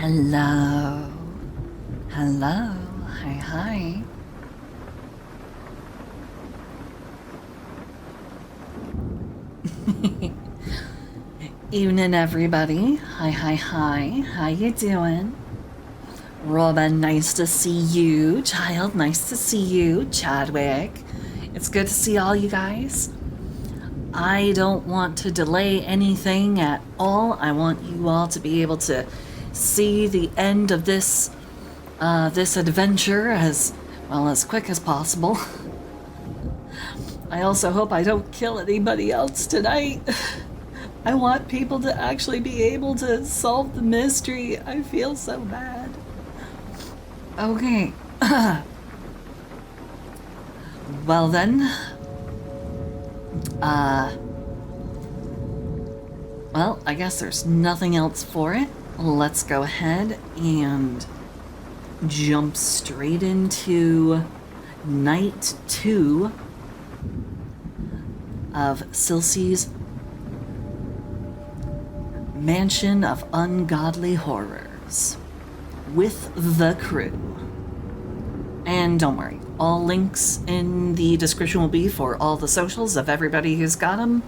Hello. Hello. Hi. Evening, everybody. Hi. How you doing? Robin, nice to see you. Child, nice to see you. Chadwick, it's good to see all you guys. I don't want to delay anything at all. I want you all to be able to see the end of this adventure as well as quick as possible. I also hope I don't kill anybody else tonight. I want people to actually be able to solve the mystery. I feel so bad. Okay. Well then. Well, I guess there's nothing else for it. Let's go ahead and jump straight into night 2 of Silsey's Mansion of Ungodly Horrors with the crew. And don't worry, all links in the description will be for all the socials of everybody who's got them.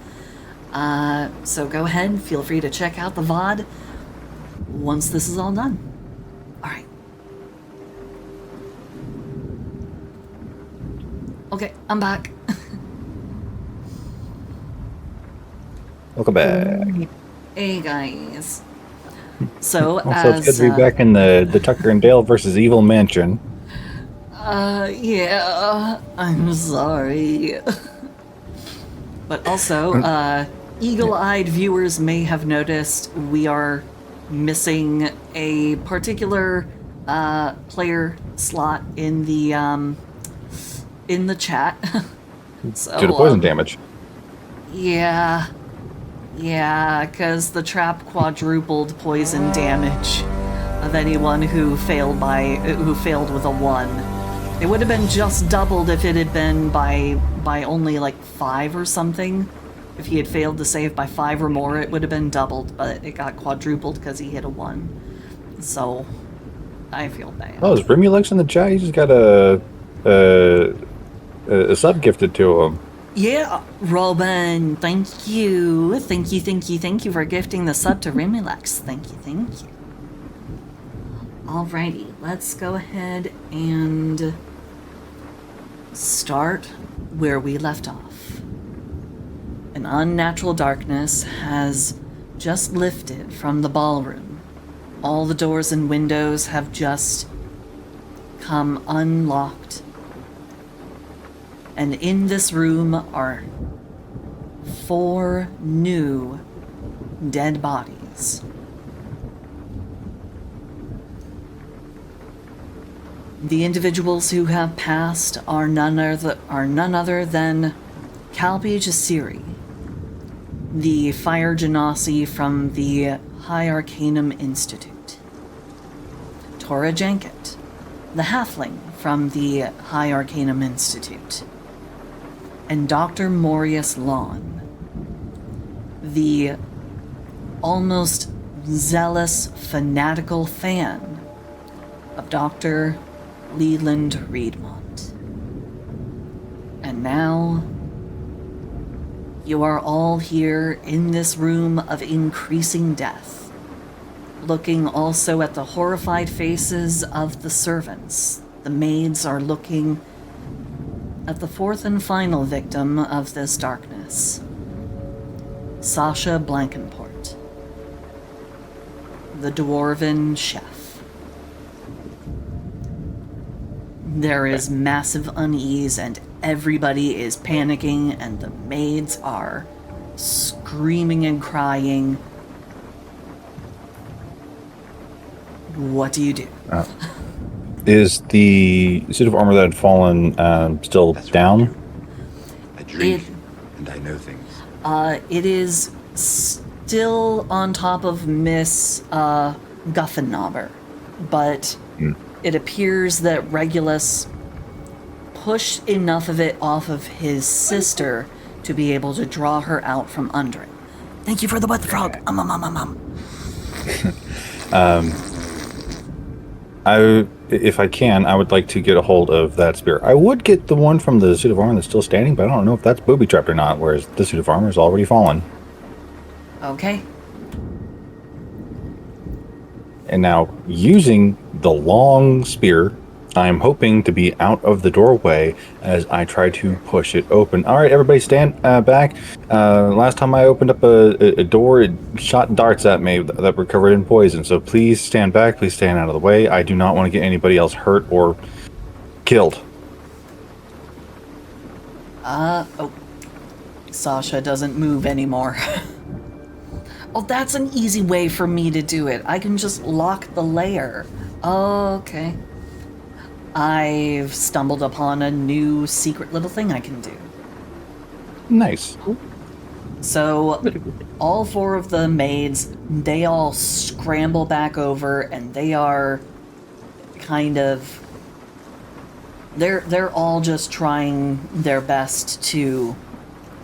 So go ahead, feel free to check out the VOD once this is all done. Alright. Okay, I'm back. Welcome back. Hey guys. So it's good to be back in the Tucker and Dale versus Evil Mansion. Yeah, I'm sorry. But also, eagle-eyed viewers may have noticed we are missing a particular player slot in the chat. So, due to poison damage. Yeah, because the trap quadrupled poison damage of anyone who failed with a 1. It would have been just doubled if it had been by only like 5 or something. If he had failed to save by 5 or more, it would have been doubled, but it got quadrupled because he hit a 1. So, I feel bad. Oh, is Remulix in the chat? He just got a sub gifted to him. Yeah, Robin, thank you. Thank you for gifting the sub to Remulix. Thank you. Alrighty, let's go ahead and start where we left off. An unnatural darkness has just lifted from the ballroom. All the doors and windows have just come unlocked. And in this room are 4 new dead bodies. The individuals who have passed are none other than Calbi Jasiri, the Fire Genasi from the High Arcanum Institute, Tora Janket, the Halfling from the High Arcanum Institute, and Dr. Morius Lawn, the almost zealous, fanatical fan of Dr. Leland Reedmont. And now, you are all here in this room of increasing death, looking also at the horrified faces of the servants. The maids are looking at the 4th and final victim of this darkness, Sasha Blankenport, the dwarven chef. There is massive unease and everybody is panicking and the maids are screaming and crying. What do you do? Is the suit of armor that had fallen still down? I drink and I know things. It is still on top of Miss Guffenauber, but it appears that Regulus pushed enough of it off of his sister to be able to draw her out from under it. Thank you for the wet frog. If I can, I would like to get a hold of that spear. I would get the one from the suit of armor that's still standing, but I don't know if that's booby trapped or not. Whereas the suit of armor is already fallen. Okay. And now, using the long spear, I'm hoping to be out of the doorway as I try to push it open. All right, everybody, stand back. Last time I opened up a door, it shot darts at me that were covered in poison. So please stand back. Please stand out of the way. I do not want to get anybody else hurt or killed. Oh. Sasha doesn't move anymore. Oh, that's an easy way for me to do it. I can just lock the layer. Okay. I've stumbled upon a new secret little thing I can do. Nice. So, all 4 of the maids, they all scramble back over, and they are kind of... They're all just trying their best to,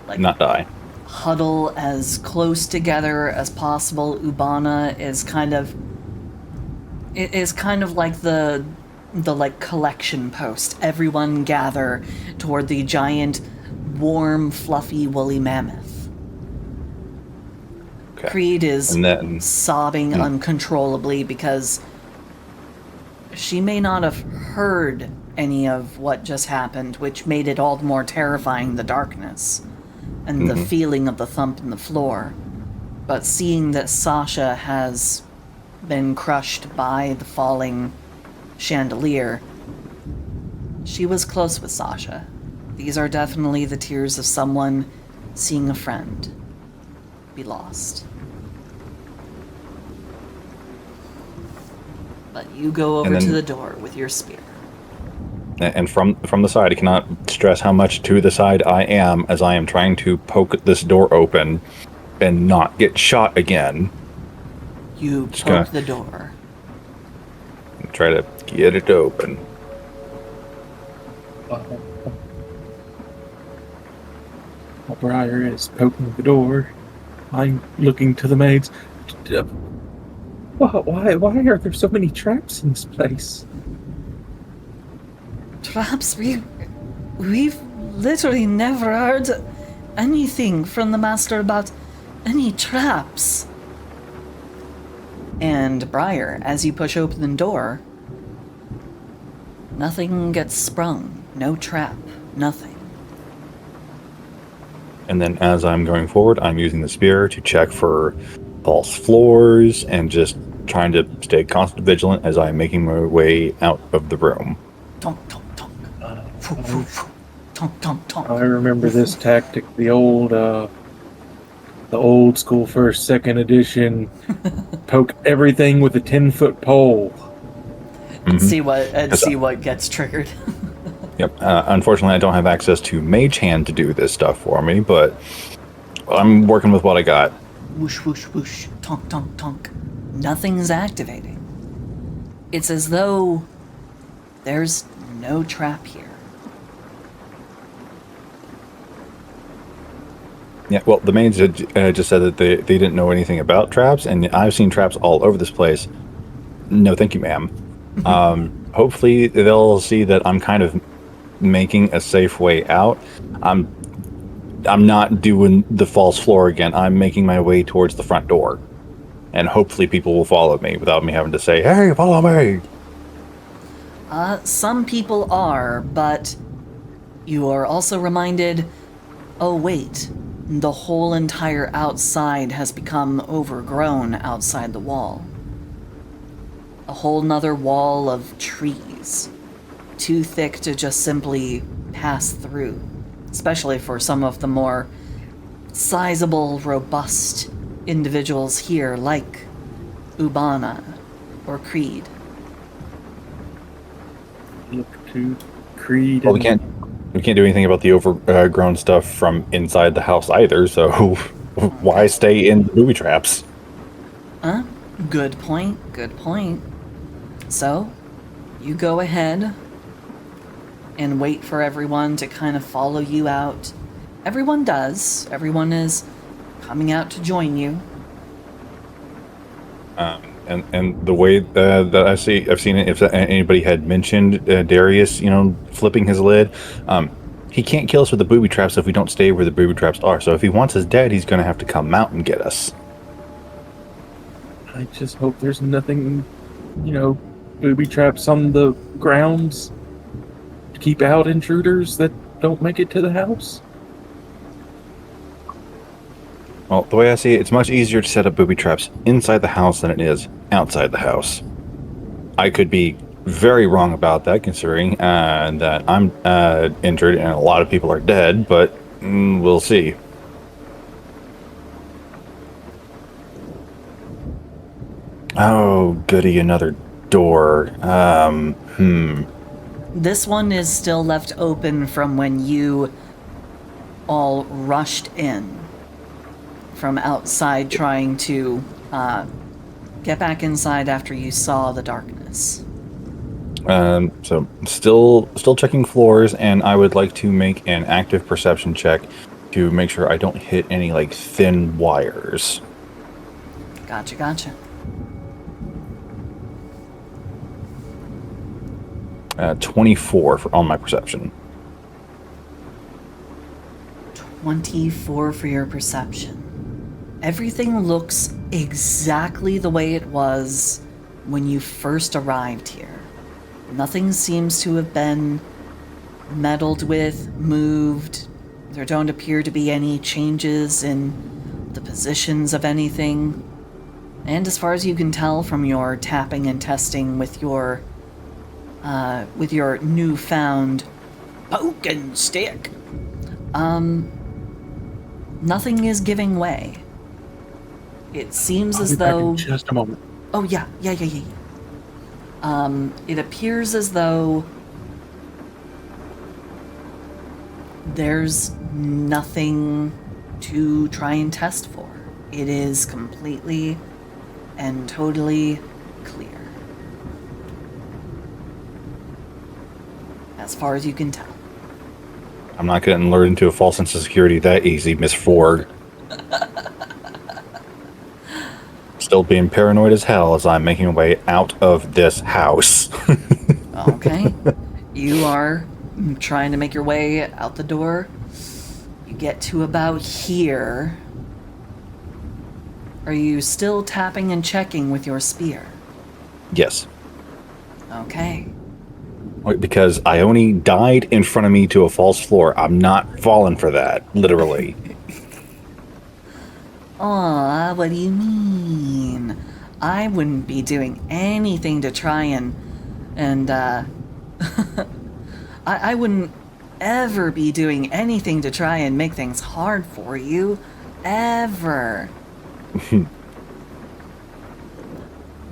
like, Not die. huddle as close together as possible. Ubana is kind of... It is kind of like the like collection post. Everyone gather toward the giant, warm, fluffy, woolly mammoth. Okay. Creed is And then- sobbing uncontrollably because she may not have heard any of what just happened, which made it all the more terrifying, the darkness and the feeling of the thump in the floor. But seeing that Sasha has been crushed by the falling chandelier, she was close with Sasha. These are definitely the tears of someone seeing a friend be lost. But you go over to the door with your spear. And from the side, I cannot stress how much to the side I am as I am trying to poke this door open and not get shot again. You Just poke gonna- the door. Try to get it open. While Briar is poking the door, I'm looking to the maids. Why are there so many traps in this place? Traps? We've literally never heard anything from the master about any traps. And Briar, as you push open the door, nothing gets sprung. No trap. Nothing. And then as I'm going forward, I'm using the spear to check for false floors and just trying to stay constant vigilant as I'm making my way out of the room. Tonk, tonk, tonk. Foo, foo, foo. Tonk, tonk, tonk. I remember this tactic, the old school first, second edition. Poke everything with a 10-foot pole. And see what gets triggered. Yep. Unfortunately, I don't have access to Mage Hand to do this stuff for me, but I'm working with what I got. Whoosh, whoosh, whoosh. Tonk, tonk, tonk. Nothing's activating. It's as though there's no trap here. Yeah, well, the maids had, just said that they didn't know anything about traps, and I've seen traps all over this place. No, thank you, ma'am. Hopefully, they'll see that I'm kind of making a safe way out. I'm not doing the false floor again. I'm making my way towards the front door, and hopefully, people will follow me without me having to say, "Hey, follow me." Some people are, but you are also reminded, oh wait, the whole entire outside has become overgrown outside the wall. A whole nother wall of trees, too thick to just simply pass through, especially for some of the more sizable, robust individuals here like Ubana or Creed. Look to Creed. Well, we can't do anything about the overgrown stuff from inside the house either. So why stay in the booby traps? Good point, good point. So, you go ahead and wait for everyone to kind of follow you out. Everyone does. Everyone is coming out to join you. And the way that I've seen it, if anybody had mentioned Darius, flipping his lid, he can't kill us with the booby traps if we don't stay where the booby traps are. So if he wants us dead, he's going to have to come out and get us. I just hope there's nothing, booby traps on the grounds to keep out intruders that don't make it to the house. Well, the way I see it, it's much easier to set up booby traps inside the house than it is outside the house. I could be very wrong about that, considering that I'm injured and a lot of people are dead, but we'll see. Oh, goody, another door. This one is still left open from when you all rushed in from outside, trying to get back inside after you saw the darkness. So still checking floors, and I would like to make an active perception check to make sure I don't hit any thin wires. Gotcha. 24 on my perception. 24 for your perception. Everything looks exactly the way it was when you first arrived here. Nothing seems to have been meddled with, moved. There don't appear to be any changes in the positions of anything. And as far as you can tell from your tapping and testing with your newfound poking stick, nothing is giving way. It seems as though... In just a moment. Oh, yeah. It appears as though there's nothing to try and test for. It is completely and totally clear, as far as you can tell. I'm not getting lured into a false sense of security that easy, Miss Ford. Still being paranoid as hell as I'm making my way out of this house. Okay. You are trying to make your way out the door. You get to about here. Are you still tapping and checking with your spear? Yes. Okay. Because Ione died in front of me to a false floor. I'm not falling for that, literally. Aw, what do you mean? I wouldn't be doing anything to try and I wouldn't ever be doing anything to try and make things hard for you. Ever.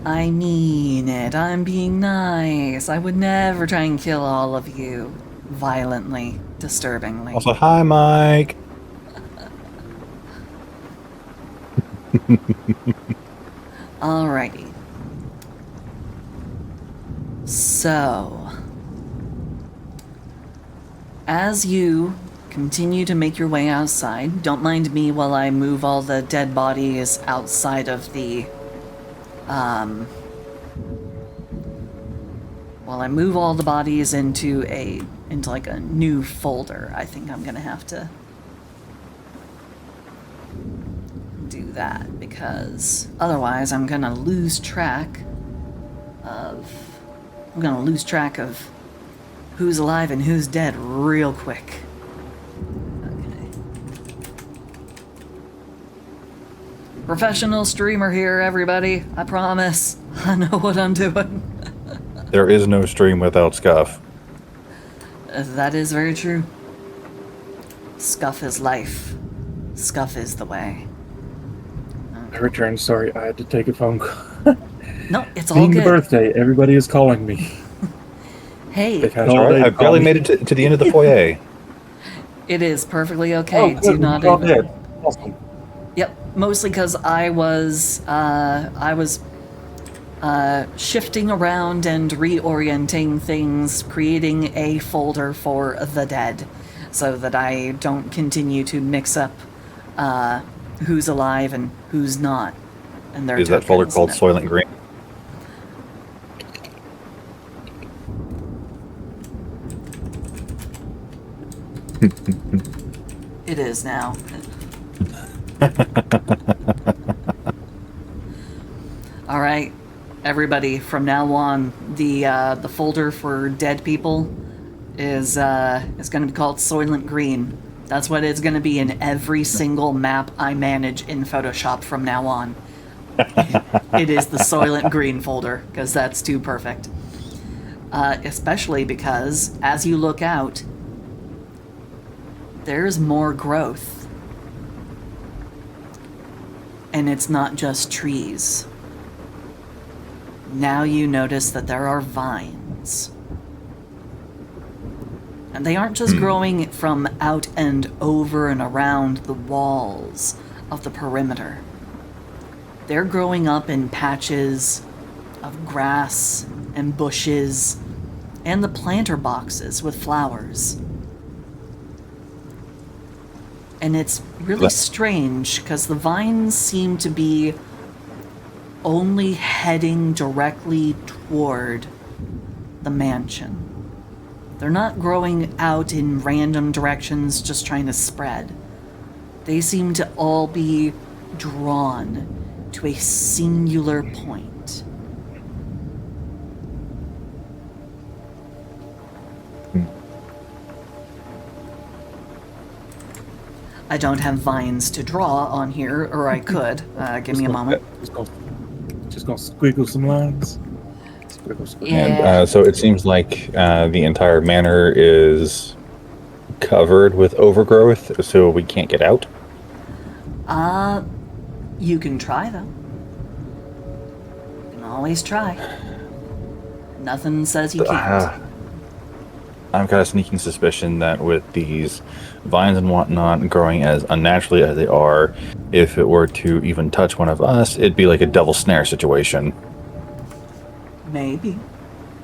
I mean it. I'm being nice. I would never try and kill all of you. Violently. Disturbingly. Also, hi, Mike. Alrighty. So, as you continue to make your way outside, don't mind me while I move all the dead bodies outside of the, while I move all the bodies into a new folder. I think I'm gonna have to do that, because otherwise I'm gonna lose track of who's alive and who's dead real quick. Okay. Professional streamer here, everybody. I promise. I know what I'm doing. There is no stream without scuff. That is very true. Scuff is life. Scuff is the way. I returned. Sorry, I had to take a phone call. No, it's all Being the good. birthday, everybody is calling me. Hey, They've had It's all all right. day I to barely call me. made it to the end of the foyer. it is perfectly okay. Oh, Do good, not we're all even. dead. Awesome. Yep, mostly because I was shifting around and reorienting things, creating a folder for the dead, so that I don't continue to mix up who's alive and who's not. And their Is that folder tokens called and Soylent Green? It is now. All right, everybody. From now on, the folder for dead people is going to be called Soylent Green. That's what it's going to be in every single map I manage in Photoshop from now on. It is the Soylent Green folder, because that's too perfect. Especially because, as you look out, there's more growth. And it's not just trees. Now you notice that there are vines. And they aren't just growing from out and over and around the walls of the perimeter. They're growing up in patches of grass and bushes and the planter boxes with flowers. And it's really strange because the vines seem to be only heading directly toward the mansion. They're not growing out in random directions just trying to spread. They seem to all be drawn to a singular point. I don't have vines to draw on here, or I could. Give me a moment. Just gonna squiggle some lines. Squiggle, squiggle. Yeah. And so it seems like the entire manor is covered with overgrowth, so we can't get out. You can try, though. You can always try. Nothing says you can't. I've got a sneaking suspicion that with these vines and whatnot growing as unnaturally as they are, if it were to even touch one of us, it'd be like a devil snare situation. Maybe.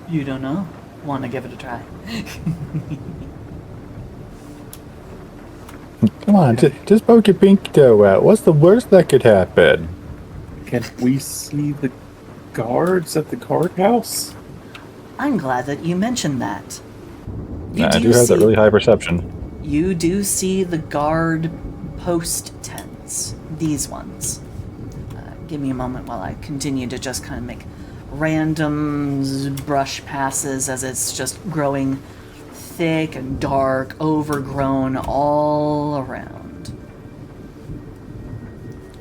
You don't know. Want to give it a try. Come on, just poke your pink toe out. What's the worst that could happen? Can we see the guards at the guardhouse? I'm glad that you mentioned that. I do have that really high perception. You do see the guard post tents. These ones. Give me a moment while I continue to just kind of make random brush passes as it's just growing thick and dark, overgrown all around.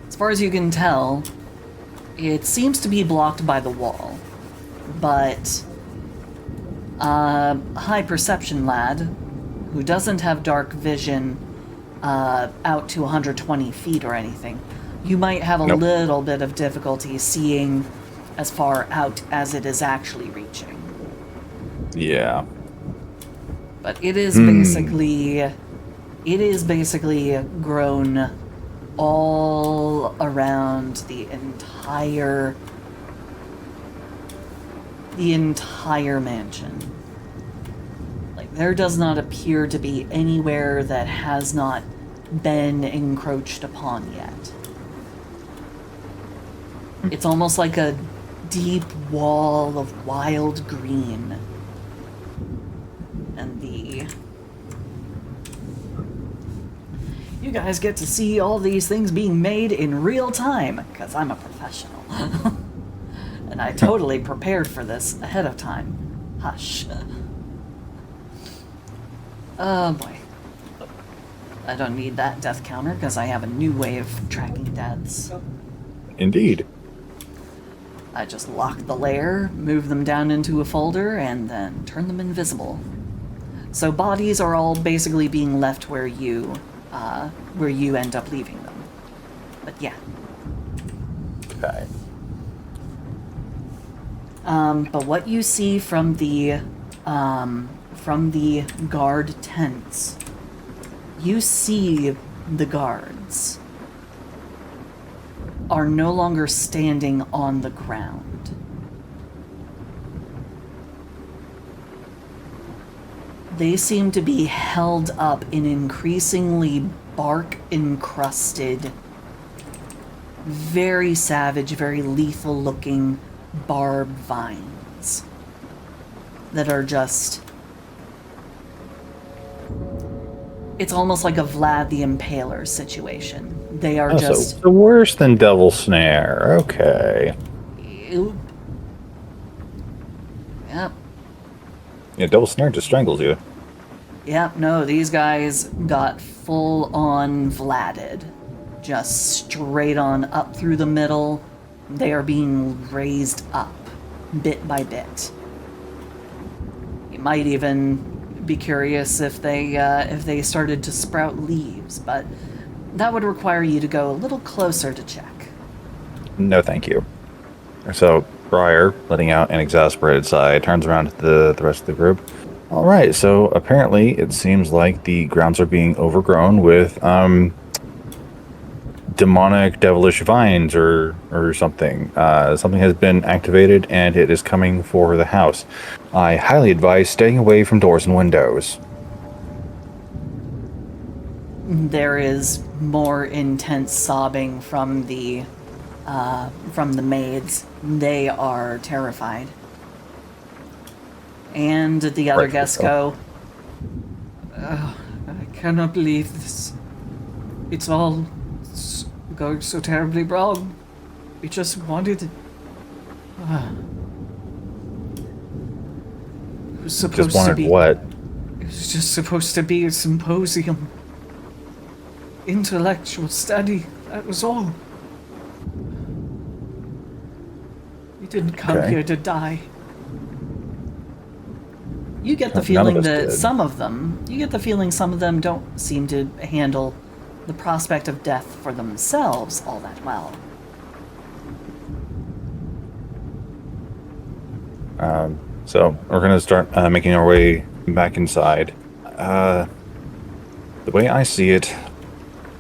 As far as you can tell, it seems to be blocked by the wall, but a high perception lad who doesn't have dark vision out to 120 feet or anything, you might have a little bit of difficulty seeing as far out as it is actually reaching. Yeah. But it is basically grown all around the entire mansion. Like, there does not appear to be anywhere that has not been encroached upon yet. It's almost like a deep wall of wild green. And you guys get to see all these things being made in real time, because I'm a professional. And I totally prepared for this ahead of time. Hush. Oh boy. I don't need that death counter, because I have a new way of tracking deaths. Indeed. I just lock the layer, move them down into a folder, and then turn them invisible. So bodies are all basically being left where you end up leaving them. But yeah. Okay. But what you see from the guard tents, you see the guards are no longer standing on the ground. They seem to be held up in increasingly bark-encrusted, very savage, very lethal-looking barbed vines that are just It's almost like a Vlad the Impaler situation. They are Oh, just... so worse than Devil Snare. Okay. Ew. Yep. Yeah, Devil Snare just strangles you. Yep, no, these guys got full-on Vladed. Just straight on up through the middle. They are being raised up, bit by bit. You might even be curious if they started to sprout leaves, but that would require you to go a little closer to check. No, thank you. So Briar, letting out an exasperated sigh, turns around to the rest of the group. All right, so apparently it seems like the grounds are being overgrown with demonic devilish vines or something. Something has been activated and it is coming for the house. I highly advise staying away from doors and windows. There is more intense sobbing from the maids. They are terrified. And the other guests go, I cannot believe this. It's all going so terribly wrong. We just wanted it. It was supposed Just wanted to be what? It was just supposed to be a symposium. Intellectual study, that was all. We didn't come Okay. here to die. You get the None of feeling us that did. some of them don't seem to handle the prospect of death for themselves all that well. So we're going to start making our way back inside. The way I see it,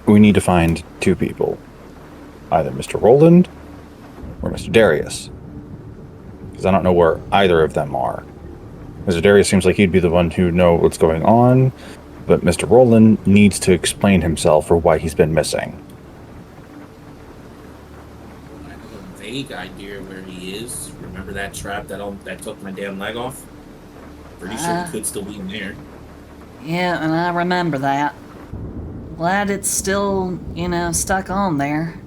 we need to find two people. Either Mr. Roland or Mr. Darius. Because I don't know where either of them are. Mr. Darius seems like he'd be the one who know what's going on, but Mr. Roland needs to explain himself for why he's been missing. I have a vague idea where he is. Remember that trap that took my damn leg off? Pretty sure he could still be in there. Yeah, and I remember that. Glad it's still, stuck on there.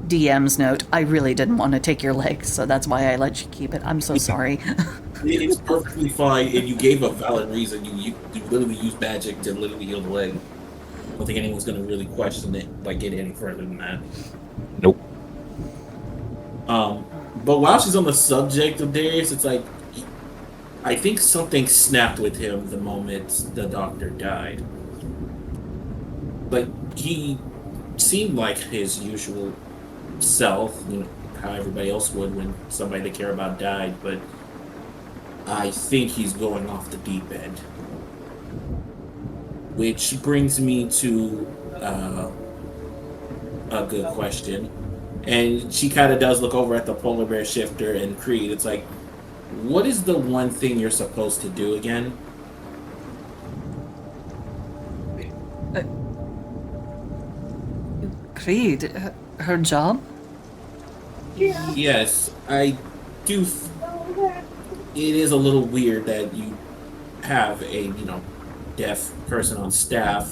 DM's note, I really didn't want to take your leg, so that's why I let you keep it. I'm so sorry. It's perfectly fine, and you gave a valid reason. You literally used magic to literally heal the leg. I don't think anyone's going to really question it by getting any further than that. Nope. But while she's on the subject of Darius, it's like, I think something snapped with him the moment the doctor died. Like, he seemed like his usual self, how everybody else would when somebody they care about died, but I think he's going off the deep end. Which brings me to a good question. And she kind of does look over at the polar bear shifter and Creed. It's like, what is the one thing you're supposed to do again? Creed, her job? Yes, I do. It is a little weird that you have a, deaf person on staff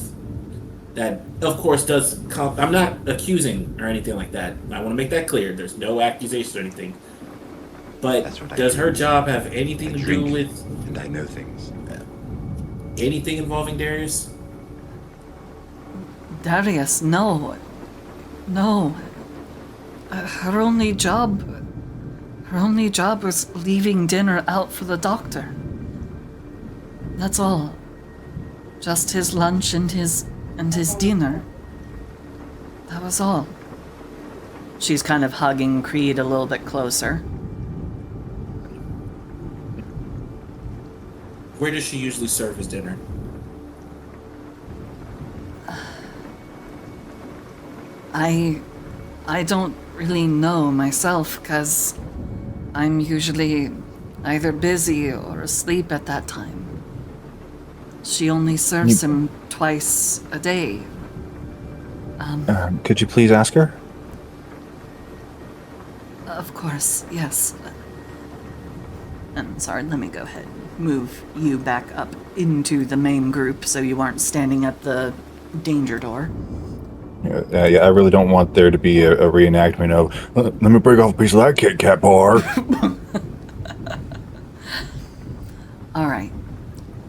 that, of course, does. I'm not accusing or anything like that. I want to make that clear. There's no accusation or anything. But That's what I does do. her job have anything I to do drink, with and I know things. anything involving Darius? Darius, no. No. Her only job was leaving dinner out for the doctor. That's all. Just his lunch and his dinner. That was all. She's kind of hugging Creed a little bit closer. Where does she usually serve his dinner? I don't really know myself, 'cause I'm usually either busy or asleep at that time. She only serves him twice a day. Could you please ask her? Of course, yes. I'm sorry, let me go ahead and move you back up into the main group so you aren't standing at the danger door. Yeah, I really don't want there to be a reenactment of, let me break off a piece of that Kit Kat bar. All right.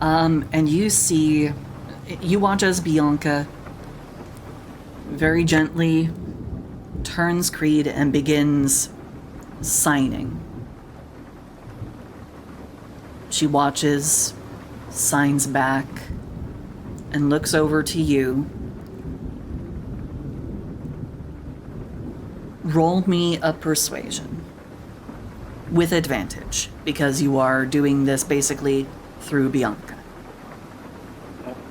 And you watch as Bianca very gently turns Creed and begins signing. She watches, signs back, and looks over to you. Roll me a persuasion. With advantage, because you are doing this basically through Bianca.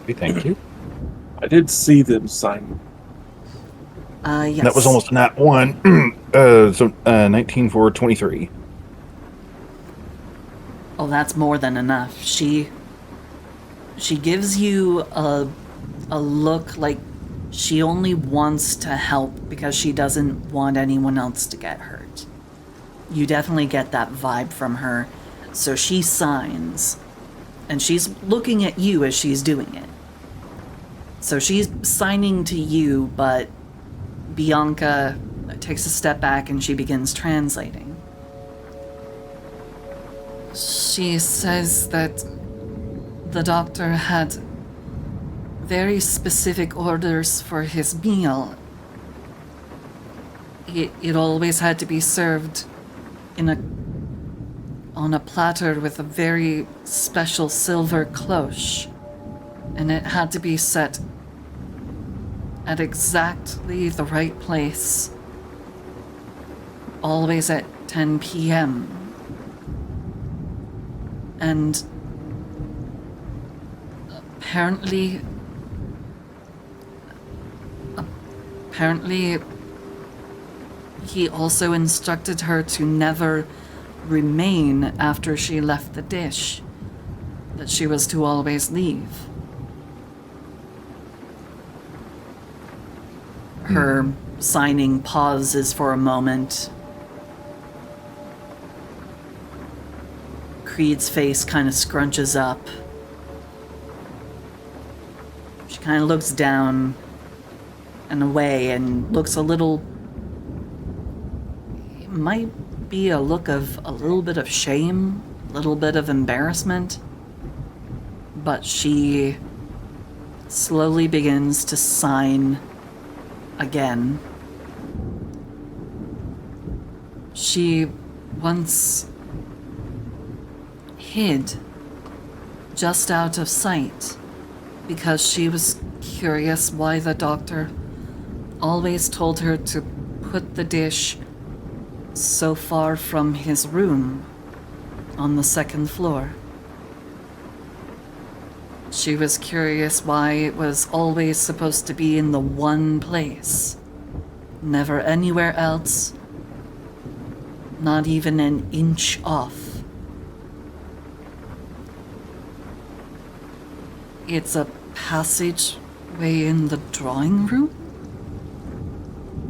Thank you. I did see them sign. Yes. That was almost a nat 1. 19 for 23. Oh, that's more than enough. She gives you a look like she only wants to help because she doesn't want anyone else to get hurt. You definitely get that vibe from her. So she signs, and she's looking at you as she's doing it. So she's signing to you, but Bianca takes a step back and she begins translating. She says that the doctor had very specific orders for his meal. It always had to be served on a platter with a very special silver cloche, and it had to be set at exactly the right place, always at 10 p.m. And apparently he also instructed her to never remain after she left the dish, that she was to always leave. Her signing pauses for a moment. Creed's face kind of scrunches up. She kind of looks down and away and looks a little... It might be a look of a little bit of shame, a little bit of embarrassment. But she slowly begins to sign again. She once hid just out of sight because she was curious why the doctor always told her to put the dish so far from his room on the second floor. She was curious why it was always supposed to be in the one place, never anywhere else, not even an inch off. It's a passageway in the drawing room?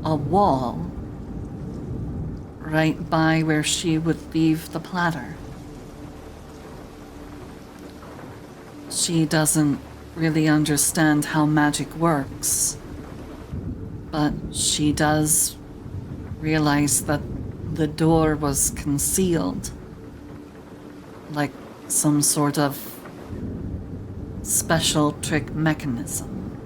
A wall right by where she would leave the platter. She doesn't really understand how magic works, but she does realize that the door was concealed, like some sort of special trick mechanism.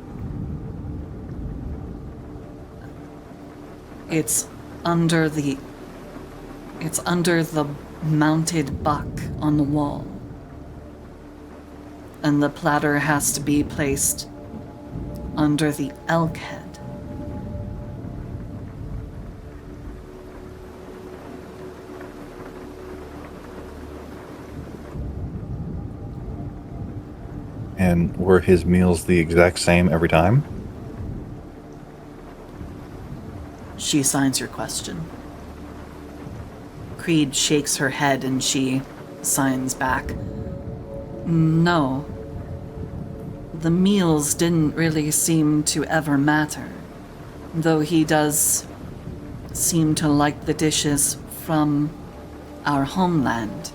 It's under the mounted buck on the wall. And the platter has to be placed under the elk head. And were his meals the exact same every time? She signs your question. Creed shakes her head and she signs back. No. The meals didn't really seem to ever matter, though he does seem to like the dishes from our homeland.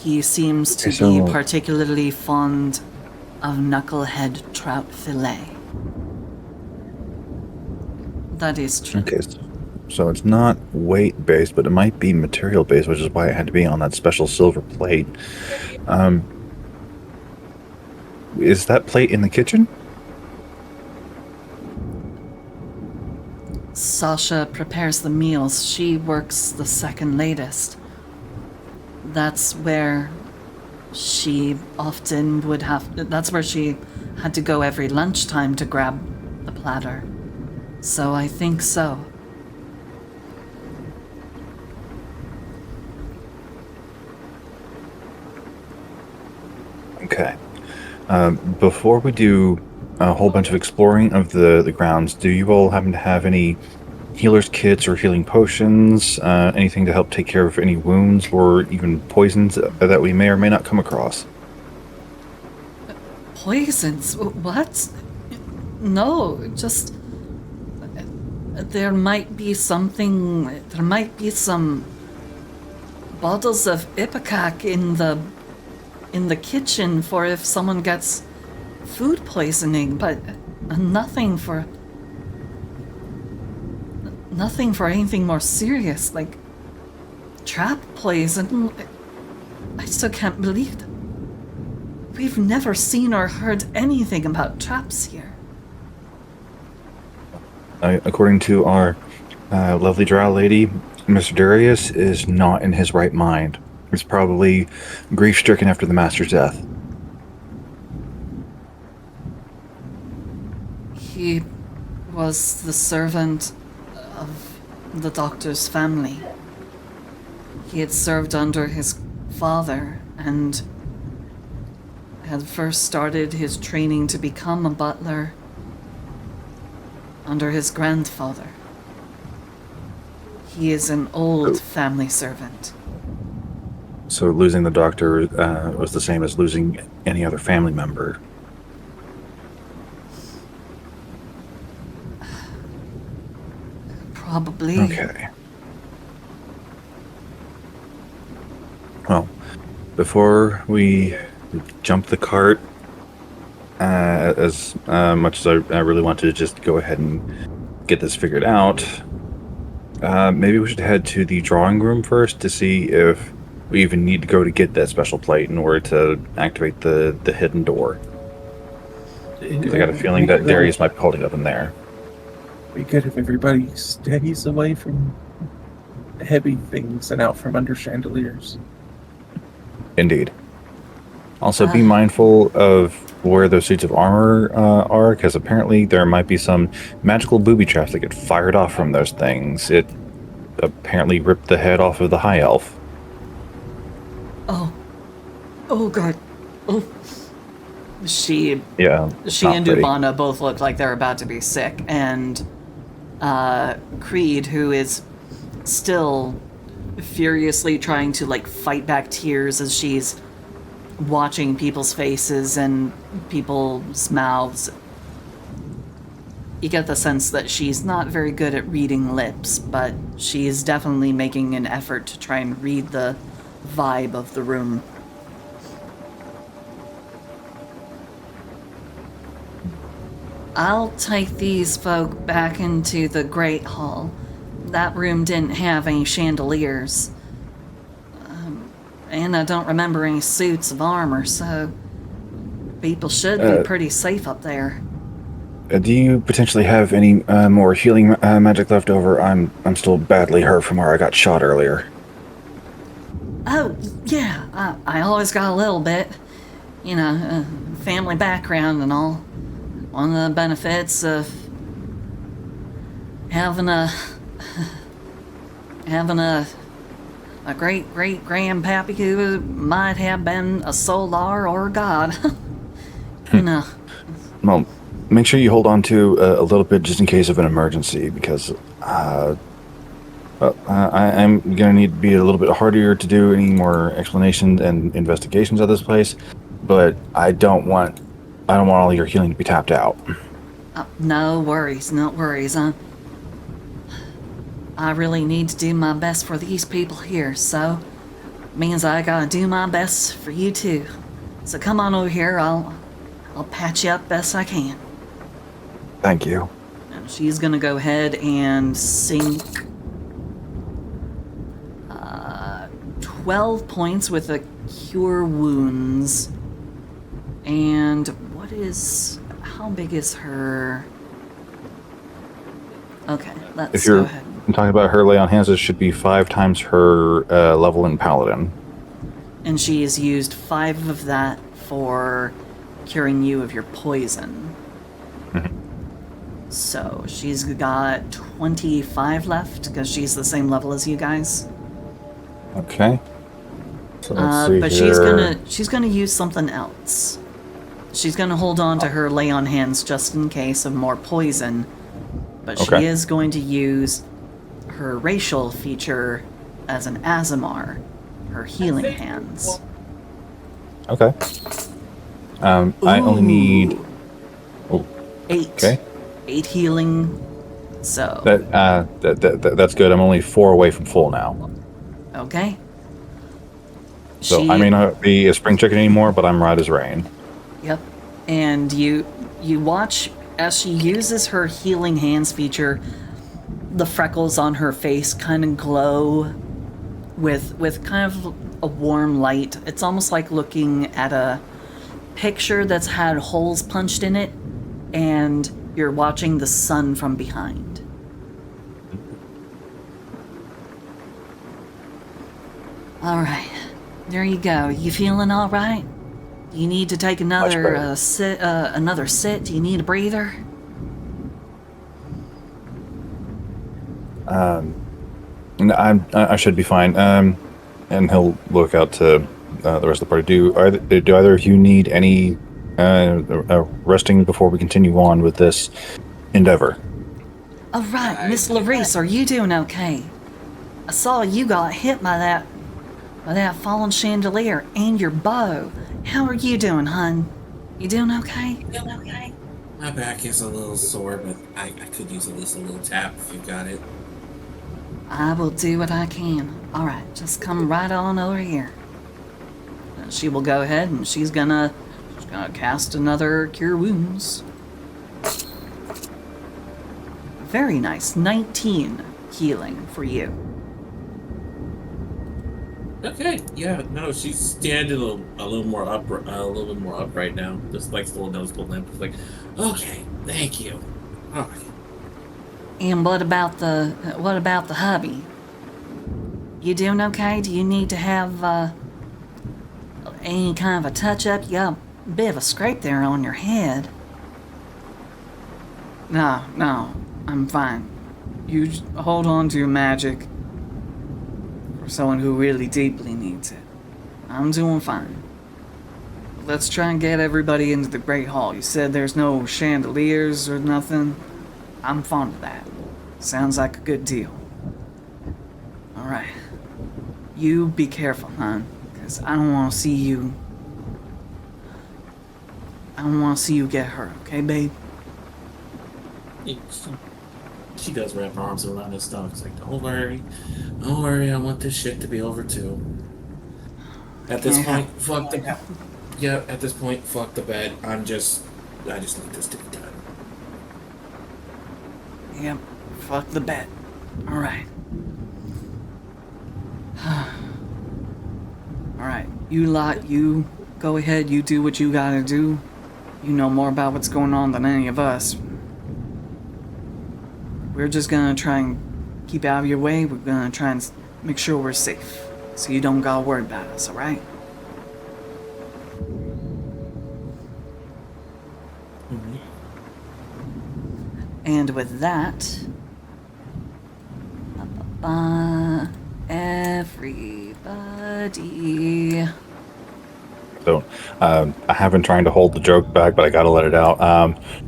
He seems to Okay, be so- particularly fond of knucklehead trout fillet. That is true. Okay, so it's not weight based, but it might be material based, which is why it had to be on that special silver plate. Is that plate in the kitchen? Sasha prepares the meals. She works the second latest. That's where she often would have. That's where she had to go every lunchtime to grab the platter. So I think so. Okay. Before we do a whole bunch of exploring of the grounds, do you all happen to have any healer's kits or healing potions? Anything to help take care of any wounds or even poisons that we may or may not come across? Poisons? What? No, just. There might be something. There might be some bottles of Ipecac in the kitchen for if someone gets food poisoning, but nothing for anything more serious, like trap poison. I still can't believe that. We've never seen or heard anything about traps here. According to our lovely drow lady, Mr. Darius is not in his right mind. He's probably grief-stricken after the master's death. He was the servant of the doctor's family. He had served under his father and had first started his training to become a butler under his grandfather. He is an old family servant. So losing the doctor was the same as losing any other family member. Probably. Okay. Well, before we jump the cart, as much as I really want to just go ahead and get this figured out, maybe we should head to the drawing room first to see if we even need to go to get that special plate in order to activate the hidden door. Because I got a feeling that Darius might be holding up in there. Be good if everybody stays away from heavy things and out from under chandeliers. Indeed. Also, be mindful of where those suits of armor are, because apparently there might be some magical booby traps that get fired off from those things. It apparently ripped the head off of the high elf. Oh god. Oh. She and pretty. Dubana both look like they're about to be sick, and Creed, who is still furiously trying to fight back tears as she's watching people's faces and people's mouths. You get the sense that she's not very good at reading lips, but she's definitely making an effort to try and read the vibe of the room. I'll take these folk back into the Great Hall. That room didn't have any chandeliers. And I don't remember any suits of armor, so people should be pretty safe up there. Do you potentially have any more healing magic left over? I'm still badly hurt from where I got shot earlier. Oh, yeah, I always got a little bit. You know, family background and all. One of the benefits of having a great grandpappy who might have been a solar or a god. You know. Well, make sure you hold on to a little bit just in case of an emergency, because I'm going to need to be a little bit harder to do any more explanations and investigations of this place, but I don't want all your healing to be tapped out. No worries. I really need to do my best for these people here, so Means I gotta do my best for you too. So come on over here, I'll patch you up best I can. Thank you. And she's gonna go ahead and sink 12 points with a cure wounds. And how big is her? Okay, let's If go you're ahead. talking about her lay on hands, it should be 5 times her level in Paladin. And she has used 5 of that for curing you of your poison. So she's got 25 left because she's the same level as you guys. Okay. So let's see But here. she's gonna use something else. She's gonna hold on to her lay on hands just in case of more poison. But she Okay. is going to use her racial feature as an Azamar, her healing hands. Okay. I only need. Oh, 8. okay. 8 healing. So That's good. I'm only 4 away from full now. okay. So I may not be a spring chicken anymore, but I'm right as rain. Yep. And you watch as she uses her healing hands feature, the freckles on her face kind of glow with kind of a warm light. It's almost like looking at a picture that's had holes punched in it and you're watching the sun from behind. All right. There you go. You feeling all right? You need to take another better. sit. Another sit. Do you need a breather? And I should be fine. And he'll look out to the rest of the party. Do either of you need any resting before we continue on with this endeavor? All right, Miss Larice, are you doing okay? I saw you got hit by that fallen chandelier and your bow. How are you doing, hun? You doing okay? My back is a little sore, but I could use at least a little tap if you got it. I will do what I can. All right, just come right on over here. She will go ahead and she's gonna cast another Cure Wounds. Very nice. 19 healing for you. Okay, yeah, no, she's standing a little more up, a little bit more upright now. Just like the little noticeable limp. It's like, okay, thank you. All right. And what about the hubby? You doing okay? Do you need to have any kind of a touch up? You got a bit of a scrape there on your head. No, I'm fine. You hold on to your magic for someone who really deeply needs it. I'm doing fine. Let's try and get everybody into the Great Hall. You said there's no chandeliers or nothing. I'm fond of that. Sounds like a good deal. Alright. You be careful, hon. Because I don't want to see you... I don't want to see you get hurt, okay, babe? She does wrap her arms around his stomach. It's like, don't worry, I want this shit to be over too. At this point, fuck the... Yeah, at this point, fuck the bed. I just need this to be done. Yep. Fuck the bet. Alright. Alright. You go ahead, you do what you gotta do. You know more about what's going on than any of us. We're just gonna try and keep out of your way. We're gonna try and make sure we're safe. So you don't gotta worry about us, alright? And with that, everybody. So I have been trying to hold the joke back, but I gotta let it out.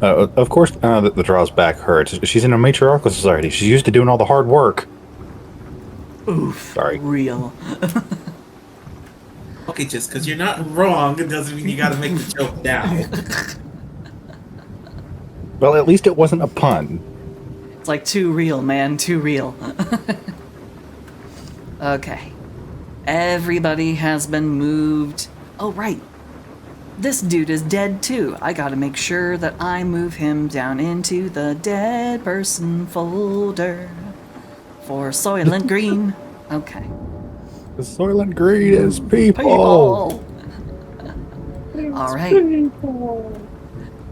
Of course, the draw's back hurts. She's in a matriarchal society. She's used to doing all the hard work. Oof. Sorry. Real. Okay, just because you're not wrong, it doesn't mean you gotta make the joke now. Well, at least it wasn't a pun. It's like too real, man. Too real. Okay. Everybody has been moved. Oh, right. This dude is dead too. I gotta make sure that I move him down into the dead person folder for Soylent Green. Okay. The Soylent Green is people. All right.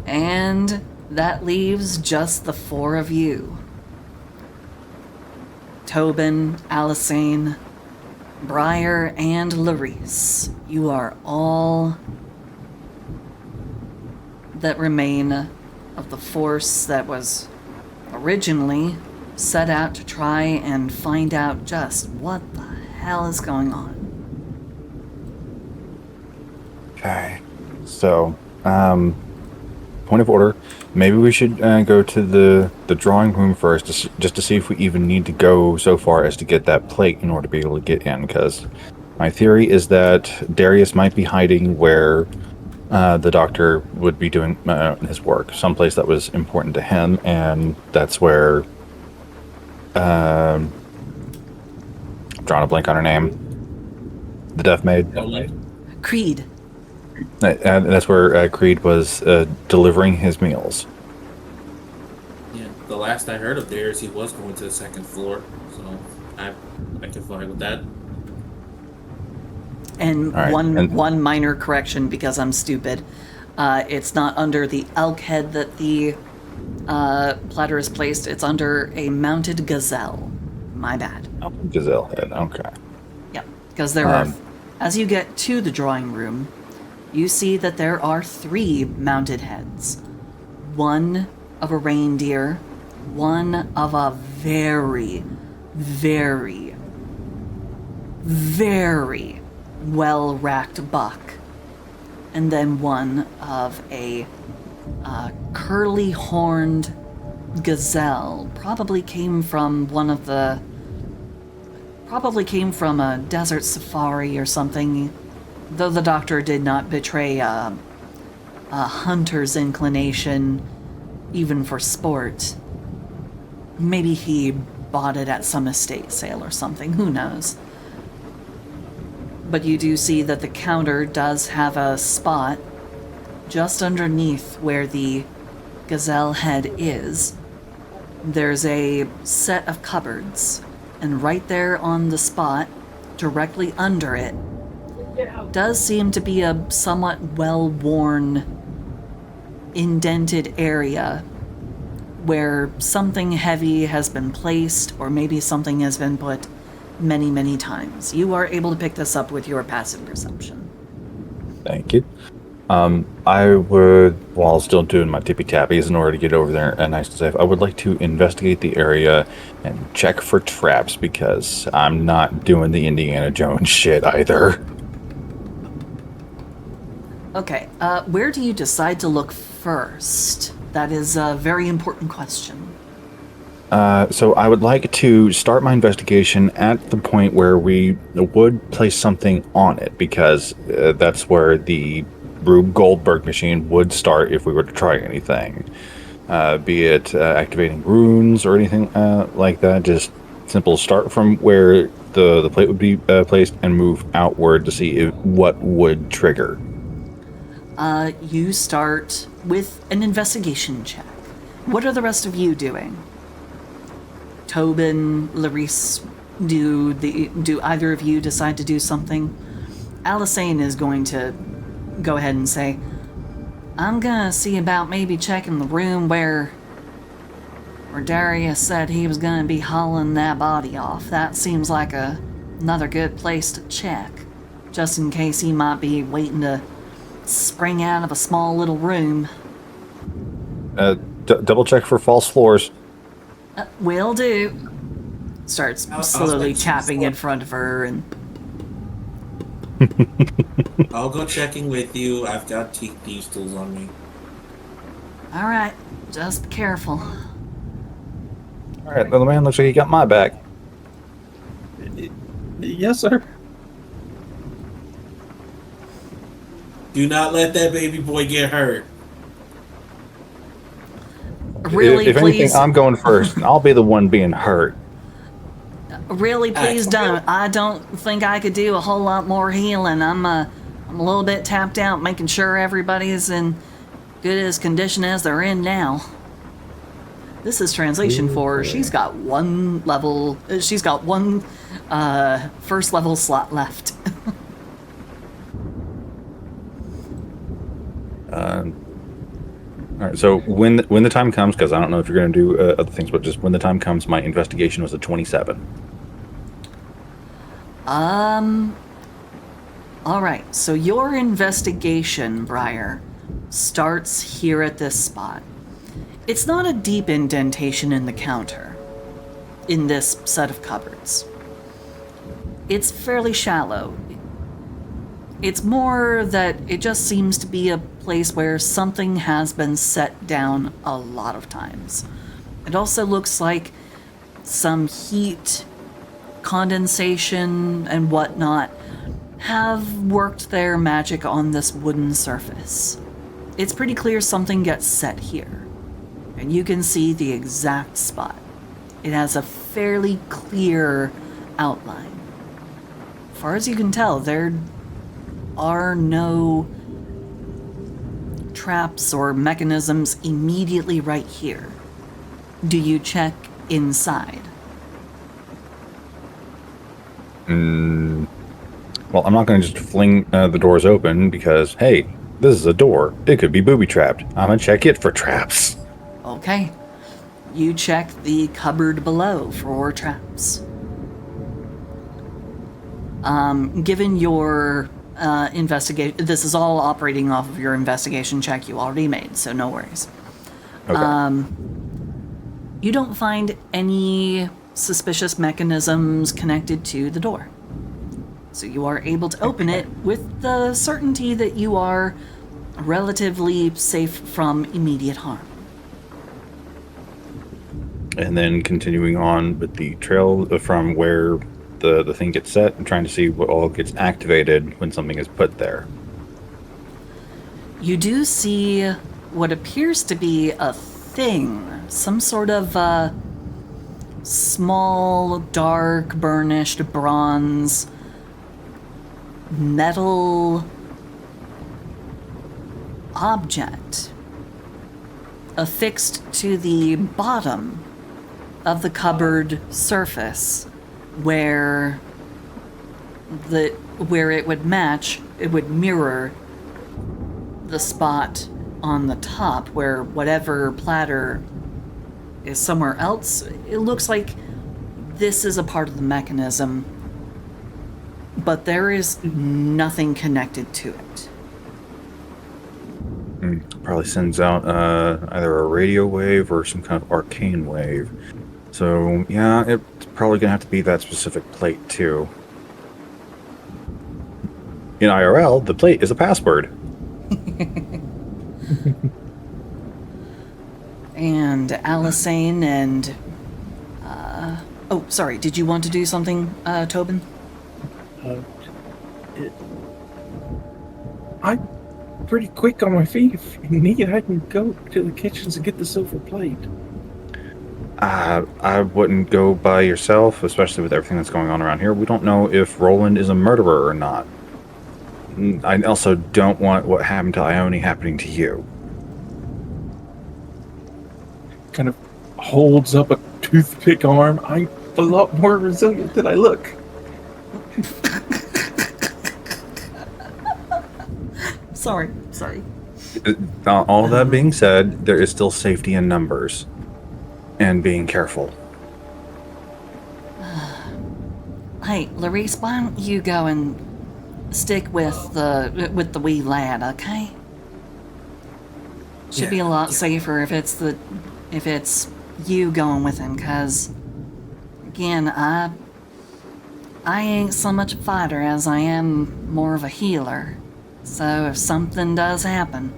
And that leaves just the four of you. Tobin, Alisane, Briar, and Larice. You are all that remain of the force that was originally set out to try and find out just what the hell is going on. Okay. So, point of order. Maybe we should go to the drawing room first, just to see if we even need to go so far as to get that plate in order to be able to get in. Because my theory is that Darius might be hiding where the doctor would be doing his work, someplace that was important to him, and that's where. I'm drawing a blank on her name. The Deaf Maid. Creed. That's where Creed was delivering his meals. Yeah, the last I heard of theirs, he was going to the second floor, so I can find with that. And All right, one minor correction because I'm stupid. It's not under the elk head that the platter is placed. It's under a mounted gazelle. My bad. Gazelle head. Okay. Yep. Because there are, as you get to the drawing room, you see that there are 3 mounted heads. One of a reindeer, one of a very, very, very well-racked buck, and then one of a curly-horned gazelle. Probably came from a desert safari or something, though the doctor did not betray a hunter's inclination, even for sport. Maybe he bought it at some estate sale or something, who knows. But you do see that the counter does have a spot just underneath where the gazelle head is. There's a set of cupboards, and right there on the spot, directly under it, does seem to be a somewhat well-worn, indented area where something heavy has been placed, or maybe something has been put many, many times. You are able to pick this up with your passive perception. Thank you. I would, while still doing my tippy tappies in order to get over there and nice and safe, I would like to investigate the area and check for traps because I'm not doing the Indiana Jones shit either. Okay, where do you decide to look first? That is a very important question. So I would like to start my investigation at the point where we would place something on it, because that's where the Rube Goldberg machine would start if we were to try anything. Be it activating runes or anything like that. Just simple start from where the plate would be placed and move outward to see what would trigger. You start with an investigation check. What are the rest of you doing? Tobin, Larice, do either of you decide to do something? Alisane is going to go ahead and say, I'm gonna see about maybe checking the room where Darius said he was gonna be hauling that body off. That seems like another good place to check, just in case he might be waiting to spring out of a small little room. Double check for false floors. Will do. Starts slowly tapping in front of her and... I'll go checking with you. I've got thieves tools on me. Alright, just be careful. Alright, little man, looks like you got my back. Yes, sir. Do not let that baby boy get hurt. Really, if please. anything, I'm going first, and I'll be the one being hurt. Really, please don't. I don't think I could do a whole lot more healing. I'm a little bit tapped out, making sure everybody's in good as condition as they're in now. This is translation for she's got one first level slot left. All right. So when the time comes, because I don't know if you're going to do other things, but just when the time comes, my investigation was a 27. All right. So your investigation, Briar, starts here at this spot. It's not a deep indentation in the counter in this set of cupboards. It's fairly shallow. It's more that it just seems to be a place where something has been set down a lot of times. It also looks like some heat, condensation, and whatnot have worked their magic on this wooden surface. It's pretty clear something gets set here, and you can see the exact spot. It has a fairly clear outline. As far as you can tell, there are no traps or mechanisms immediately right here. Do you check inside? Well, I'm not going to just fling the doors open because, hey, this is a door. It could be booby-trapped. I'm going to check it for traps. Okay. You check the cupboard below for traps. Given your investigation, this is all operating off of your investigation check you already made, so no worries. Okay. You don't find any suspicious mechanisms connected to the door. So you are able to open it with the certainty that you are relatively safe from immediate harm. And then continuing on with the trail from where the thing gets set and trying to see what all gets activated when something is put there. You do see what appears to be a thing, some sort of small, dark, burnished bronze metal object affixed to the bottom of the cupboard surface where it would match, it would mirror the spot on the top where whatever platter is somewhere else. It looks like this is a part of the mechanism, but there is nothing connected to it. Probably sends out either a radio wave or some kind of arcane wave. So, yeah, it's probably going to have to be that specific plate, too. In IRL, the plate is a password. And Alisane and... oh, sorry, did you want to do something, Tobin? I'm pretty quick on my feet. If you need, I can go to the kitchens and get the silver plate. I wouldn't go by yourself, especially with everything that's going on around here. We don't know if Roland is a murderer or not. I also don't want what happened to Ione happening to you. Kind of holds up a toothpick arm. I'm a lot more resilient than I look. Sorry. All that being said, there is still safety in numbers. And being careful. Hey, Larice, why don't you go and stick with the wee lad, okay? Should be a lot safer if it's you going with him, 'cause again, I ain't so much a fighter as I am more of a healer. So if something does happen,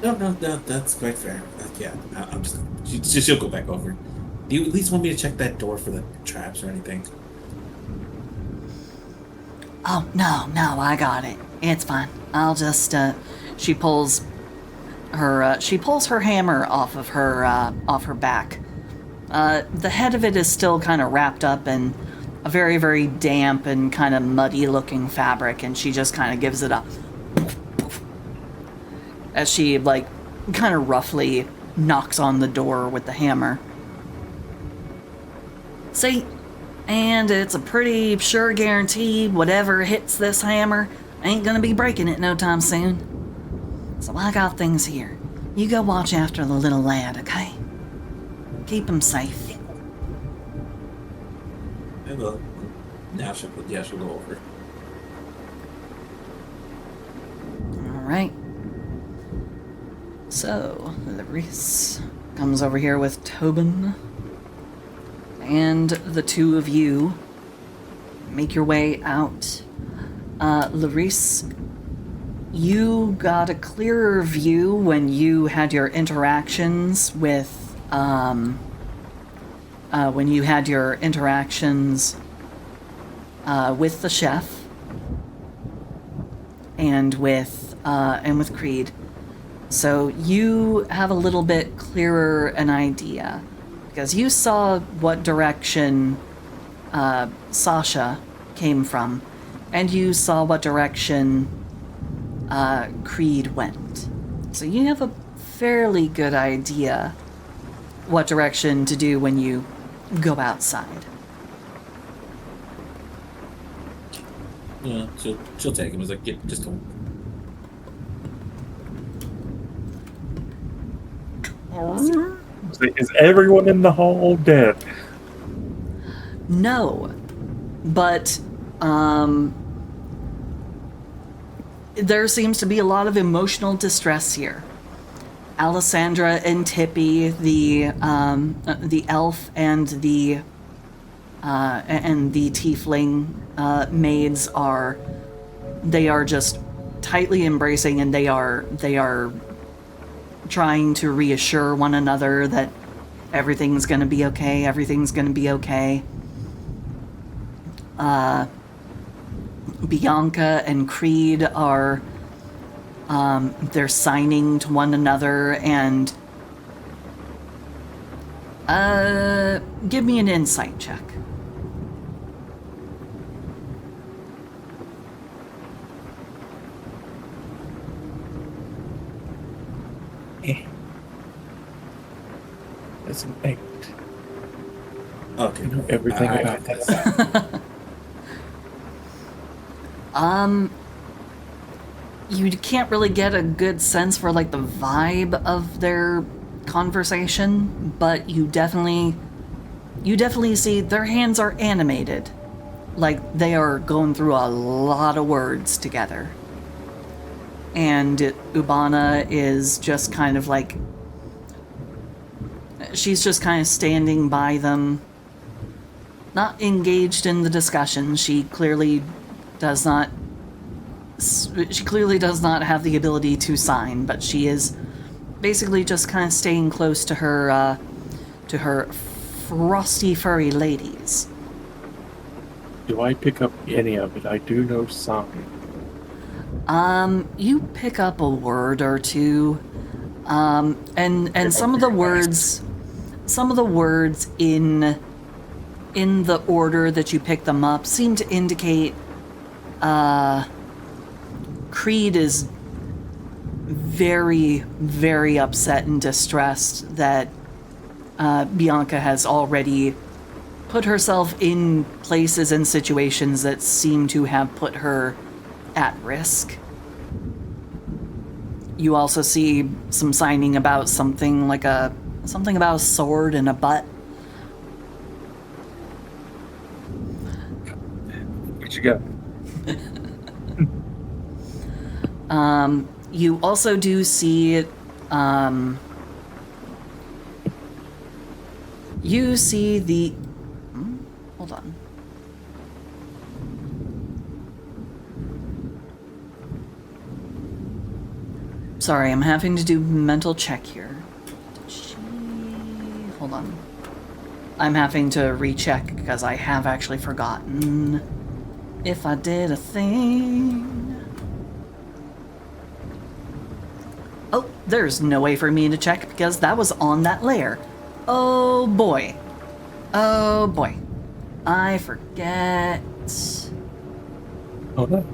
No, that's quite fair. Yeah, I'm just. She'll go back over. Do you at least want me to check that door for the traps or anything? oh no, I got it. It's fine. I'll just she pulls her hammer off her back The head of it is still kind of wrapped up in a very, very damp and kind of muddy looking fabric, and she just kind of gives it a as she, like, kind of roughly knocks on the door with the hammer. See? And it's a pretty sure guarantee whatever hits this hammer ain't gonna be breaking it no time soon. So I got things here. You go watch after the little lad, okay? Keep him safe. I will. Nash will go over. Alright. So, Larice comes over here with Tobin. And the two of you make your way out. Larice, you got a clearer view when you had your interactions with, with the chef and with Creed. So you have a little bit clearer an idea, because you saw what direction Sasha came from, and you saw what direction Creed went. So you have a fairly good idea what direction to do when you go outside. Yeah, she'll take him. It's like, just go. Is everyone in the hall dead? No, but there seems to be a lot of emotional distress here. Alessandra and Tippy, the elf and the tiefling maids are just tightly embracing, and they are trying to reassure one another that everything's gonna be okay. Everything's gonna be okay. Bianca and Creed are they're signing to one another, and give me an insight check. That's an 8. Okay. You know everything about that. You can't really get a good sense for, like, the vibe of their conversation, but you definitely see their hands are animated. Like, they are going through a lot of words together. And Ubana is just kind of like, she's just kind of standing by them, not engaged in the discussion. She clearly does not have the ability to sign, but she is basically just kind of staying close to her frosty furry ladies. Do I pick up any of it? I do know some. You pick up a word or two, and some of the words in the order that you pick them up seem to indicate Creed is very, very upset and distressed that Bianca has already put herself in places and situations that seem to have put her at risk. You also see some signing about something about a sword and a butt. What you got? You also do see, you see the, hold on. Sorry, I'm having to do mental check here. Hold on. I'm having to recheck because I have actually forgotten if I did a thing. Oh, there's no way for me to check because that was on that layer. Oh boy. Oh boy. I forget. Oh no.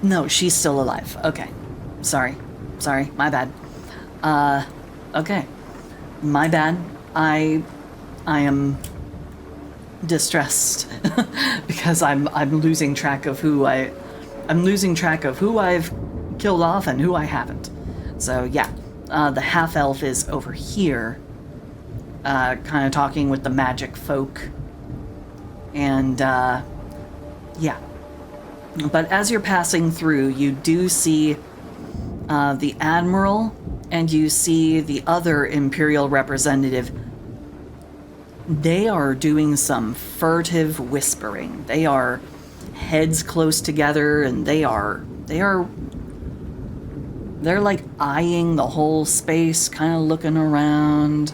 No, she's still alive. Okay. Sorry. Sorry. My bad. Okay. My bad. I am distressed because I'm losing track of I'm losing track of who I've killed off and who I haven't. So yeah, the half elf is over here, kind of talking with the magic folk, and yeah. But as you're passing through, you do see the admiral, and you see the other imperial representative. They are doing some furtive whispering. They are heads close together, and they're like eyeing the whole space, kind of looking around.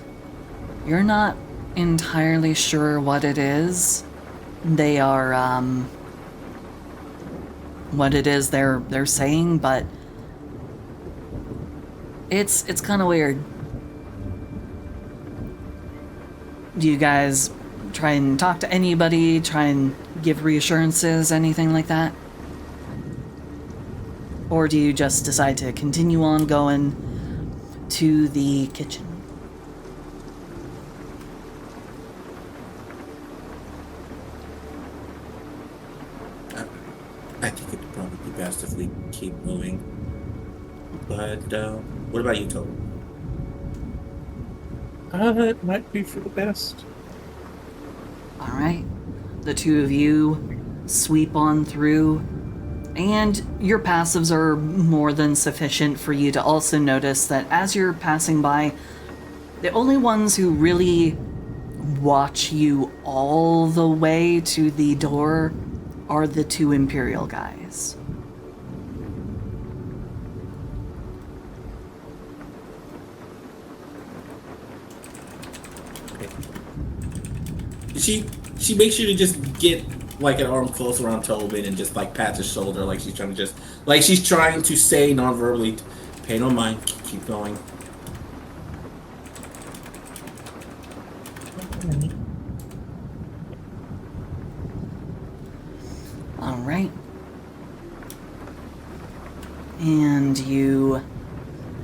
You're not entirely sure what it is. They are what it is they're saying, but it's kind of weird. Do you guys try and talk to anybody, try and give reassurances, anything like that? Or do you just decide to continue on going to the kitchen? I think it'd probably be best if we keep moving. But what about you, Toby? It might be for the best. All right. The two of you sweep on through, and your passives are more than sufficient for you to also notice that as you're passing by, the only ones who really watch you all the way to the door are the two Imperial guys. She makes sure to just get like an arm close around Tobin and just like pat his shoulder, like she's trying to say non-verbally, pay no mind, keep going. All right. And you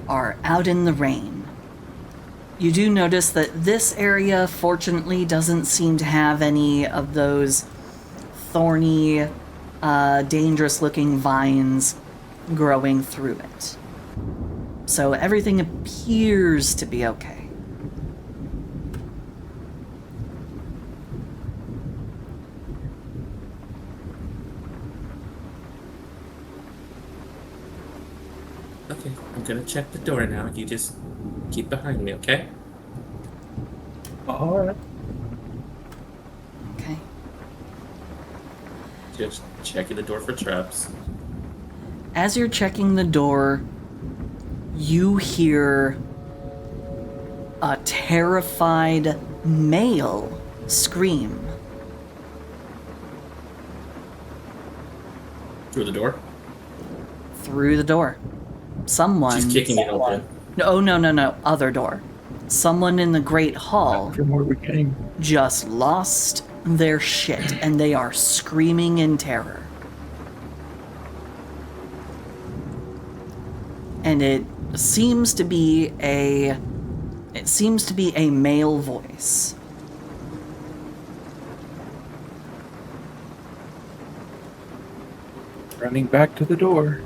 are out in the rain. You do notice that this area, fortunately, doesn't seem to have any of those thorny, dangerous-looking vines growing through it. So everything appears to be okay. Okay, I'm gonna check the door now. You just keep behind me, okay? All right. Okay. Just checking the door for traps. As you're checking the door, you hear a terrified male scream. Through the door? Through the door. Someone... She's kicking it open. No. Other door. Someone in the Great Hall From where we came. just lost their shit, and they are screaming in terror. And it seems to be a male voice. Running back to the door.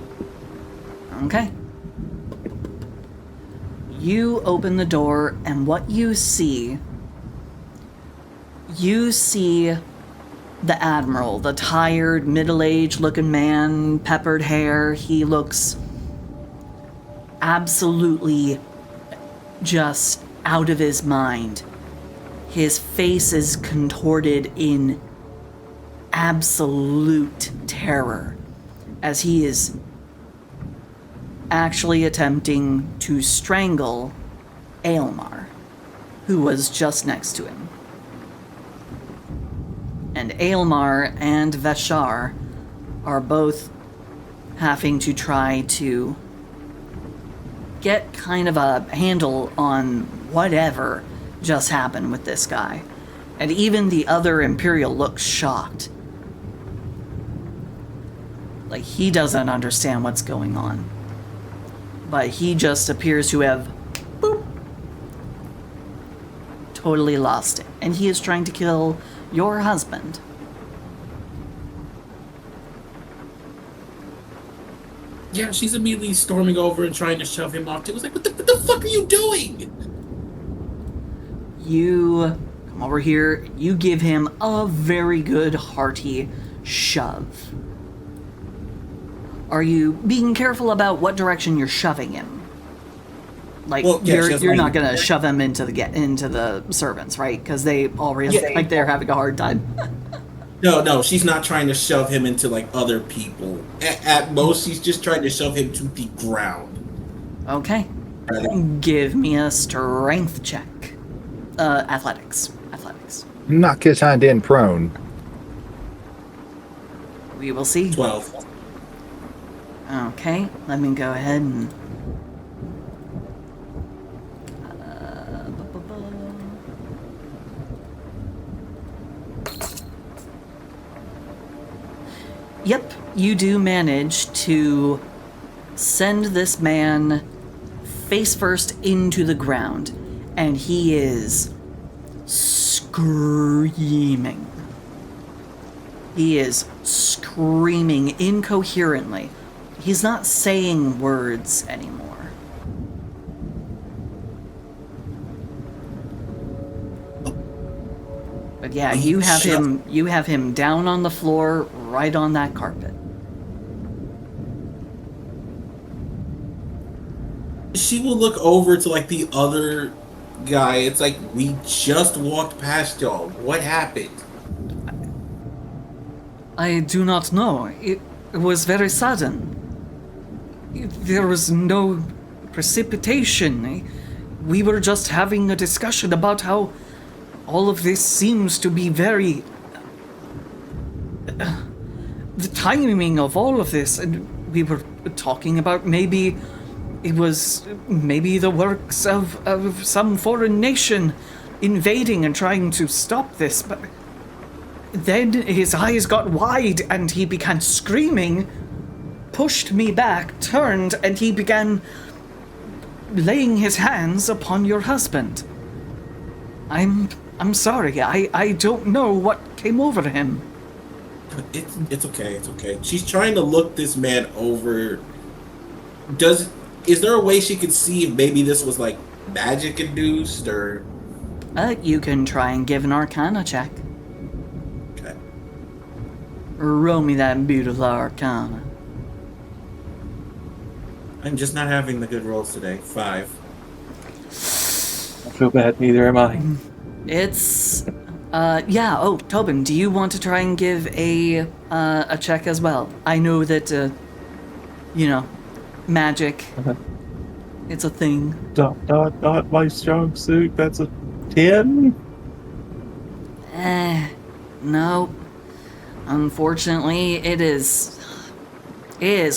Okay. You open the door, and what you see the Admiral, the tired, middle-aged looking man, peppered hair. He looks absolutely just out of his mind. His face is contorted in absolute terror as he is actually attempting to strangle Aelmar, who was just next to him. And Aelmar and Veshar are both having to try to get kind of a handle on whatever just happened with this guy. And even the other Imperial looks shocked. Like, he doesn't understand what's going on. But he just appears to have, boop, totally lost it. And he is trying to kill your husband. Yeah, she's immediately storming over and trying to shove him off. It was like, what the fuck are you doing? You come over here, you give him a very good hearty shove. Are you being careful about what direction you're shoving him? Like, Well, yeah, you're not gonna shove him into the servants, right? Because they already like they're having a hard time. No, she's not trying to shove him into like other people. At most, she's just trying to shove him to the ground. Okay. Give me a strength check. Athletics. Knock his hind end prone. We will see. 12. Okay, let me go ahead and... Yep, you do manage to send this man face first into the ground, and he is screaming. He is screaming incoherently. He's not saying words anymore. But yeah, you have him down on the floor, right on that carpet. She will look over to like the other guy. It's like, we just walked past y'all. What happened? I do not know. It was very sudden. There was no precipitation. We were just having a discussion about how all of this seems to be very... the timing of all of this, and we were talking about maybe it was the works of some foreign nation invading and trying to stop this, but then his eyes got wide and he began screaming, pushed me back, turned, and he began laying his hands upon your husband. I'm sorry, I don't know what came over him. It's okay, it's okay. She's trying to look this man over. Is there a way she could see if maybe this was like magic induced or... You can try and give an Arcana check. Okay. Roll me that beautiful Arcana. I'm just not having the good rolls today. 5. I feel bad, neither am I. It's... yeah, oh, Tobin, do you want to try and give a check as well? I know that, magic. It's a thing. ... My strong suit, that's a 10? No. Unfortunately, it is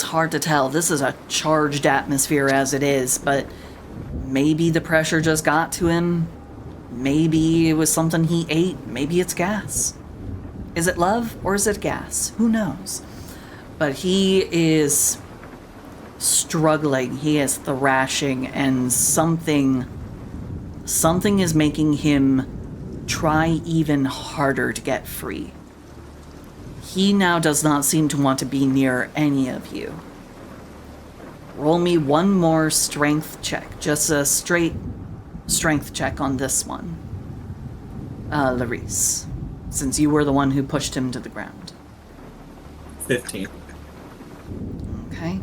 hard to tell. This is a charged atmosphere as it is, but maybe the pressure just got to him. Maybe it was something he ate. Maybe it's gas. Is it love or is it gas? Who knows? But he is struggling. He is thrashing, and something is making him try even harder to get free. He now does not seem to want to be near any of you. Roll me one more strength check. Just a straight strength check on this one. Larice, since you were the one who pushed him to the ground. 15. Okay.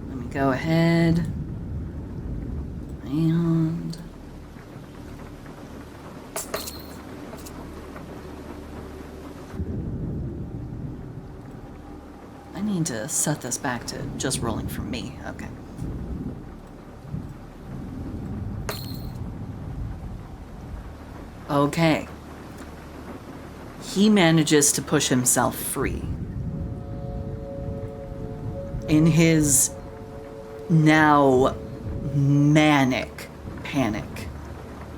Let me go ahead. And... I need to set this back to just rolling for me. Okay. Okay. He manages to push himself free. In his now manic panic.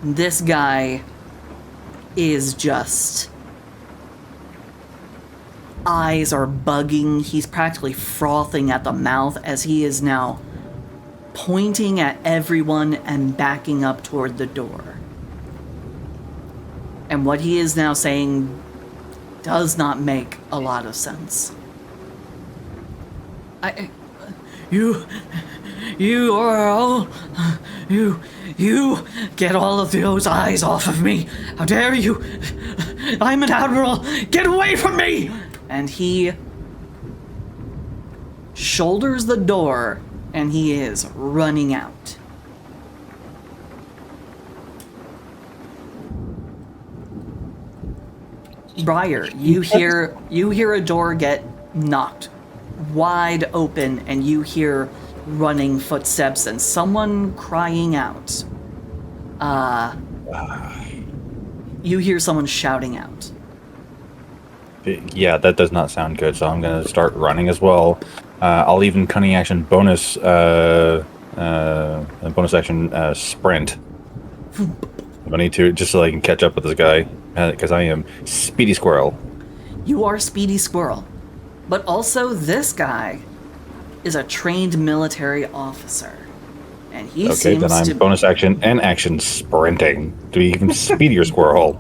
This guy is just... eyes are bugging. He's practically frothing at the mouth as he is now pointing at everyone and backing up toward the door. And what he is now saying does not make a lot of sense. You are all... You get all of those eyes off of me. How dare you? I'm an admiral. Get away from me! And he shoulders the door and he is running out. Briar, you hear a door get knocked wide open and you hear running footsteps and someone crying out. You hear someone shouting out. Yeah, that does not sound good, so I'm going to start running as well. I'll even cunning action bonus action sprint. I need to, just so I can catch up with this guy, because I am Speedy Squirrel. You are Speedy Squirrel. But also, this guy is a trained military officer. And he seems to... Okay, then I'm bonus action and action sprinting to be even speedier Squirrel.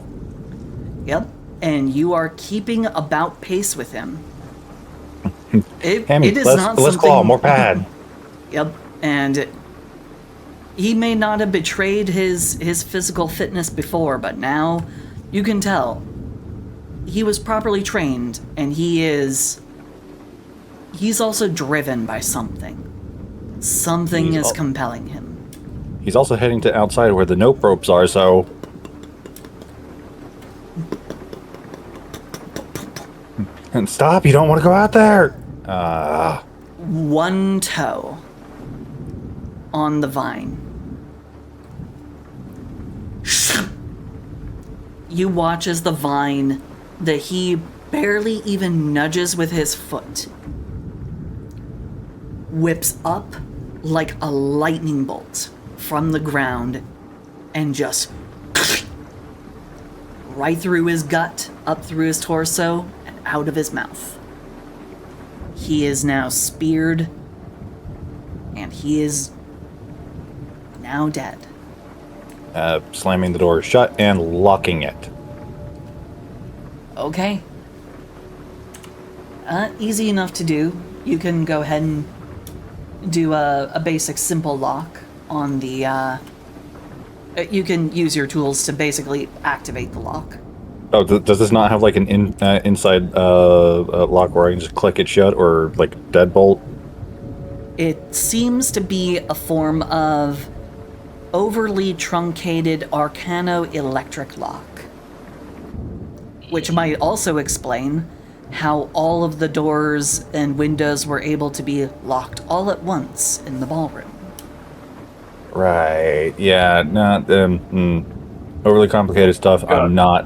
Yep. And you are keeping about pace with him. Hammy, it is let's not something... claw, more pad. Yep. And he may not have betrayed his physical fitness before, but now you can tell he was properly trained, and he's also driven by something. Something is compelling him. He's also heading to outside where the nope ropes are, so... And stop, you don't want to go out there! One toe on the vine. You watch as the vine that he barely even nudges with his foot whips up like a lightning bolt from the ground and just right through his gut, up through his torso, and out of his mouth. He is now speared, and he is now dead. Slamming the door shut and locking it. Okay. Easy enough to do. You can go ahead and do a basic simple lock on the... you can use your tools to basically activate the lock. Oh, does this not have like an inside lock where I can just click it shut or like deadbolt? It seems to be a form of overly truncated arcano-electric lock. Which might also explain how all of the doors and windows were able to be locked all at once in the ballroom. Right. Yeah. Not overly complicated stuff. I'm not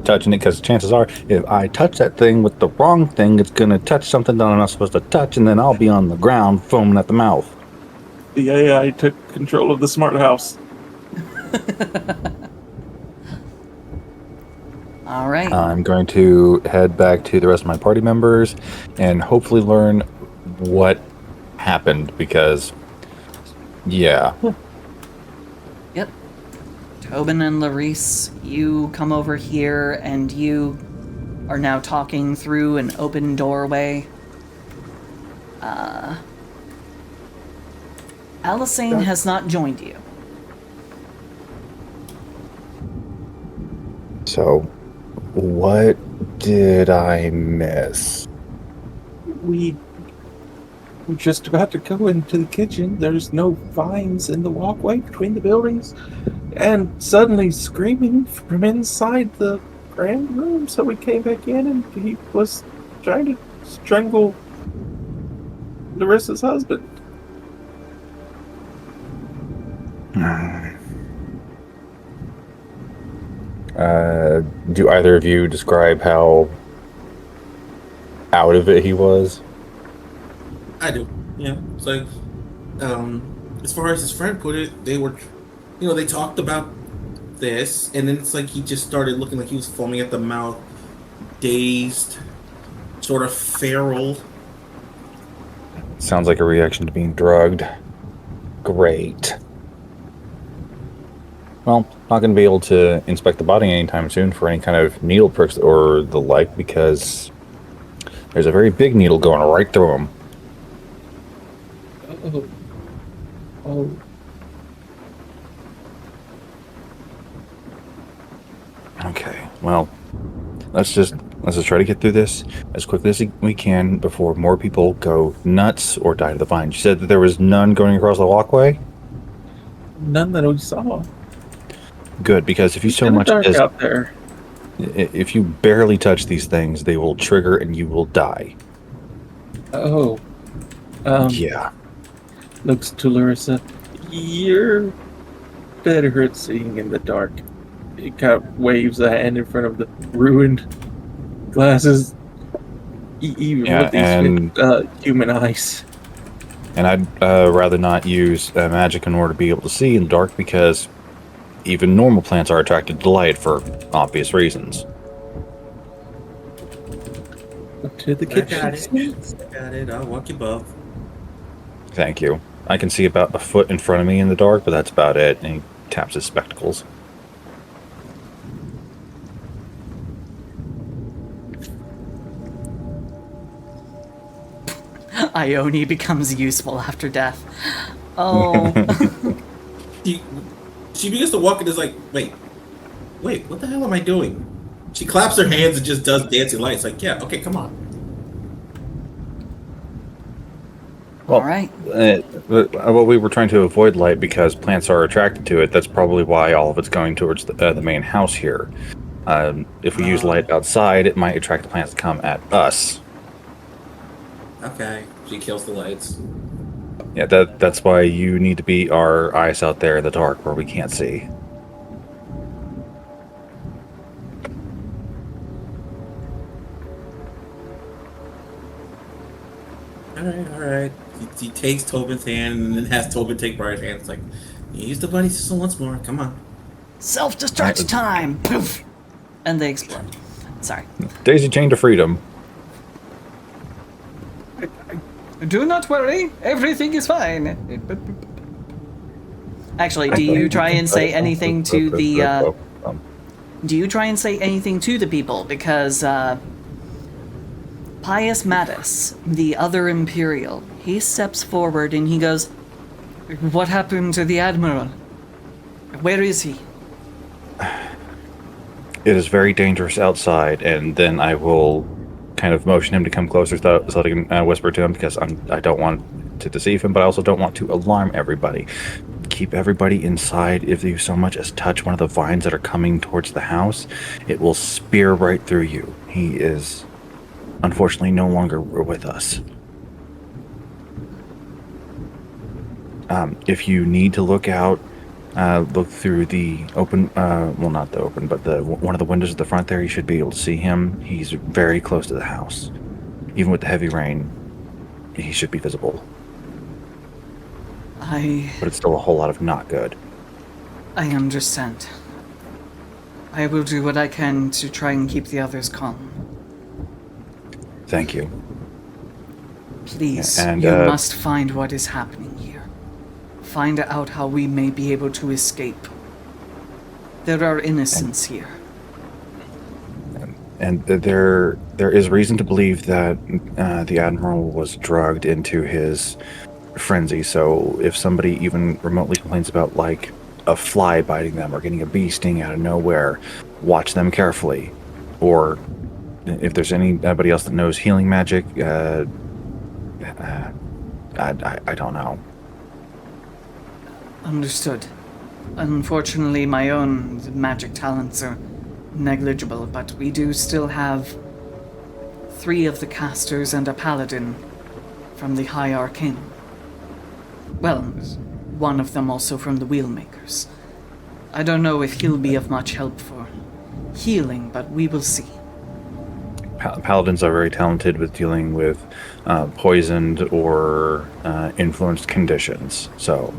touching it because chances are, if I touch that thing with the wrong thing, it's gonna touch something that I'm not supposed to touch, and then I'll be on the ground foaming at the mouth. The AI took control of the smart house. All right. I'm going to head back to the rest of my party members and hopefully learn what happened because, yeah. Yep. Tobin and Larice, you come over here and you are now talking through an open doorway. Alisane has not joined you. So, what did I miss? We're just about to go into the kitchen. There's no vines in the walkway between the buildings. And suddenly screaming from inside the grand room. So we came back in and he was trying to strangle Larissa's husband. Do either of you describe how out of it he was? I do. Yeah. It's like as far as his friend put it, they were, they talked about this, and then it's like he just started looking like he was foaming at the mouth, dazed, sort of feral. Sounds like a reaction to being drugged. Great. Well, not going to be able to inspect the body anytime soon for any kind of needle pricks or the like, because there's a very big needle going right through him. Oh. Oh. Okay, well, let's just try to get through this as quickly as we can before more people go nuts or die to the vine. You said that there was none going across the walkway? None that we saw. Good, because if you It's so kinda much dark as out there. if you barely touch these things, they will trigger and you will die. Oh. Yeah. Looks to Larissa. You're better at seeing in the dark. He kind of waves a hand in front of the ruined glasses. Even Yeah, with these and human eyes. And I'd rather not use magic in order to be able to see in the dark, because even normal plants are attracted to light for obvious reasons. Up to the I got kitchen. it. I got it. I'll walk you both. Thank you. I can see about a foot in front of me in the dark, but that's about it. And he taps his spectacles. Ione becomes useful after death. Oh. She begins to walk and is like, wait, what the hell am I doing? She claps her hands and just does dancing lights. Like, yeah, okay, come on. Well, All right. Well, we were trying to avoid light because plants are attracted to it. That's probably why all of it's going towards the main house here. If we use light outside, it might attract the plants to come at us. Okay. She kills the lights. Yeah, that's why you need to be our eyes out there in the dark where we can't see. All right. He takes Tobin's hand and then has Tobin take Briar's hand. It's like, use the buddy system once more. Come on. Self-destruct time! Poof! And they explode. Sorry. Daisy chain to freedom. Do not worry, everything is fine. Actually, do you try and say anything to the, do you try and say anything to the people? Because, Pius Mattis, the other Imperial, he steps forward and he goes, "What happened to the Admiral? Where is he?" It is very dangerous outside, and then I will kind of motion him to come closer so that I can whisper to him, because I don't want to deceive him, but I also don't want to alarm everybody. Keep everybody inside. If you so much as touch one of the vines that are coming towards the house, it will spear right through you. He is unfortunately no longer with us. If you need to look out, look through the open, well, not the open, but one of the windows at the front there. You should be able to see him. He's very close to the house. Even with the heavy rain, he should be visible. But it's still a whole lot of not good. I understand. I will do what I can to try and keep the others calm. Thank you. Please, And, you must find what is happening here. Find out how we may be able to escape. There are innocents here. And there is reason to believe that the Admiral was drugged into his frenzy. So if somebody even remotely complains about, like, a fly biting them or getting a bee sting out of nowhere, watch them carefully. Or if there's anybody else that knows healing magic, I don't know. Understood. Unfortunately, my own magic talents are negligible, but we do still have 3 of the casters and a paladin from the High Arcane. Well, one of them also from the Wheelmakers. I don't know if he'll be of much help for healing, but we will see. paladins are very talented with dealing with poisoned or influenced conditions. So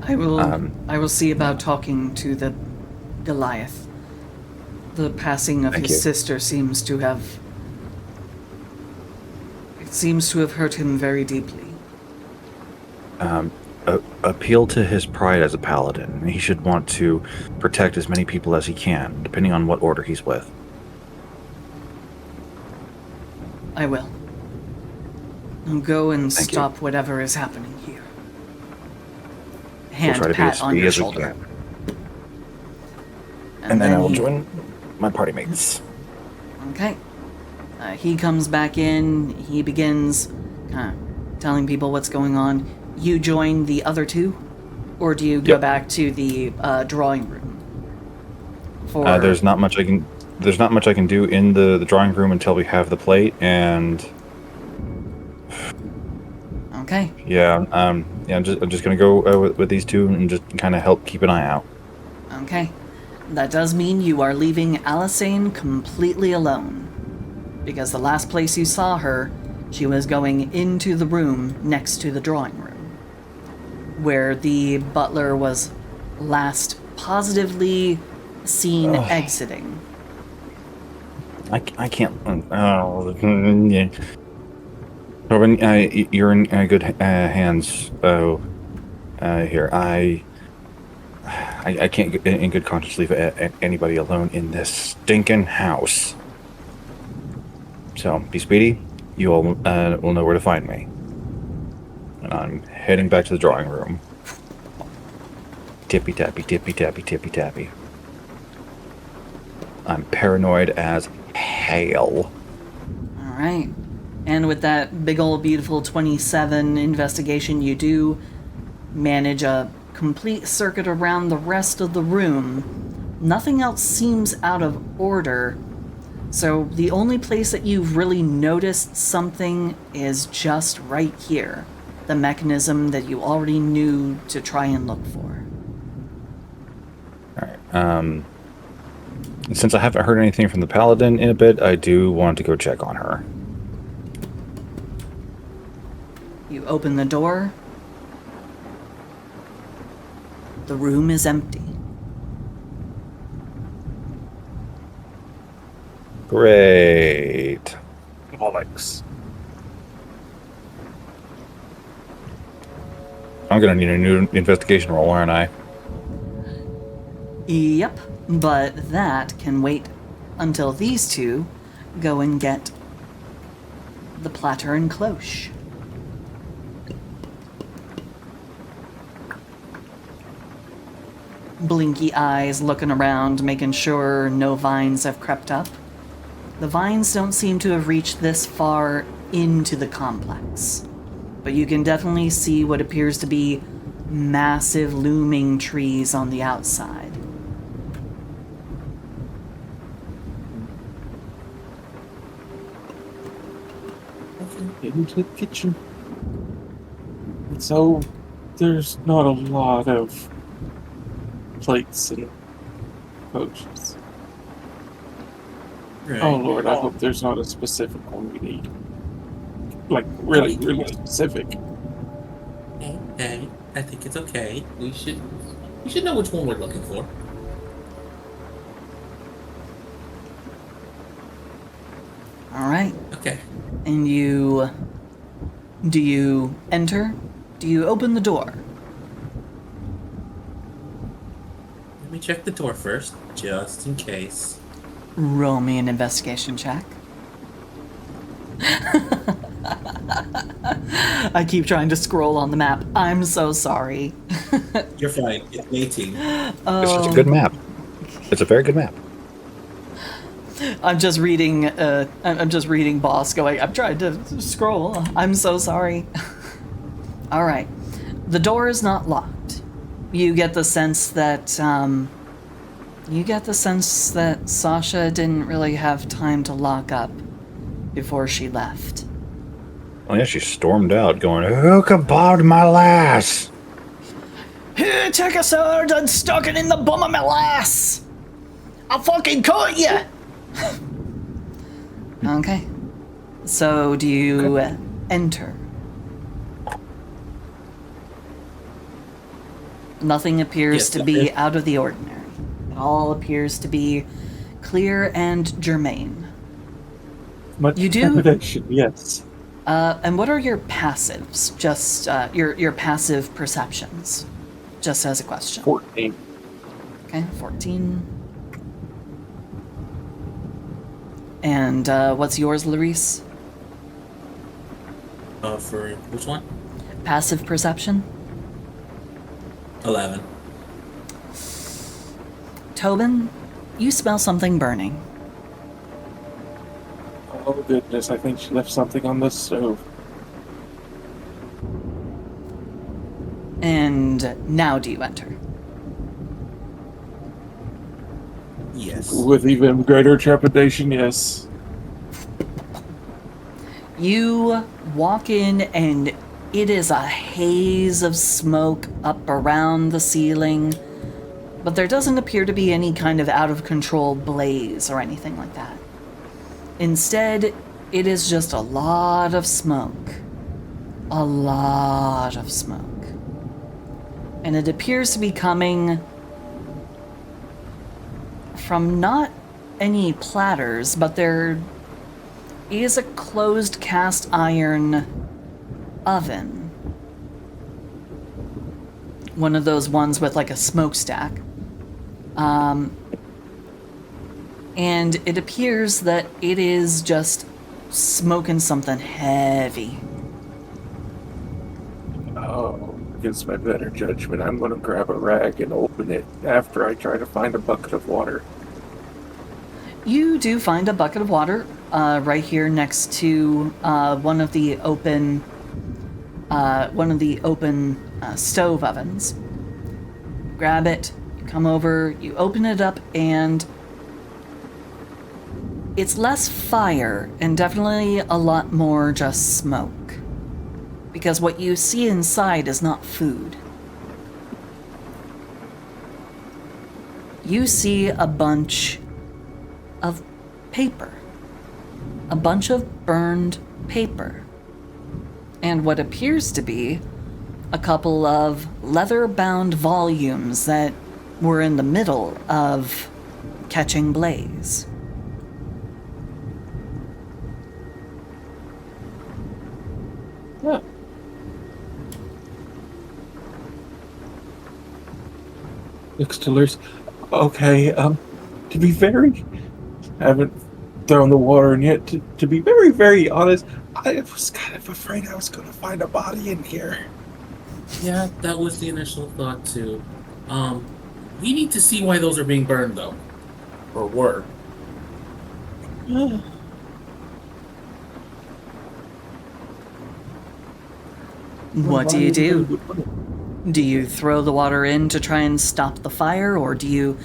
I will see about talking to the Goliath. The passing of Thank his you. sister seems to have hurt him very deeply. Appeal to his pride as a paladin. He should want to protect as many people as he can, depending on what order he's with. I will. I'll go and Thank you. stop whatever is happening here. We'll Hand try to be pat as on speedy your as we shoulder. can. And then I will he- join my party mates. Okay. He comes back in. He begins telling people what's going on. You join the other two? Or do you go Yep. back to the drawing room? There's not much I can do in the drawing room until we have the plate, and Okay. I'm just gonna go with these two and just kind of help keep an eye out. Okay. That does mean you are leaving Alisane completely alone. Because the last place you saw her, she was going into the room next to the drawing room, where the butler was last positively seen exiting. I can't. Yeah. Robin, you're in good hands. Here, I can't in good conscience leave anybody alone in this stinking house. So be speedy. You all will know where to find me. And I'm heading back to the drawing room. Tippy tappy, tippy tappy, tippy tappy. I'm paranoid as hell. All right. And with that big old beautiful 27 investigation, you do manage a complete circuit around the rest of the room. Nothing else seems out of order. So the only place that you've really noticed something is just right here. The mechanism that you already knew to try and look for. Alright, since I haven't heard anything from the paladin in a bit, I do want to go check on her. You open the door. The room is empty. Great. Bollocks. I'm gonna need a new investigation roll, aren't I? Yep, but that can wait until these two go and get the platter and cloche. Blinky eyes looking around, making sure no vines have crept up. The vines don't seem to have reached this far into the complex, but you can definitely see what appears to be massive looming trees on the outside. Into the kitchen. And so there's not a lot of plates and potions. Right. Oh Lord, I hope there's not a specific one we need. Like really, really specific. Okay, I think it's okay. We should know which one we're looking for. All right. Okay. And do you enter? Do you open the door? Let me check the door first, just in case. Roll me an investigation check. I keep trying to scroll on the map. I'm so sorry. You're fine. It's 18. It's just a good map. It's a very good map. I'm just reading. I'm just reading. Boss going. I'm trying to scroll. I'm so sorry. All right. The door is not locked. You get the sense that. Sasha didn't really have time to lock up before she left. Oh yeah, she stormed out, going, "Who kebabbed my lass?" Here, take a sword and stuck it in the bum of my lass. I'll fucking cut you. Okay. So, do you enter? Nothing appears Yes, to be out of the ordinary. It all appears to be clear and germane. Much You do? trepidation, yes. And what are your passives? Just your passive perceptions. Just as a question. 14. Okay, 14. And what's yours, Larice? For which one? Passive perception? 11. Tobin, you smell something burning. Oh goodness, I think she left something on the stove. And now do you enter? Yes. With even greater trepidation, yes. You walk in and it is a haze of smoke up around the ceiling, but there doesn't appear to be any kind of out of control blaze or anything like that. Instead, it is just a lot of smoke. A lot of smoke. And it appears to be coming from not any platters, but there is a closed cast iron oven. One of those ones with like a smokestack. And it appears that it is just smoking something heavy. Oh, against my better judgment, I'm going to grab a rag and open it after I try to find a bucket of water. You do find a bucket of water right here next to one of the open stove ovens. Grab it, you come over, you open it up, and it's less fire and definitely a lot more just smoke. Because what you see inside is not food. You see a bunch of paper. A bunch of burned paper. And what appears to be a couple of leather-bound volumes that were in the middle of catching blaze. Yeah. Looks to Lurs. Okay, to be very... I haven't thrown the water in yet. To be very, very honest, I was kind of afraid I was going to find a body in here. Yeah, that was the initial thought too. We need to see why those are being burned though. Or were. What do you do? Do you throw the water in to try and stop the fire, or do you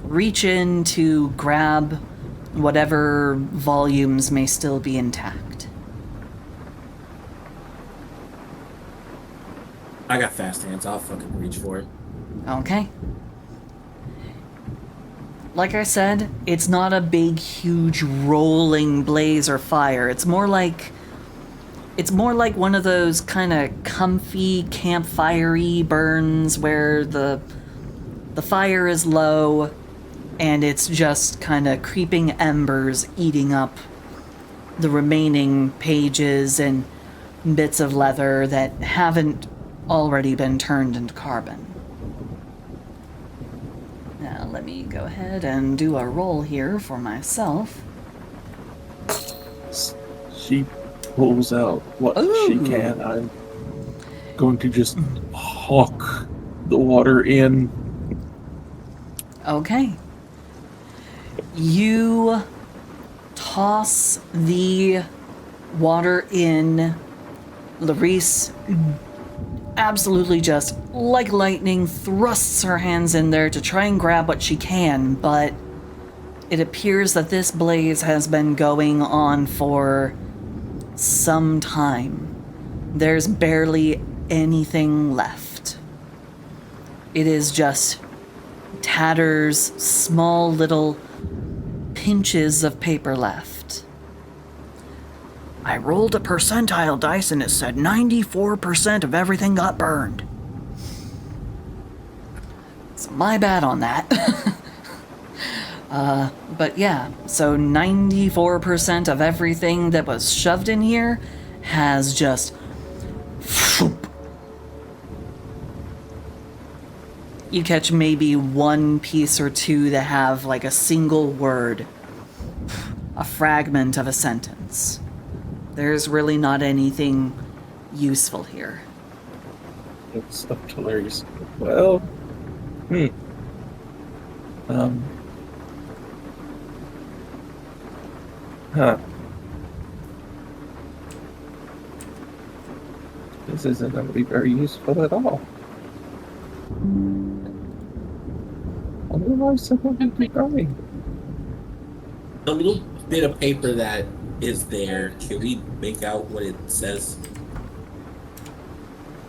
reach in to grab whatever volumes may still be intact? I got fast hands, I'll fucking reach for it. Okay. Like I said, it's not a big, huge, rolling blaze or fire. It's more like one of those kind of comfy, campfire-y burns where the fire is low and it's just kind of creeping embers eating up the remaining pages and bits of leather that haven't already been turned into carbon. Now, let me go ahead and do a roll here for myself. She pulls out what she Ooh. can. I'm going to just hawk the water in. Okay. You toss the water in. Larice absolutely just like lightning thrusts her hands in there to try and grab what she can, but it appears that this blaze has been going on for some time. There's barely anything left. It is just tatters, small little pinches of paper left. I rolled a percentile dice and it said 94% of everything got burned. So my bad on that. But yeah, so 94% of everything that was shoved in here has just... You catch maybe one piece or two that have like a single word, a fragment of a sentence. There's really not anything useful here. It's hilarious. Well, Huh. This isn't going to be very useful at all. I wonder why someone would be going. The little bit of paper that is there, can we make out what it says?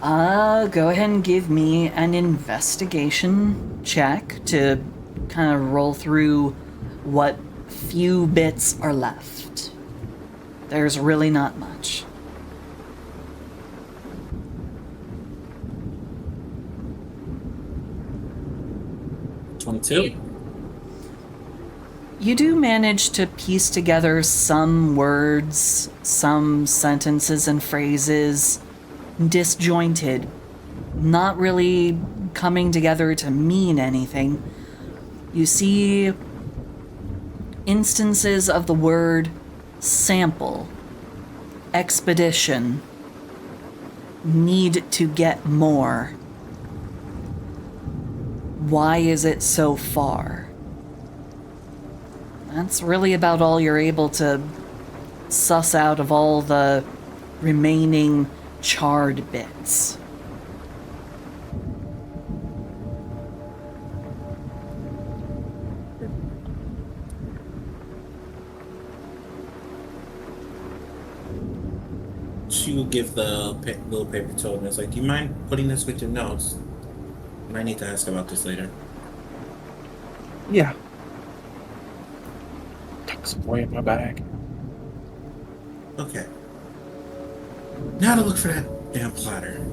Go ahead and give me an investigation check to kind of roll through what few bits are left. There's really not much. $22. You do manage to piece together some words, some sentences and phrases, disjointed, not really coming together to mean anything. You see instances of the word sample, expedition, need to get more. Why is it so far? That's really about all you're able to suss out of all the remaining charred bits. She will give the little paper to him. It's like, do you mind putting this with your notes? I might need to ask about this later. Yeah. Tuck some away in my bag. Okay. Now to look for that damn platter.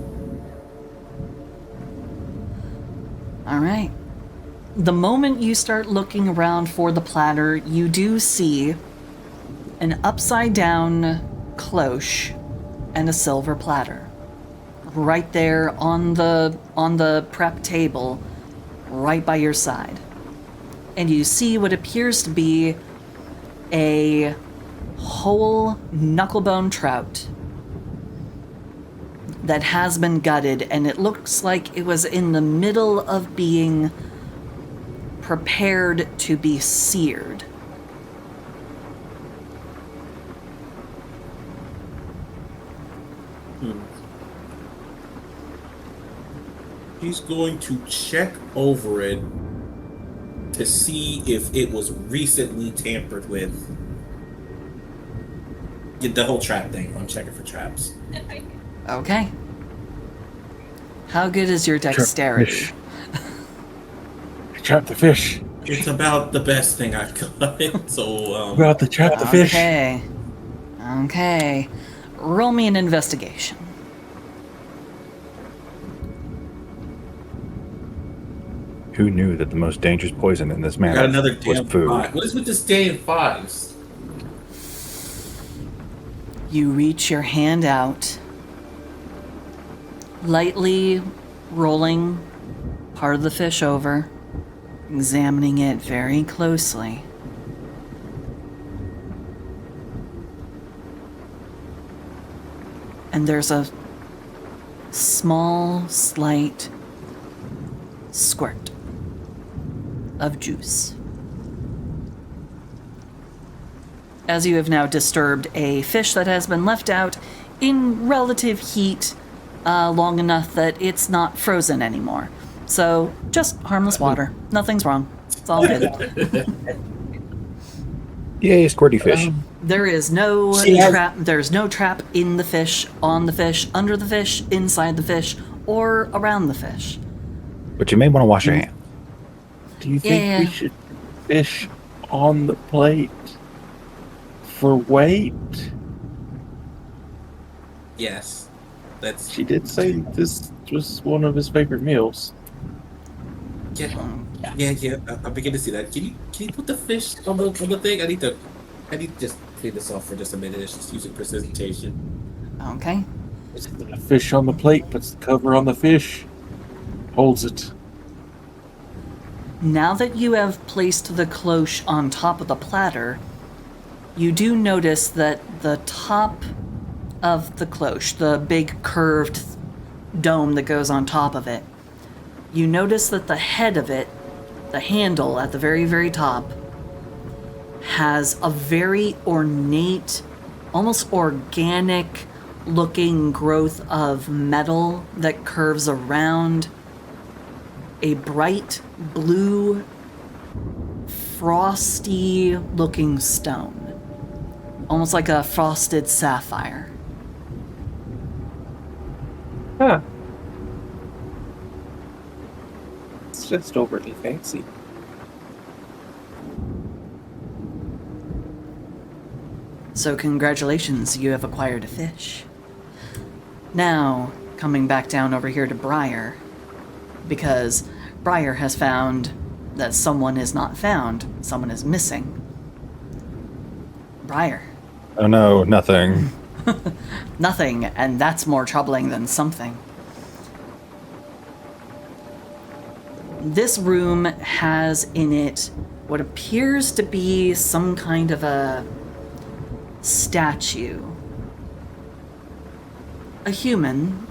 All right. The moment you start looking around for the platter, you do see an upside-down cloche and a silver platter. Right there on the prep table, right by your side. And you see what appears to be a whole knucklebone trout that has been gutted, and it looks like it was in the middle of being prepared to be seared. He's going to check over it to see if it was recently tampered with. Get the whole trap thing. I'm checking for traps. Okay. How good is your dexterity? Trap the fish. It's about the best thing I've got. So, Go out to trap the fish. Okay. Okay. Roll me an investigation. Who knew that the most dangerous poison in this I got manner another was damn food? 5. What is with this day in 5s? You reach your hand out, lightly rolling part of the fish over, examining it very closely. And there's a small, slight squirt of juice. As you have now disturbed a fish that has been left out in relative heat long enough that it's not frozen anymore. So, just harmless water. Nothing's wrong. It's all good. Yay, squirty fish. There is no trap. There's no trap in the fish, on the fish, under the fish, inside the fish, or around the fish. But you may want to wash your hands. Do you think we should fish on the plate for weight? Yes. That's She did say this was one of his favorite meals. yeah. I'm beginning to see that. Can you put the fish on the thing? I need to just clean this off for just a minute. It's just using presentation. Okay. It's the fish on the plate, puts the cover on the fish, holds it. Now that you have placed the cloche on top of the platter, you do notice that the top of the cloche, the big curved dome that goes on top of it, you notice that the head of it, the handle at the very, very top, has a very ornate, almost organic looking growth of metal that curves around a bright blue, frosty looking stone. Almost like a frosted sapphire. Huh. It's just overly fancy. So congratulations, you have acquired a fish. Now, coming back down over here to Briar, because Briar has found that someone is not found, someone is missing. Briar. Oh no, nothing. Nothing, and that's more troubling than something. This room has in it what appears to be some kind of a statue. A human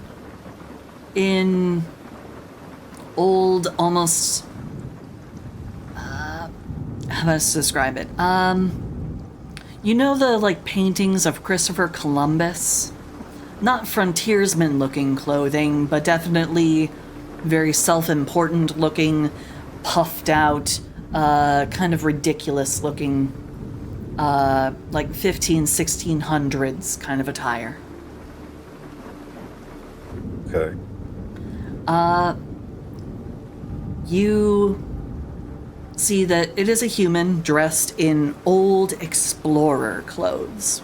in old, almost, how best to describe it? You know the, like, paintings of Christopher Columbus? Not frontiersman-looking clothing, but definitely very self-important looking, puffed out, kind of ridiculous looking, like 1600s kind of attire. Okay. You see that it is a human dressed in old explorer clothes.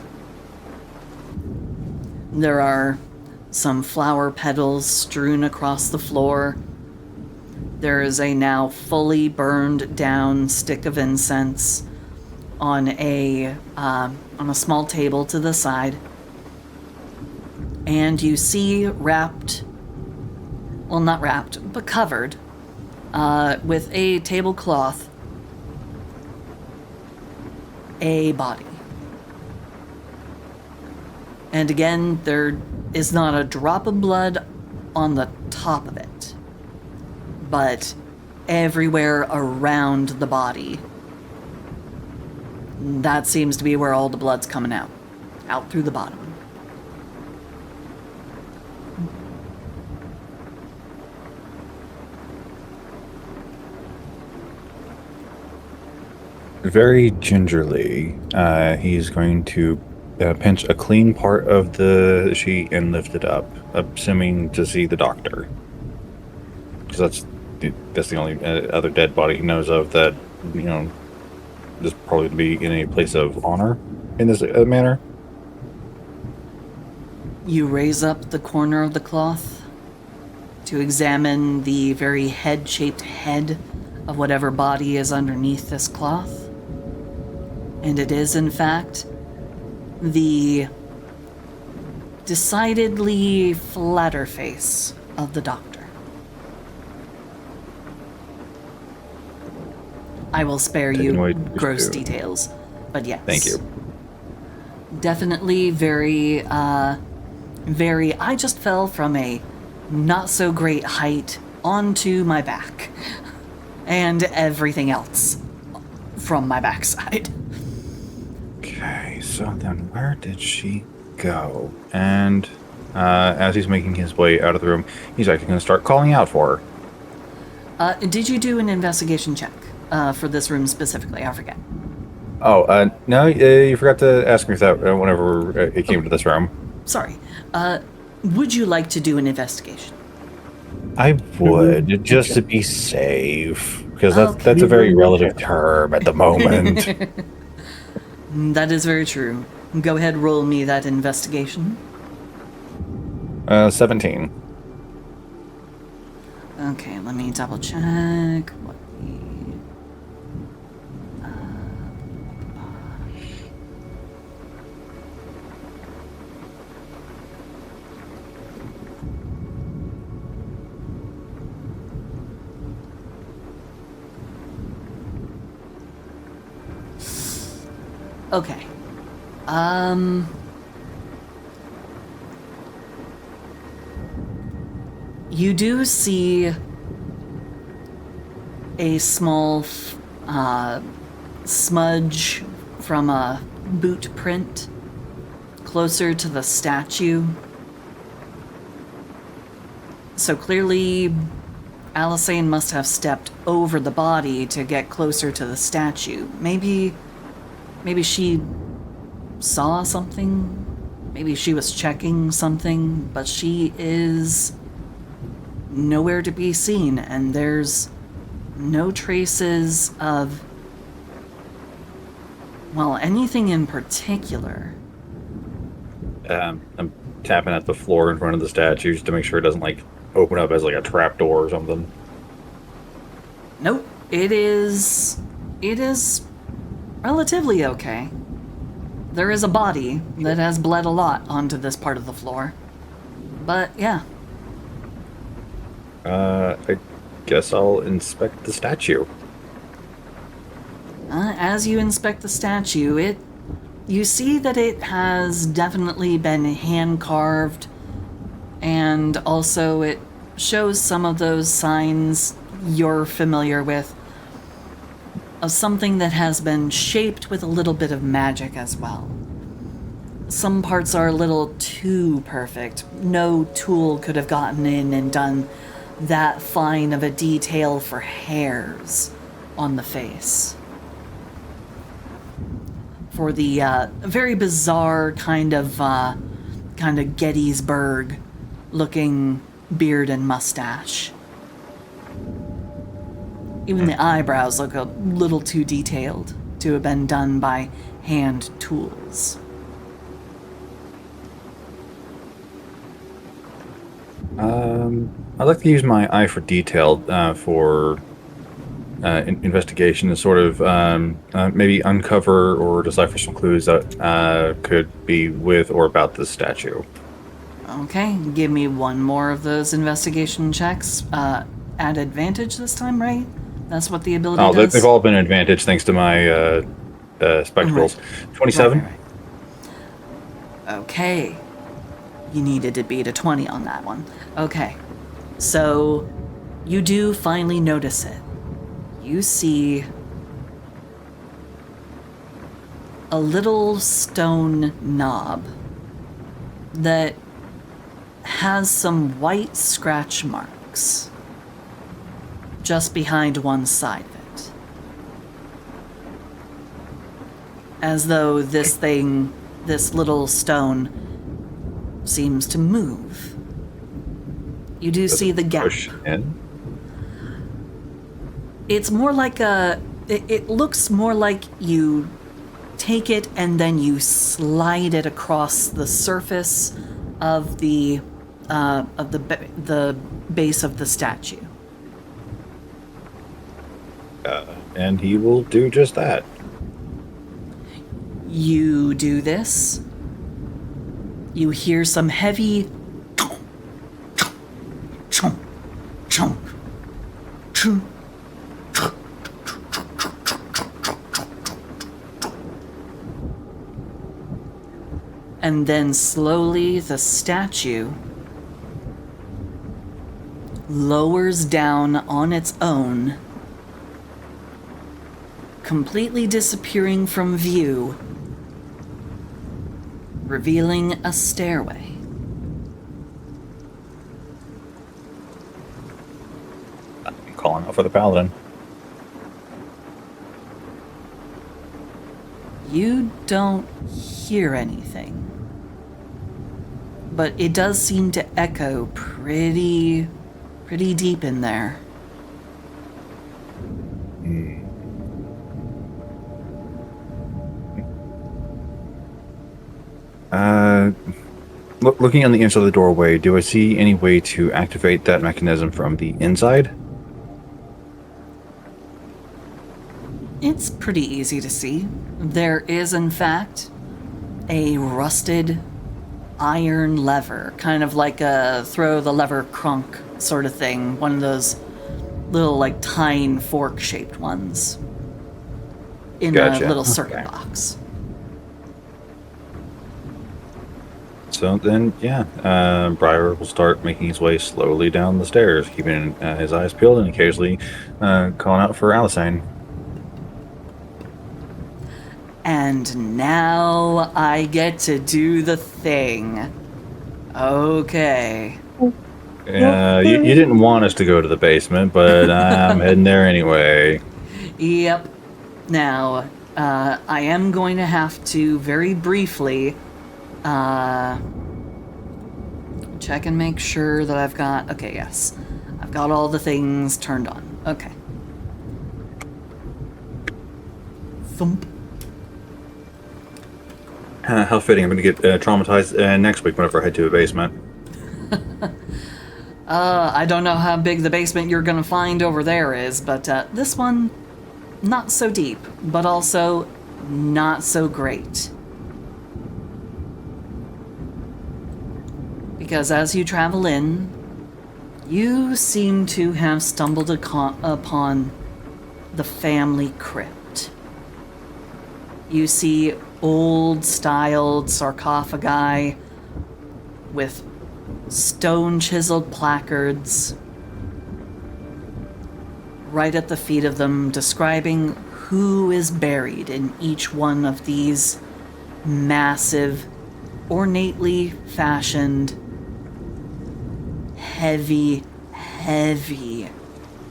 There are some flower petals strewn across the floor. There is a now fully burned down stick of incense on a small table to the side. And you see wrapped, well, not wrapped, but covered, with a tablecloth, a body. And again, there is not a drop of blood on the top of it, but everywhere around the body. That seems to be where all the blood's coming out through the bottom. Very gingerly, he's going to pinch a clean part of the sheet and lift it up, assuming to see the doctor. Because that's the only other dead body he knows of that, is probably to be in a place of honor in this manner. You raise up the corner of the cloth to examine the very head-shaped head of whatever body is underneath this cloth. And it is, in fact, the decidedly flatter face of the doctor. I will spare you gross details, but yes. Thank you. Definitely very, I just fell from a not-so-great height onto my back. And everything else from my backside. Okay, so then where did she go? And as he's making his way out of the room, he's actually going to start calling out for her. Did you do an investigation check for this room specifically? I forget. Oh, no, you forgot to ask me that whenever it came to this room. Sorry. Would you like to do an investigation? I would, just to be safe, because that's a very relative term at the moment. That is very true. Go ahead, roll me that investigation. 17. Okay, let me double check what the. Okay. You do see a small smudge from a boot print closer to the statue. So clearly, Alisane must have stepped over the body to get closer to the statue. Maybe she saw something. Maybe she was checking something, but she is nowhere to be seen, and there's no traces of, well, anything in particular. I'm tapping at the floor in front of the statue just to make sure it doesn't like open up as like a trapdoor or something. Nope. It is relatively okay. There is a body that has bled a lot onto this part of the floor. But yeah. I guess I'll inspect the statue. As you inspect the statue, you see that it has definitely been hand carved, and also it shows some of those signs you're familiar with of something that has been shaped with a little bit of magic as well. Some parts are a little too perfect. No tool could have gotten in and done that fine of a detail for hairs on the face. For the very bizarre kind of Gettysburg looking beard and mustache. Even the eyebrows look a little too detailed to have been done by hand tools. I'd like to use my eye for detail for investigation and sort of maybe uncover or decipher some clues that could be with or about this statue. Okay, give me one more of those investigation checks. At advantage this time, right? That's what the ability does? They've all been an advantage thanks to my spectacles. Right. 27. Right. Okay. You needed to beat a 20 on that one. Okay. So, you do finally notice it. You see a little stone knob that has some white scratch marks just behind one side of it. As though this little stone seems to move. You do see the gap. Push in. It's more like it looks more like you take it and then you slide it across the surface of the base of the statue. And he will do just that. You do this. You hear some heavy chomp, chomp, chomp. And then slowly the statue lowers down on its own, completely disappearing from view, revealing a stairway. I'm calling out for the paladin. You don't hear anything, but it does seem to echo pretty deep in there. Looking on the inside of the doorway, do I see any way to activate that mechanism from the inside? It's pretty easy to see. There is, in fact, a rusted iron lever, kind of like a throw the lever crunk sort of thing, one of those little like tine fork shaped ones in Gotcha. a little circuit Okay. box. So then, yeah, Briar will start making his way slowly down the stairs, keeping his eyes peeled and occasionally calling out for Alisane. And now I get to do the thing. Okay. You didn't want us to go to the basement, but I'm heading there anyway. Yep. Now, I am going to have to very briefly check and make sure that I've got... Okay, yes. I've got all the things turned on. Okay. Thump. How fitting. I'm going to get traumatized next week whenever I head to a basement. I don't know how big the basement you're gonna find over there is, but this one, not so deep, but also not so great. Because as you travel in, you seem to have stumbled upon the family crypt. You see old-styled sarcophagi with stone-chiseled placards right at the feet of them, describing who is buried in each one of these massive, ornately fashioned, heavy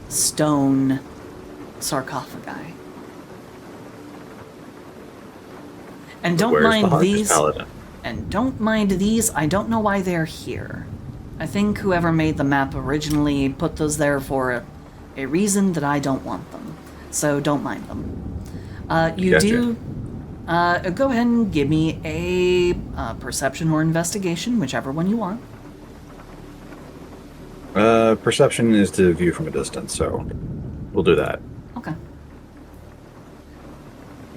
stone sarcophagi. And don't Where's the mind Harvest these. Paladin? And don't mind these, I don't know why they're here. I think whoever made the map originally put those there for a reason that I don't want them. So don't mind them. You Gotcha. do... go ahead and give me a perception or investigation, whichever one you want. Perception is to view from a distance, so we'll do that. Okay.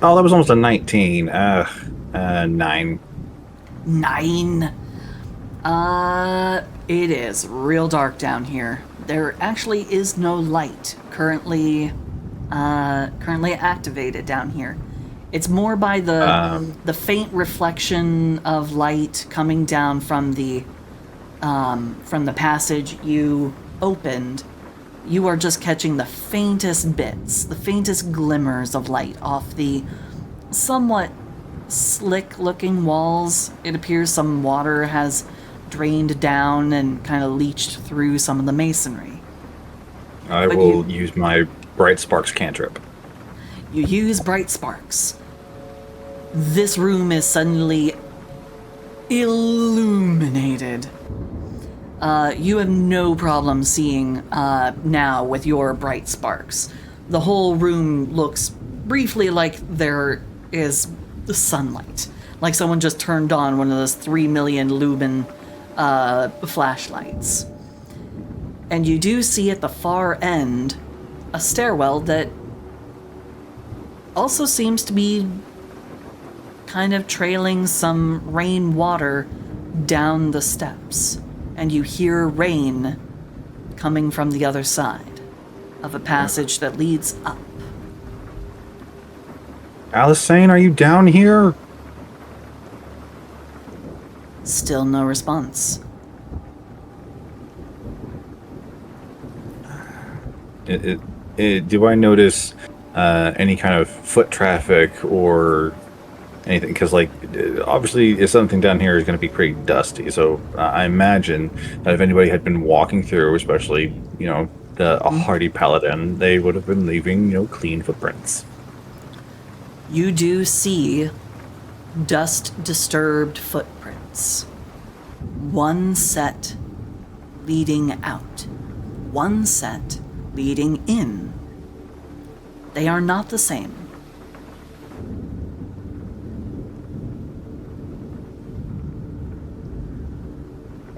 Oh, that was almost a 19. 9. 9. It is real dark down here. There actually is no light currently activated down here. It's more by the faint reflection of light coming down from the passage you opened. You are just catching the faintest bits, the faintest glimmers of light off the somewhat slick-looking walls. It appears some water has drained down and kind of leached through some of the masonry. I But will use my Bright Sparks cantrip. You use bright sparks. This room is suddenly illuminated. You have no problem seeing now with your bright sparks. The whole room looks briefly like there is sunlight. Like someone just turned on one of those 3 million lumen flashlights. And you do see at the far end a stairwell that also seems to be kind of trailing some rainwater down the steps. And you hear rain coming from the other side of a passage that leads up. Alisane, are you down here? Still no response. Do I notice any kind of foot traffic or anything? Because, like, obviously, if something down here is going to be pretty dusty. So I imagine that if anybody had been walking through, especially, a hardy paladin, they would have been leaving, clean footprints. You do see dust-disturbed footprints. One set leading out. One set leading in. They are not the same.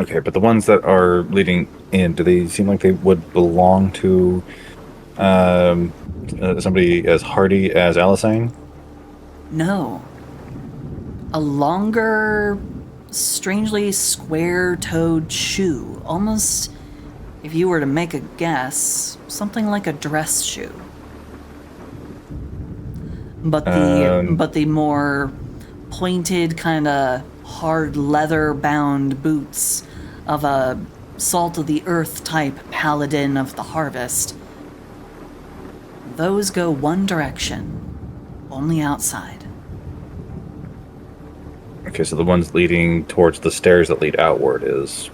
Okay, but the ones that are leading in, do they seem like they would belong to somebody as hardy as Alisane? No. A longer, strangely square-toed shoe. Almost, if you were to make a guess, something like a dress shoe. But the more pointed, kind of hard leather-bound boots of a salt of the earth type paladin of the harvest, those go one direction, only outside. Okay, so the ones leading towards the stairs that lead outward is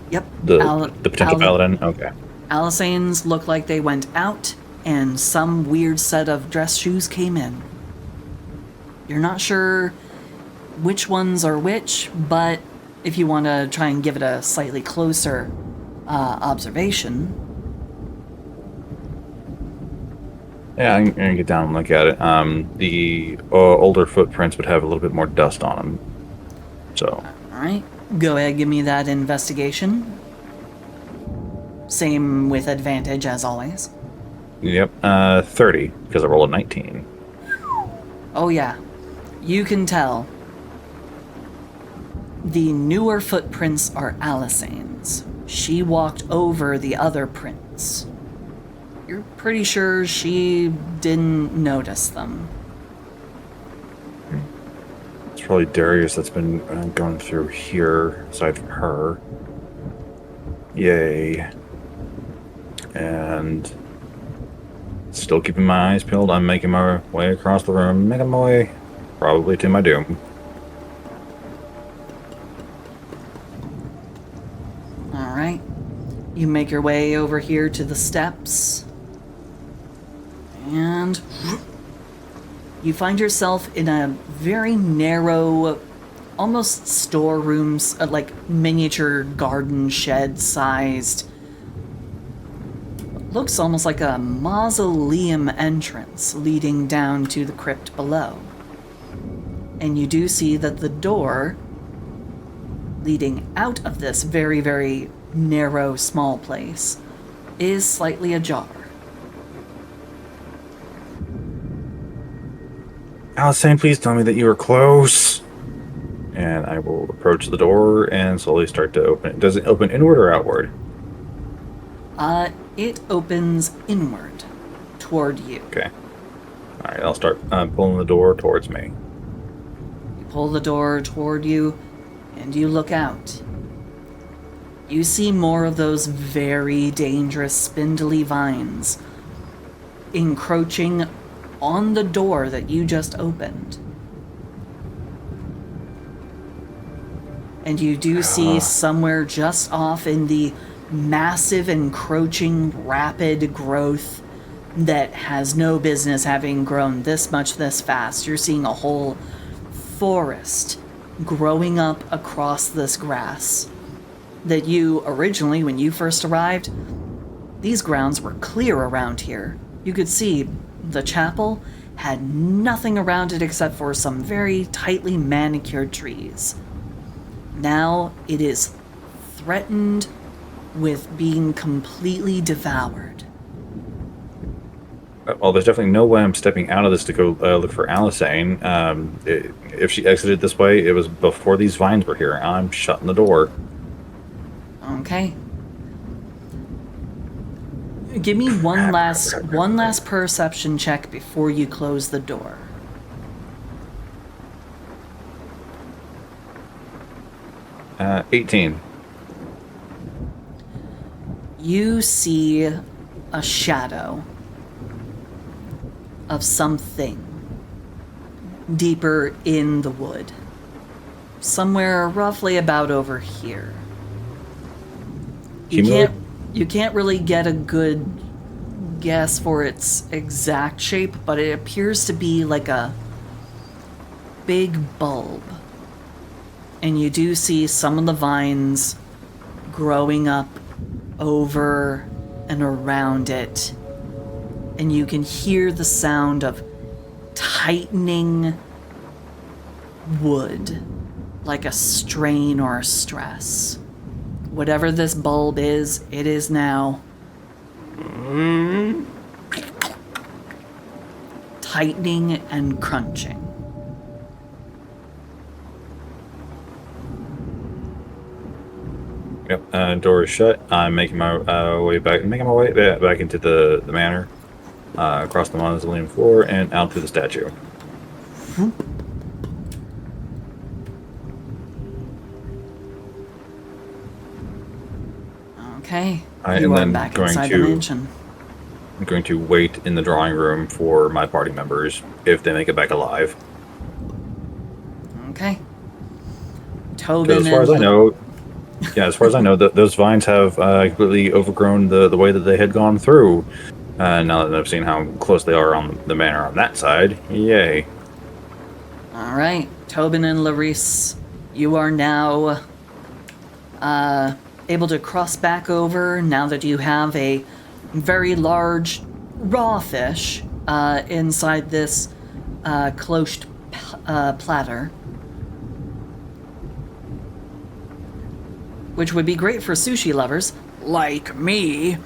Yep. the potential paladin? Okay. Alisane's look like they went out, and some weird set of dress shoes came in. You're not sure which ones are which, but if you want to try and give it a slightly closer observation. Yeah, I'm going to get down and look at it. The older footprints would have a little bit more dust on them. So. Alright, go ahead, give me that investigation. Same with advantage as always. Yep, 30, because I rolled a 19. Oh yeah, you can tell. The newer footprints are Alisane's. She walked over the other prints. You're pretty sure she didn't notice them. It's probably Darius that's been going through here, aside from her. Yay. And still keeping my eyes peeled, I'm making my way across the room, making my way probably to my doom. Alright. You make your way over here to the steps. And you find yourself in a very narrow, almost storerooms, like miniature garden shed sized. Looks almost like a mausoleum entrance leading down to the crypt below. And you do see that the door leading out of this very, very narrow, small place is slightly ajar. Alisane, please tell me that you were close. And I will approach the door and slowly start to open it. Does it open inward or outward? It opens inward toward you. Okay. Alright, I'll start pulling the door towards me. You pull the door toward you, and you look out. You see more of those very dangerous spindly vines encroaching on the door that you just opened. And you do see somewhere just off in the massive, encroaching, rapid growth that has no business having grown this much this fast. You're seeing a whole forest growing up across this grass that you originally, when you first arrived, these grounds were clear around here. You could see the chapel had nothing around it except for some very tightly manicured trees. Now it is threatened with being completely devoured. Well, there's definitely no way I'm stepping out of this to go look for Alisane. If she exited this way, it was before these vines were here. I'm shutting the door. Okay. Give me one last perception check before you close the door. Uh, 18. You see a shadow of something deeper in the wood. Somewhere roughly about over here. You can't really get a good guess for its exact shape, but it appears to be like a big bulb. And you do see some of the vines growing up over and around it. And you can hear the sound of tightening wood like a strain or a stress. Whatever this bulb is, it is now tightening and crunching. Yep. Door is shut. I'm making my way back into the manor, across the mausoleum floor and out to the statue. Okay, And you are then back going inside the to- mansion. I'm going to wait in the drawing room for my party members if they make it back alive. Okay. Tobin Because as far as I know, those vines have completely overgrown the way that they had gone through. Now that I've seen how close they are on the manor on that side, yay. All right, Tobin and Larice, you are now able to cross back over now that you have a very large raw fish inside this cloached platter, which would be great for sushi lovers like me.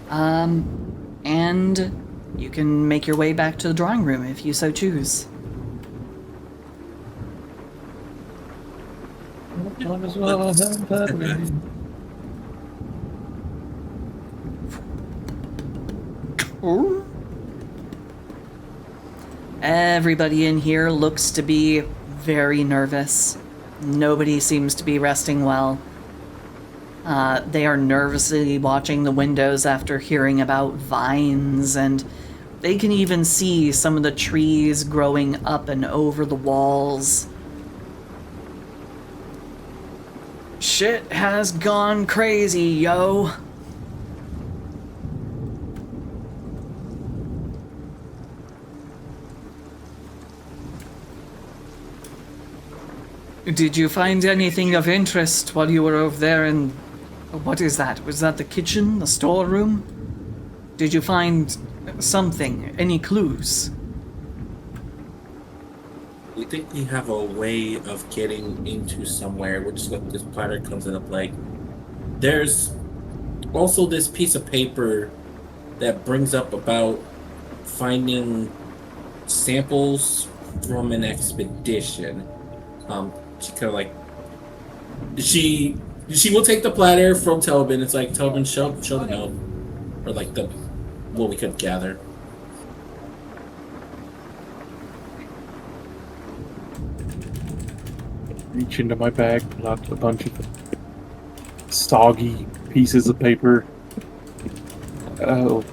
And you can make your way back to the drawing room if you so choose. Might as well have that way. Everybody in here looks to be very nervous. Nobody seems to be resting well. They are nervously watching the windows after hearing about vines, and they can even see some of the trees growing up and over the walls. Shit has gone crazy, yo. Did you find anything of interest while you were over there in... What is that? Was that the kitchen? The storeroom? Did you find something? Any clues? We think we have a way of getting into somewhere, which is what this platter comes into play. There's also this piece of paper that brings up about finding samples from an expedition. She kind of like she will take the platter from Tobin. It's like, Tobin, show the note, or like the what we could gather. Reach into my bag, pull out a bunch of soggy pieces of paper. Oh.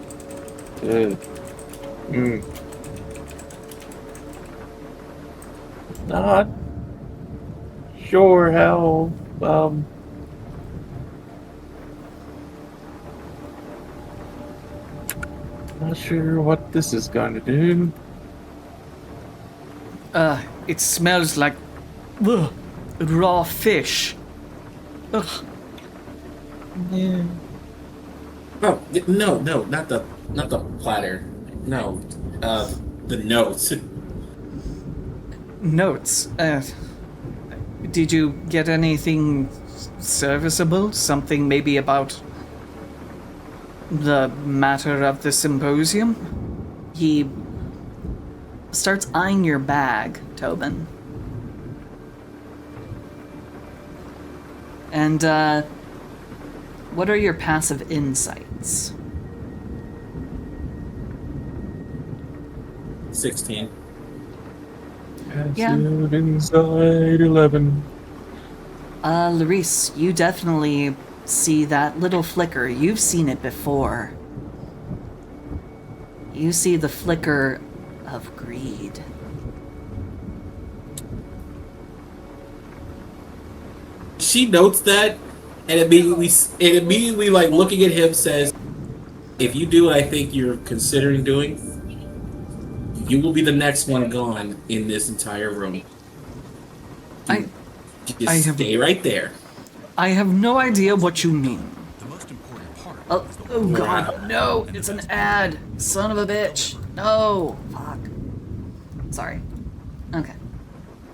Not sure how, not sure what this is going to do. It smells like... Ugh, raw fish. Ugh. Yeah. Oh no, not the platter. No, the notes. Notes. Did you get anything serviceable? Something maybe about the matter of the symposium? He starts eyeing your bag, Tobin. And, what are your passive insights? 16. Yeah. Passive inside 11. Larice, you definitely see that little flicker. You've seen it before. You see the flicker of greed. She notes that, and immediately, like looking at him, says, "If you do what I think you're considering doing, you will be the next one gone in this entire room. Just stay right there." I have no idea what you mean. The most important part Oh, is the oh god, no! It's an ad! Son of a bitch! No! Fuck. Sorry. Okay.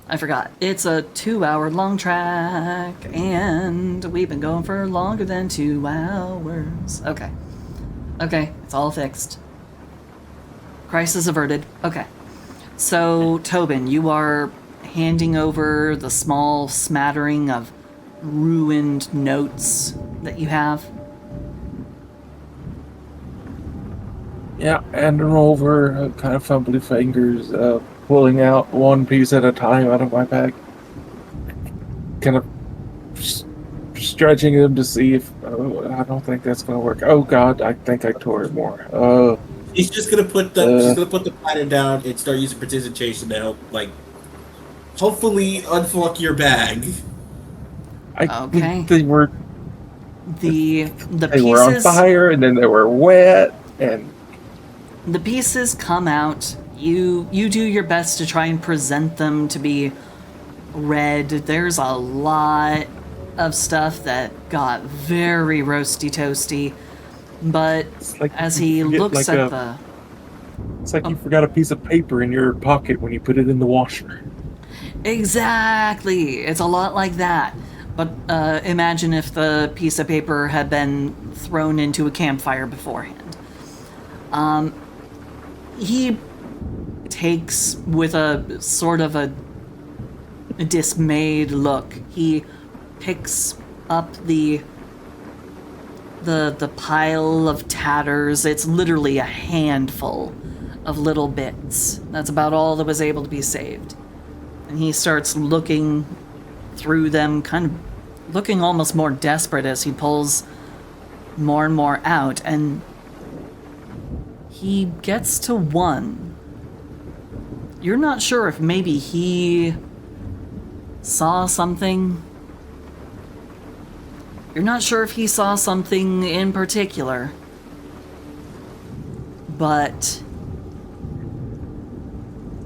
I forgot. It's a 2-hour long track, and we've been going for longer than 2 hours. Okay. Okay, it's all fixed. Crisis averted. Okay. So, Tobin, you are handing over the small smattering of ruined notes that you have. Yeah, handing over, kind of fumbly fingers, pulling out one piece at a time out of my bag. Kind of stretching them to see if, I don't think that's going to work. Oh God, I think I tore it more. She's just gonna put the platter down and start using precipitation to help, like, hopefully unfuck your bag. Okay. They were The they were on pieces fire, and then they were wet, and the pieces come out. You do your best to try and present them to be red. There's a lot of stuff that got very roasty toasty, but it's like as you he forget, looks like at the it's like you forgot a piece of paper in your pocket when you put it in the washer. exactly, it's a lot like that. But imagine if the piece of paper had been thrown into a campfire beforehand. He takes, with a sort of a dismayed look, he picks up the pile of tatters. It's literally a handful of little bits. That's about all that was able to be saved. And he starts looking through them, kind of looking almost more desperate as he pulls more and more out, and he gets to one. You're not sure if maybe he saw something. You're not sure if he saw something in particular, but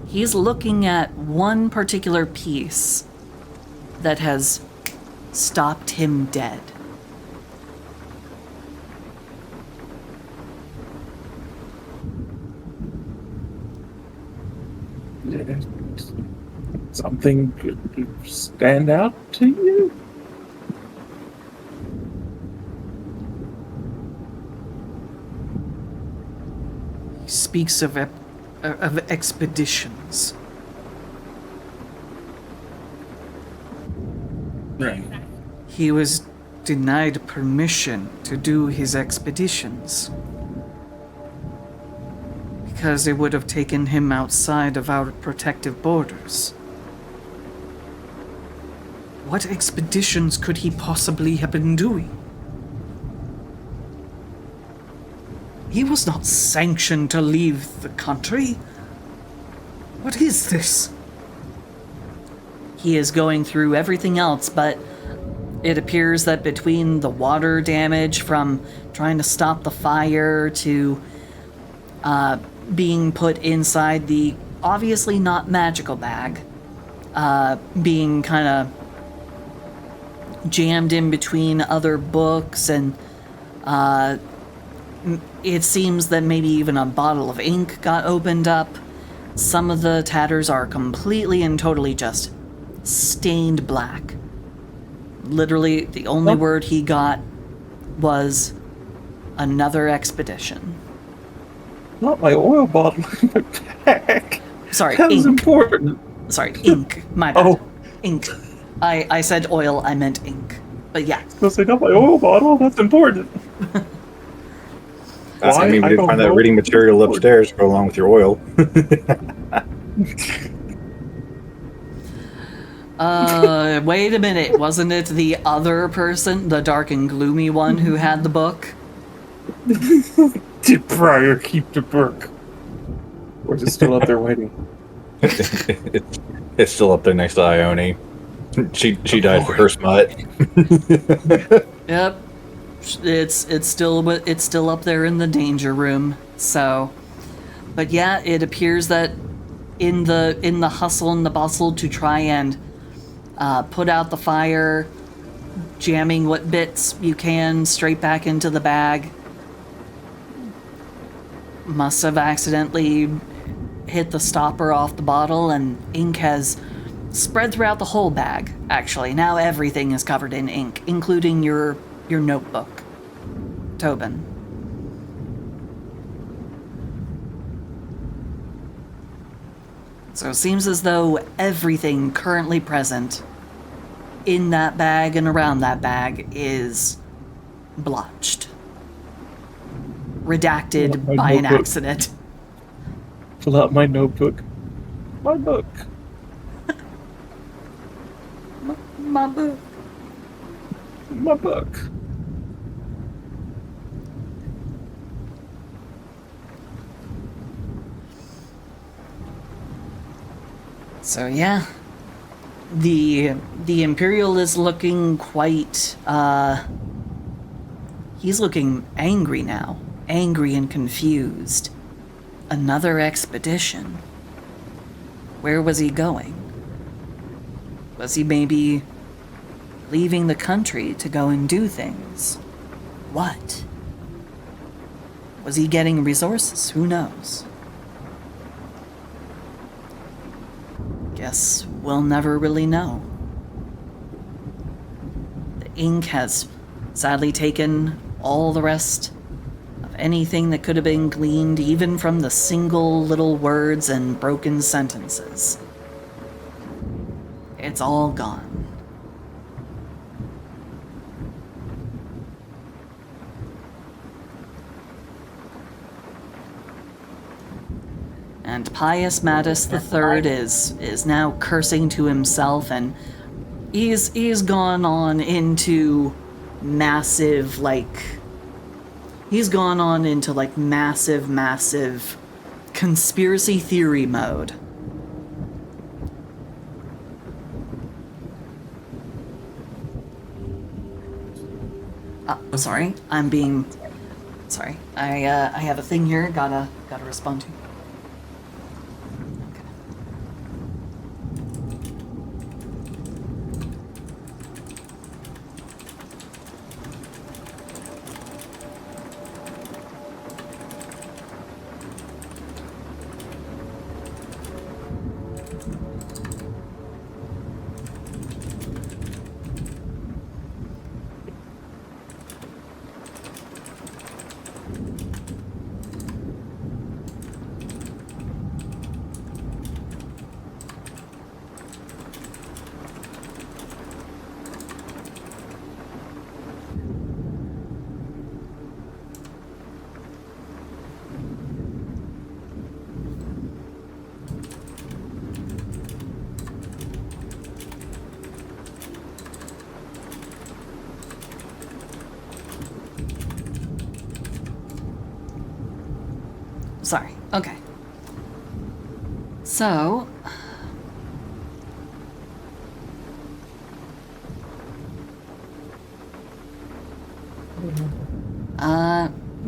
he's looking at one particular piece that has stopped him dead. Did something stand out to you? He speaks of expeditions. Right. He was denied permission to do his expeditions because it would have taken him outside of our protective borders. What expeditions could he possibly have been doing? He was not sanctioned to leave the country. What is this? He is going through everything else, but it appears that between the water damage from trying to stop the fire to being put inside the obviously not magical bag, being kind of jammed in between other books, and it seems that maybe even a bottle of ink got opened up. Some of the tatters are completely and totally just stained black. Literally, the only word he got was another expedition. Not my oil bottle in my bag. Sorry, That was ink. important. Sorry, ink. My bad. Oh. Ink. I said oil, I meant ink. But yeah. I was like, not my oil bottle. That's important. That's Why? I mean, we I did don't find that know. reading material upstairs to go along with your oil. Wait a minute. Wasn't it the other person, the dark and gloomy one, who had the book? Did Briar keep the book? Or is it still up there waiting? It's still up there next to Ione. She died for her smut. Yep. It's still up there in the danger room. So, but yeah, it appears that in the hustle and the bustle to try and put out the fire, jamming what bits you can straight back into the bag, must have accidentally hit the stopper off the bottle, and ink has spread throughout the whole bag, actually. Now everything is covered in ink, including your notebook, Tobin. So it seems as though everything currently present in that bag and around that bag is blotched. Redacted My by an notebook. accident. Pull out my notebook. My book. My book. My book. So yeah, the Imperial is looking quite, he's looking angry now. Angry and confused. Another expedition. Where was he going? Was he maybe leaving the country to go and do things? What? Was he getting resources? Who knows? Guess we'll never really know. The ink has sadly taken all the rest of anything that could have been gleaned, even from the single little words and broken sentences. It's all gone. And Pius Mattis III is now cursing to himself, and he's gone on into massive, massive conspiracy theory mode. Sorry, sorry. I have a thing here, gotta respond to. Sorry. Okay. So,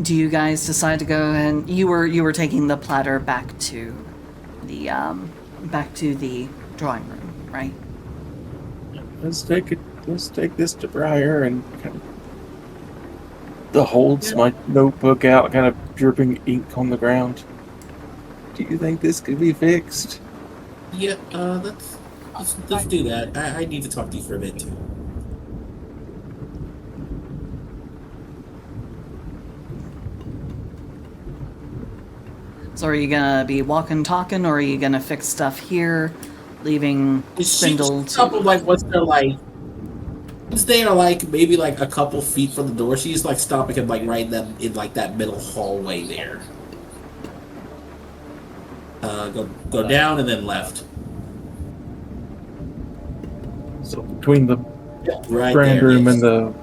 do you guys decide to go and you were taking the platter back to the drawing room, right? Let's take this to Briar and kind of holds my notebook out, kind of dripping ink on the ground. Do you think this could be fixed? Yeah, let's do that. I need to talk to you for a bit too. So are you gonna be walking, talking, or are you gonna fix stuff here, leaving Spindle to... Couple, like, once they're like, once they are like maybe like a couple feet from the door, she's like stopping him like right in like that middle hallway there. Go down and then left. So between the Right grand there, room yes. and the...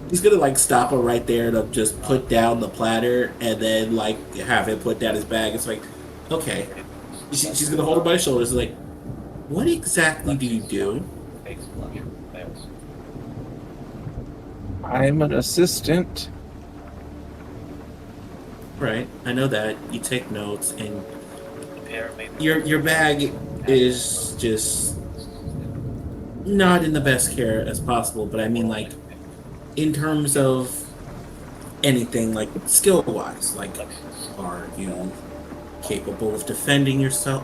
He's gonna like stop her right there to just put down the platter and then like have him put down his bag. It's like, okay. She's gonna hold him by his shoulders. Like, what exactly do you do? I'm an assistant. Right, I know that. You take notes, and your bag is just not in the best care as possible. But I mean, like, in terms of anything, like skill-wise, like, are you capable of defending yourself?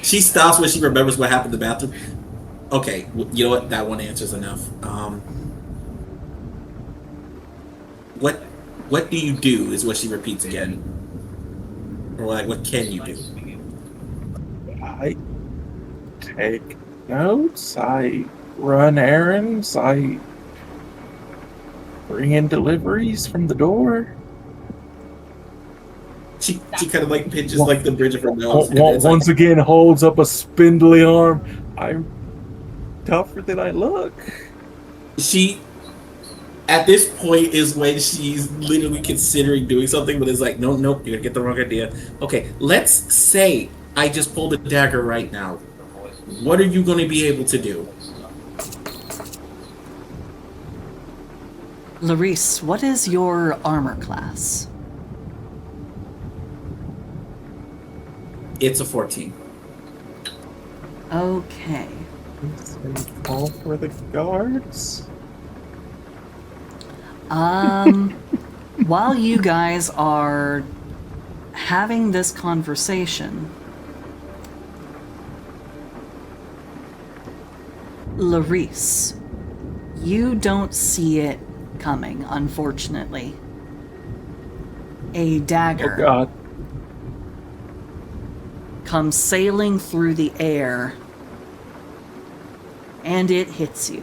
She stops when she remembers what happened in the bathroom. Okay, you know what? That one answers enough. What do you do is what she repeats again. Or like, what can you do? I take notes. I run errands. I bring in deliveries from the door. She kind of like pinches like the bridge of her nose. And it's Once again, holds up a spindly arm. I'm tougher than I look. she at this point is when she's literally considering doing something, but it's like, nope, you're gonna get the wrong idea. Okay, let's say I just pulled a dagger right now. What are you gonna be able to do? Larice, what is your armor class? It's a 14. Okay. Call for the guards. While you guys are having this conversation, Larice, you don't see it coming, unfortunately. A dagger Oh God. comes sailing through the air, and it hits you.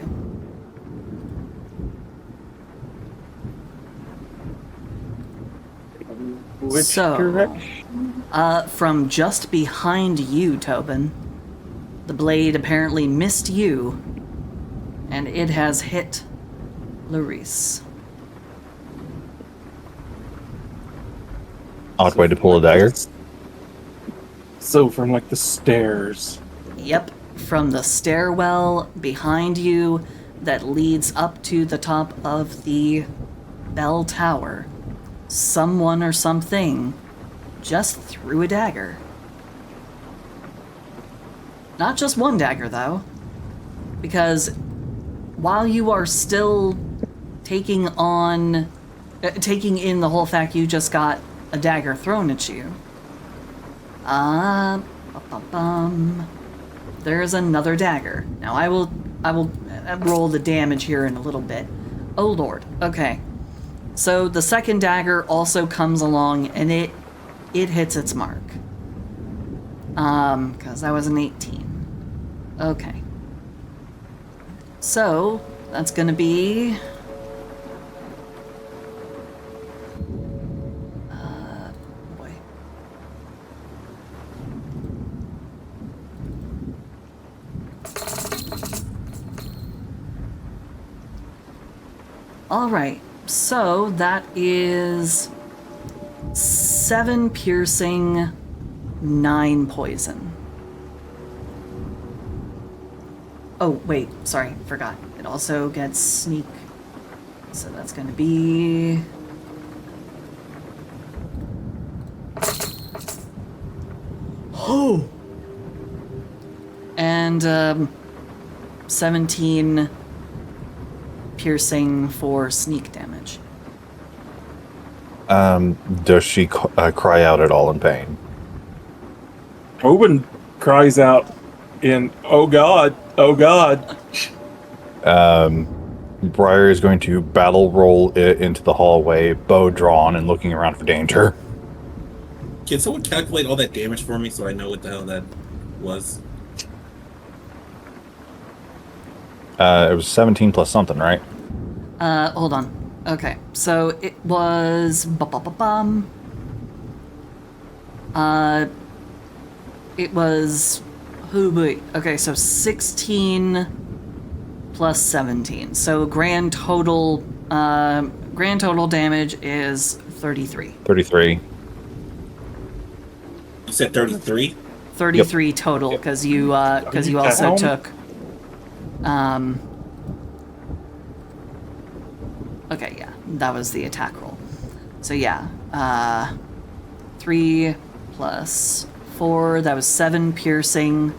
Which So, direction? From just behind you, Tobin. The blade apparently missed you, and it has hit Larice. Odd way to pull a dagger. So from like the stairs. Yep, from the stairwell behind you that leads up to the top of the bell tower, someone or something just threw a dagger. Not just one dagger, though, because while you are still taking in the whole fact you just got a dagger thrown at you, there's another dagger. Now I will roll the damage here in a little bit. Oh lord. Okay. So the second dagger also comes along and it hits its mark. Because that was an 18. Okay. So that's gonna be boy. All right. So that is 7 piercing, 9 poison. Oh, wait, sorry, forgot. It also gets sneak. So that's going to be... Oh! And 17 piercing for sneak damage. Does she cry out at all in pain? Tobin cries out in, "Oh God, oh God." Briar is going to battle roll it into the hallway, bow drawn, and looking around for danger. Can someone calculate all that damage for me so I know what the hell that was? It was 17 plus something, right? Hold on. Okay, so it was... it was... Oh, wait. Okay, so 16 plus 17. So grand total damage is 33. 33. You said 33? 33 total, because you also down? took... Okay, yeah, that was the attack roll. So yeah, 3 plus 4, that was 7 piercing.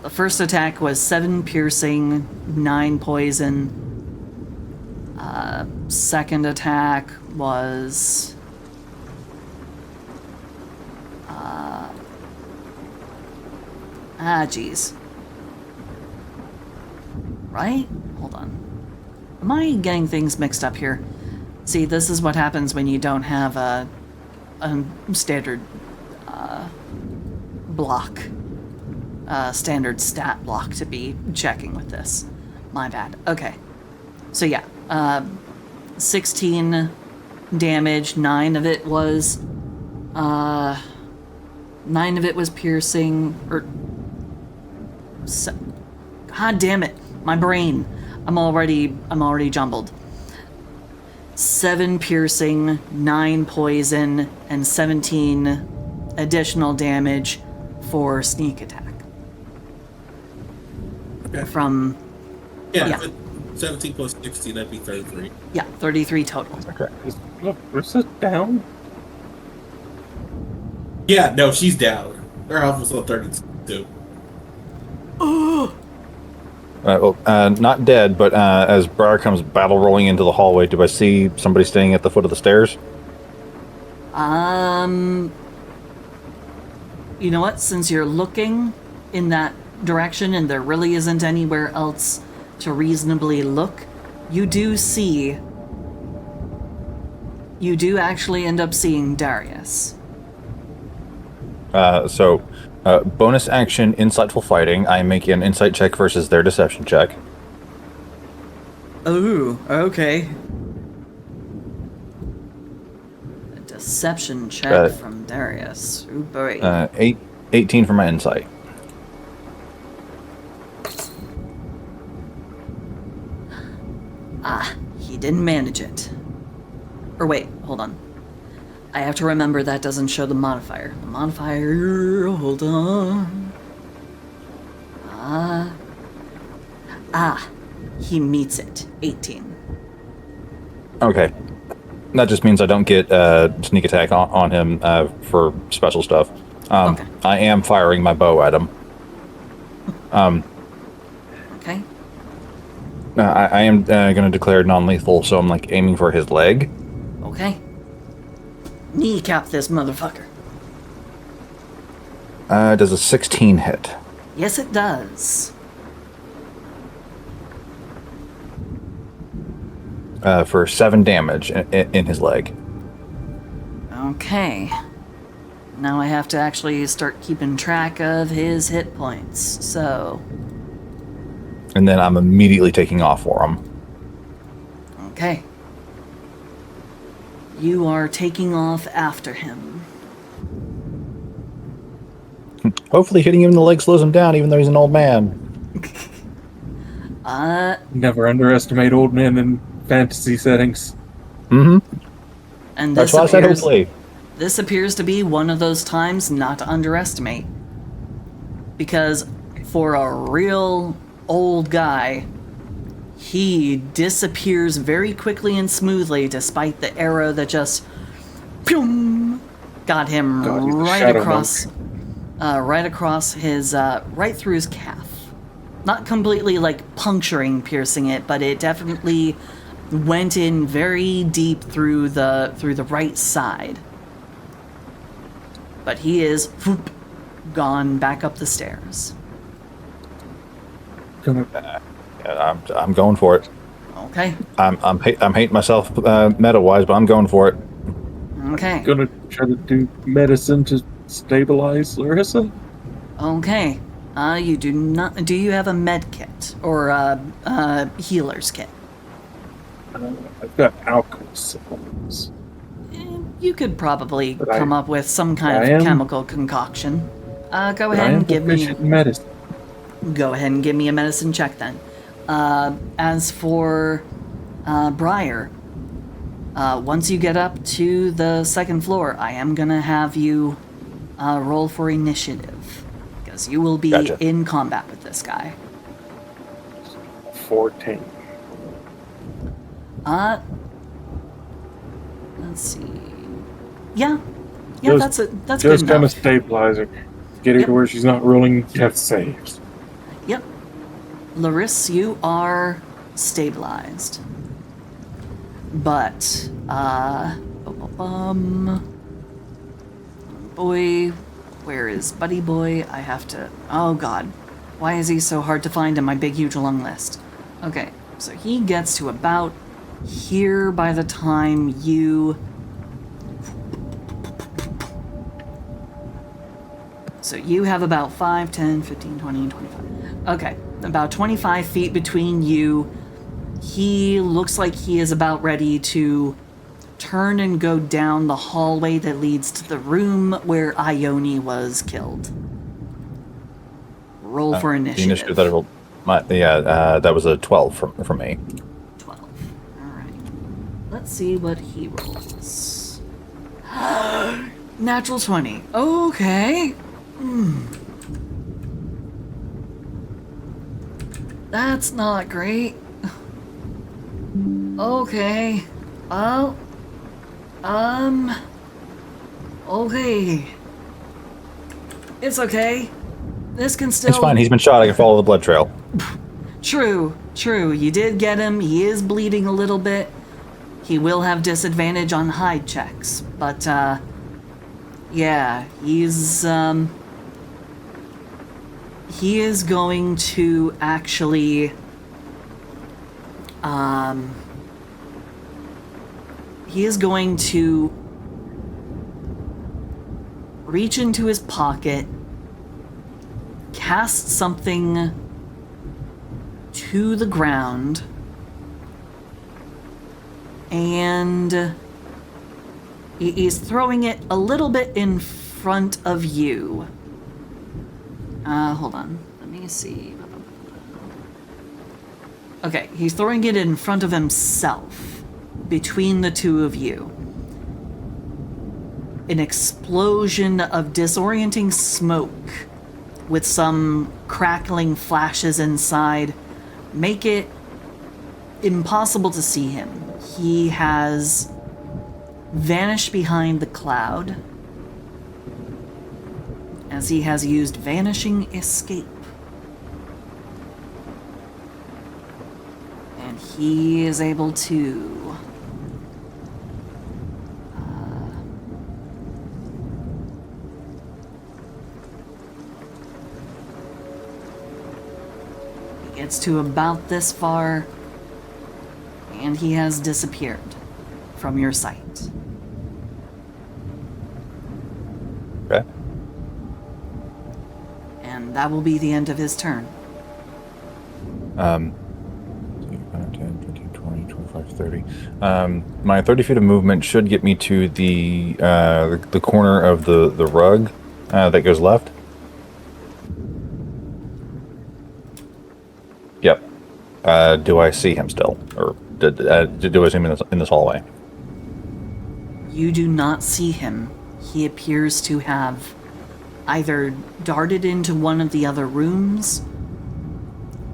The first attack was 7 piercing, 9 poison. Second attack was... Ah, jeez. Right? Hold on. Am I getting things mixed up here? See, this is what happens when you don't have a standard block, standard stat block to be checking with this. My bad. Okay. So yeah, 16 damage, 9 of it was piercing, or God damn it, my brain. I'm already jumbled. 7 piercing, 9 poison, and 17 additional damage for sneak attack. Okay. From Yeah. 17 plus 60, that'd be 33. yeah, 33 total. Okay. Is Larissa down? Yeah, no, she's down. Her health was on 32. Not dead, but as Briar comes battle rolling into the hallway, do I see somebody standing at the foot of the stairs? You know what? Since you're looking in that direction and there really isn't anywhere else to reasonably look, you do actually end up seeing Darius. Bonus action, insightful fighting. I am making an insight check versus their deception check. Oh, okay. A deception check from Darius. Oh boy. 18 for my insight. He didn't manage it. Or wait, hold on. I have to remember that doesn't show the modifier. The modifier, hold on. He meets it. 18. Okay. That just means I don't get sneak attack on him for special stuff. Okay. I am firing my bow at him. Okay. I am going to declare non-lethal, so I'm like aiming for his leg. Okay. Kneecap this motherfucker. Does a 16 hit? Yes, it does. For 7 damage in his leg. Okay. Now I have to actually start keeping track of his hit points, so... And then I'm immediately taking off for him. Okay. You are taking off after him. Hopefully hitting him in the leg slows him down, even though he's an old man. Never underestimate old men in fantasy settings. And That's why I said hopefully. This appears to be one of those times not to underestimate. Because for a real old guy, he disappears very quickly and smoothly despite the arrow that just got him right across his right through his calf. Not completely like puncturing, piercing it, but it definitely went in very deep through the right side. But he is gone back up the stairs. I'm going for it. Okay. I'm hating myself meta wise, but I'm going for it. Okay. Gonna try to do medicine to stabilize Larissa. Okay. You do not. Do you have a med kit or a healer's kit? I've got alcohol supplements. You could probably But come up with some kind of chemical concoction. Go ahead and give me. Medicine. Go ahead and give me a medicine check then. As for Briar, once you get up to the second floor, I am gonna have you roll for initiative because you will be Gotcha. in combat with this guy. 14. Let's see. Yeah, that's good Just kind of enough. stabilize her. Get her Yep. to where she's not rolling death saves. Yep. Larissa, you are stabilized. But, boy, Where is Buddy Boy? I have to... Oh, God. Why is he so hard to find in my big, huge, long list? Okay, so he gets to about here by the time you... So you have about 5, 10, 15, 20, 25. Okay, about 25 feet between you. He looks like he is about ready to turn and go down the hallway that leads to the room where Ione was killed. Roll for The initiative. initiative that I rolled, that was a 12 from me. 12. Alright. Let's see what he rolls. Natural 20. Okay. That's not great. Okay. Well. Okay. It's okay. This can still... It's fine. He's been shot. I can follow the blood trail. True. You did get him. He is bleeding a little bit. He will have disadvantage on hide checks. But, yeah, he's, he is going to actually, he is going to reach into his pocket, cast something to the ground, and he's throwing it a little bit in front of you. Hold on. Let me see. Okay, he's throwing it in front of himself, between the two of you. An explosion of disorienting smoke with some crackling flashes inside make it impossible to see him. He has vanished behind the cloud, as he has used Vanishing Escape. And he is able to... he gets to about this far, and he has disappeared from your sight. Okay. And that will be the end of his turn. 10, 15, 20, 25, 30. My 30 feet of movement should get me to the corner of the rug that goes left. Yep. Do I see him still? Or do I see him in this hallway? You do not see him. He appears to have either darted into one of the other rooms,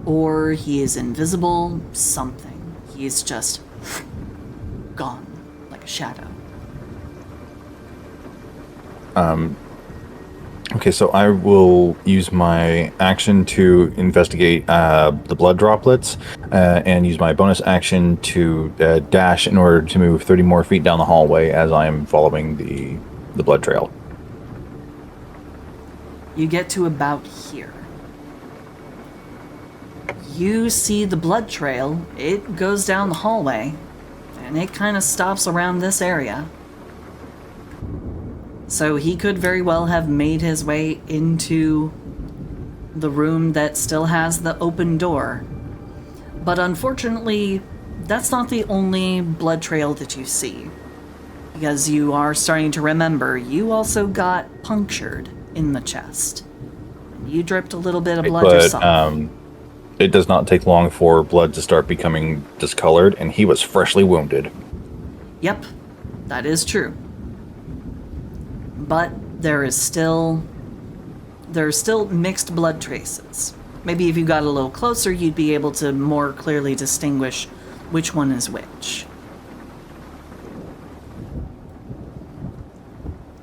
or he is invisible, something. He is just gone, like a shadow. Okay, so I will use my action to investigate the blood droplets, and use my bonus action to dash in order to move 30 more feet down the hallway as I am following the blood trail. You get to about here. You see the blood trail. It goes down the hallway, and it kind of stops around this area. So he could very well have made his way into the room that still has the open door. But unfortunately, that's not the only blood trail that you see. Because you are starting to remember, you also got punctured in the chest. You dripped a little bit of blood yourself. It does not take long for blood to start becoming discolored, and he was freshly wounded. Yep, that is true. But there are still mixed blood traces. Maybe if you got a little closer, you'd be able to more clearly distinguish which one is which.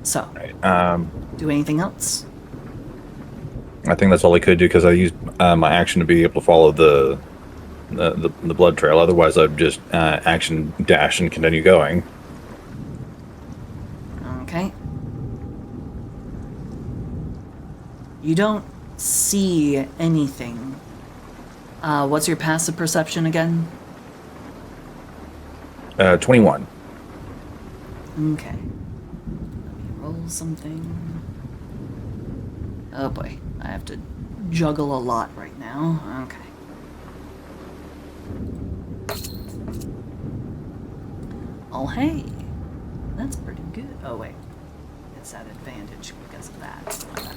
So, do anything else? I think that's all I could do because I used my action to be able to follow the blood trail. Otherwise, I'd just action dash and continue going. Okay. You don't see anything. What's your passive perception again? 21. Okay. Let me roll something. Oh boy, I have to juggle a lot right now. Okay. Oh hey, that's pretty good. Oh wait, it's at advantage because of that. My bad.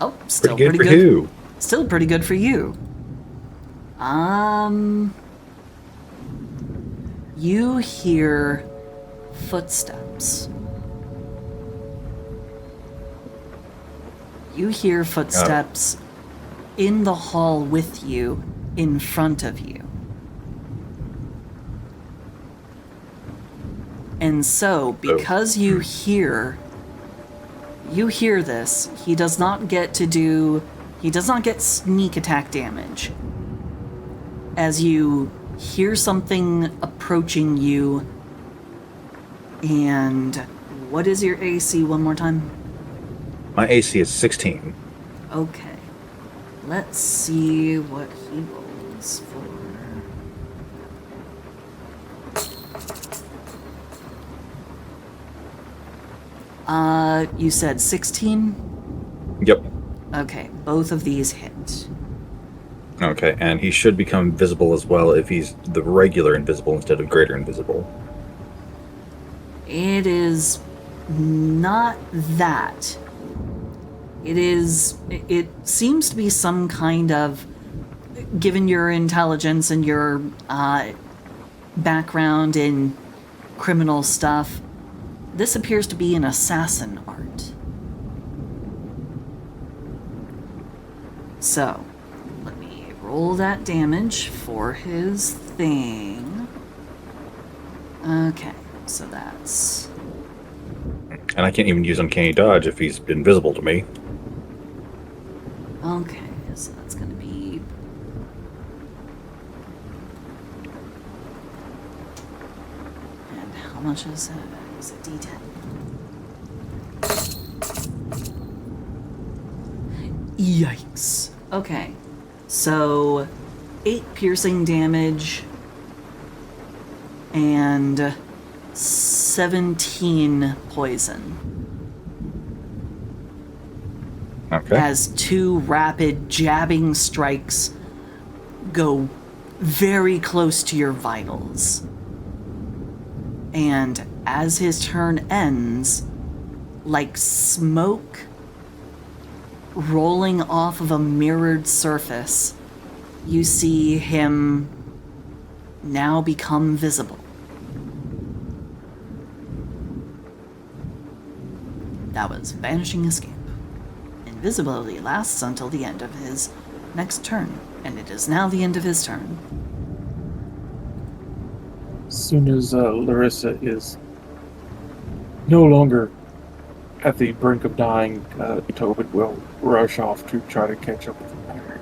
Oh, still Pretty good pretty for good. who? Still pretty good for you. You hear footsteps. You hear footsteps in the hall with you, in front of you. And so, because you hear this, he does not get sneak attack damage. As you hear something approaching you, and what is your AC one more time? My AC is 16. Okay. Let's see what he rolls for. You said 16? Yep. Okay, both of these hit. Okay, and he should become visible as well if he's the regular invisible instead of greater invisible. It is not that. It seems to be some kind of, given your intelligence and your background in criminal stuff, this appears to be an assassin art. So, let me roll that damage for his thing. Okay, so that's... And I can't even use Uncanny Dodge if he's invisible to me. Okay, so that's gonna be... And how much is it? Is it D10? Yikes. Okay, so 8 piercing damage and 17 poison. Okay. As 2 rapid jabbing strikes go very close to your vitals. And as his turn ends, like smoke rolling off of a mirrored surface, you see him now become visible. That was Vanishing Escape. Invisibility lasts until the end of his next turn, and it is now the end of his turn. As soon as Larissa is no longer at the brink of dying, Tobin will rush off to try to catch up with Harry.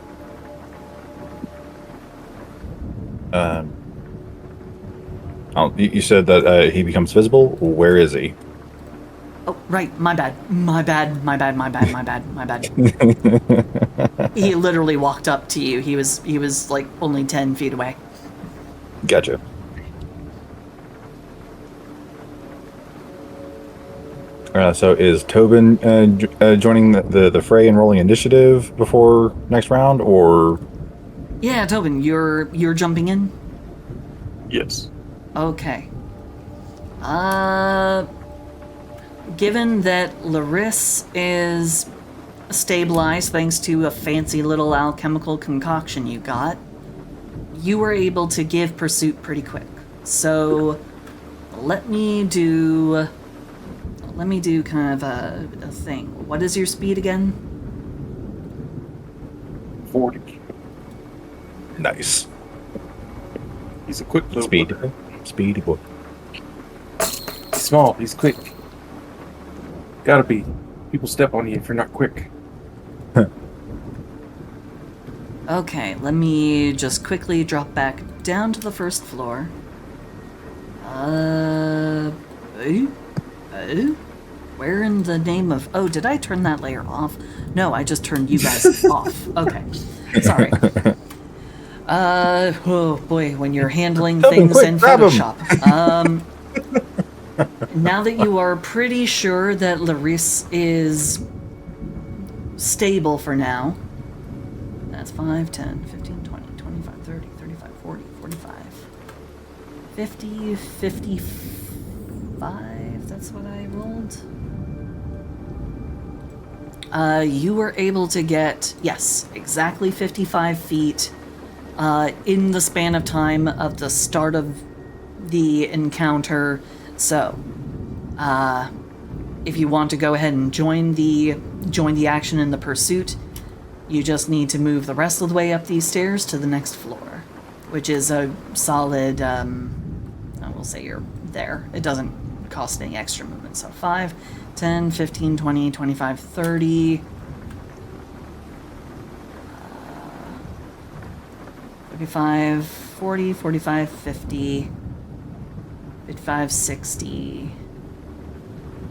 You said that he becomes visible. Where is he? Oh, right, my bad. He literally walked up to you. He was like only 10 feet away. Gotcha. So is Tobin joining the fray and rolling initiative before next round, or? Yeah, Tobin, you're jumping in? Yes. Okay. Given that Larissa is stabilized thanks to a fancy little alchemical concoction you got, you were able to give pursuit pretty quick. So let me do kind of a thing. What is your speed again? 40. Nice. He's a quick little bugger. Speedy boy. He's small. He's quick. Gotta be. People step on you if you're not quick. Okay, let me just quickly drop back down to the first floor. Where in the name of... Oh, did I turn that layer off? No, I just turned you guys off. Okay. Sorry. Oh boy, when you're handling Tell him, things quick, in grab him. Photoshop. Now that you are pretty sure that Larisse is stable for now, that's 5, 10, 15, 20, 25, 30, 35, 40, 45, 50, 55, that's what I rolled. You were able to get, yes, exactly 55 feet in the span of time of the start of the encounter. So, if you want to go ahead and join the action in the pursuit, you just need to move the rest of the way up these stairs to the next floor, which is a solid, I will say you're there. It doesn't cost any extra movement. So 5, 10, 15, 20, 25, 30, 35, 40, 45, 50, 55, 60,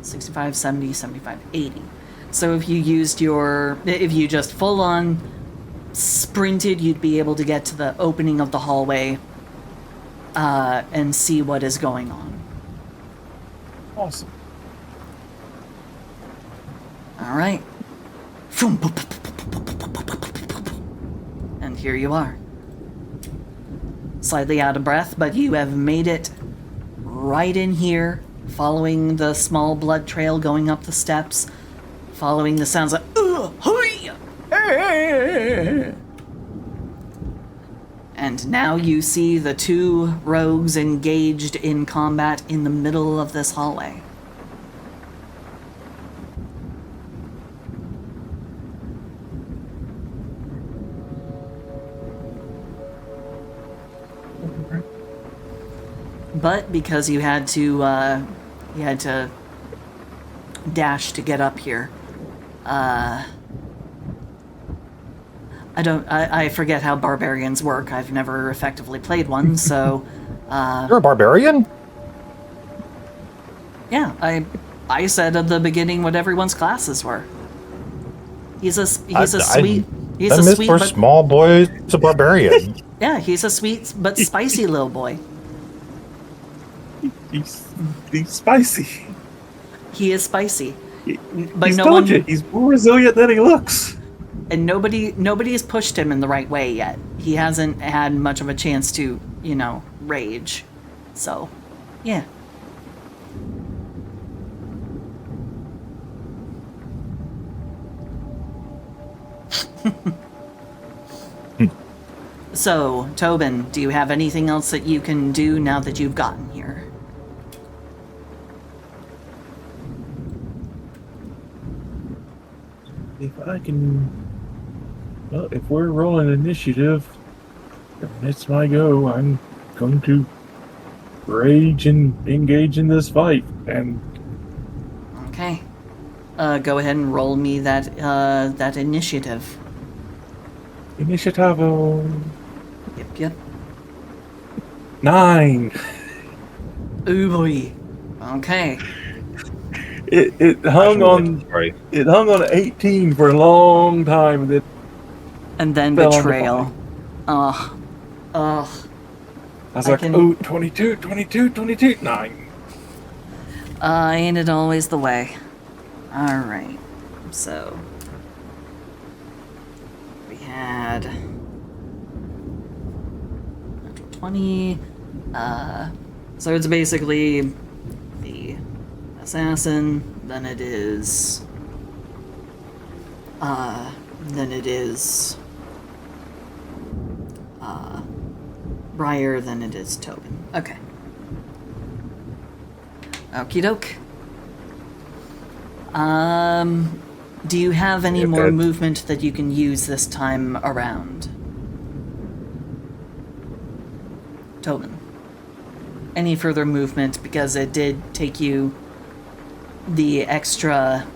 65, 70, 75, 80. So if you just full on sprinted, you'd be able to get to the opening of the hallway and see what is going on. Awesome. All right. And here you are. Slightly out of breath, but you have made it right in here, following the small blood trail going up the steps, following the sounds of and now you see the two rogues engaged in combat in the middle of this hallway. But because you had to dash to get up here, I forget how barbarians work. I've never effectively played one, so You're a barbarian? yeah, I said at the beginning what everyone's classes were. He's a sweet for but small boys. It's a barbarian. yeah, he's a sweet but spicy little boy. He's spicy. He is spicy. But He's no told one you, he's more resilient than he looks. and nobody has pushed him in the right way yet. He hasn't had much of a chance to, rage. So, yeah. So, Tobin, do you have anything else that you can do now that you've gotten here? If I can... Well, if we're rolling initiative, and it's my go, I'm going to rage and engage in this fight. And Okay. Go ahead and roll me that initiative. initiative Yep. 9. Ooh boy. Okay. It hung on. Sorry. It hung on 18 for a long time. Then And then fell on the betrayal. body. Ugh. I was I like, can- oh, 22, 9. Ain't it always the way? Alright. So. We had. 20. So it's basically the assassin, then it is. Briar, then it is Tobin. Okay. Okie doke. Do you have any more Okay. movement that you can use this time around? Tobin. Any further movement, because it did take you the extra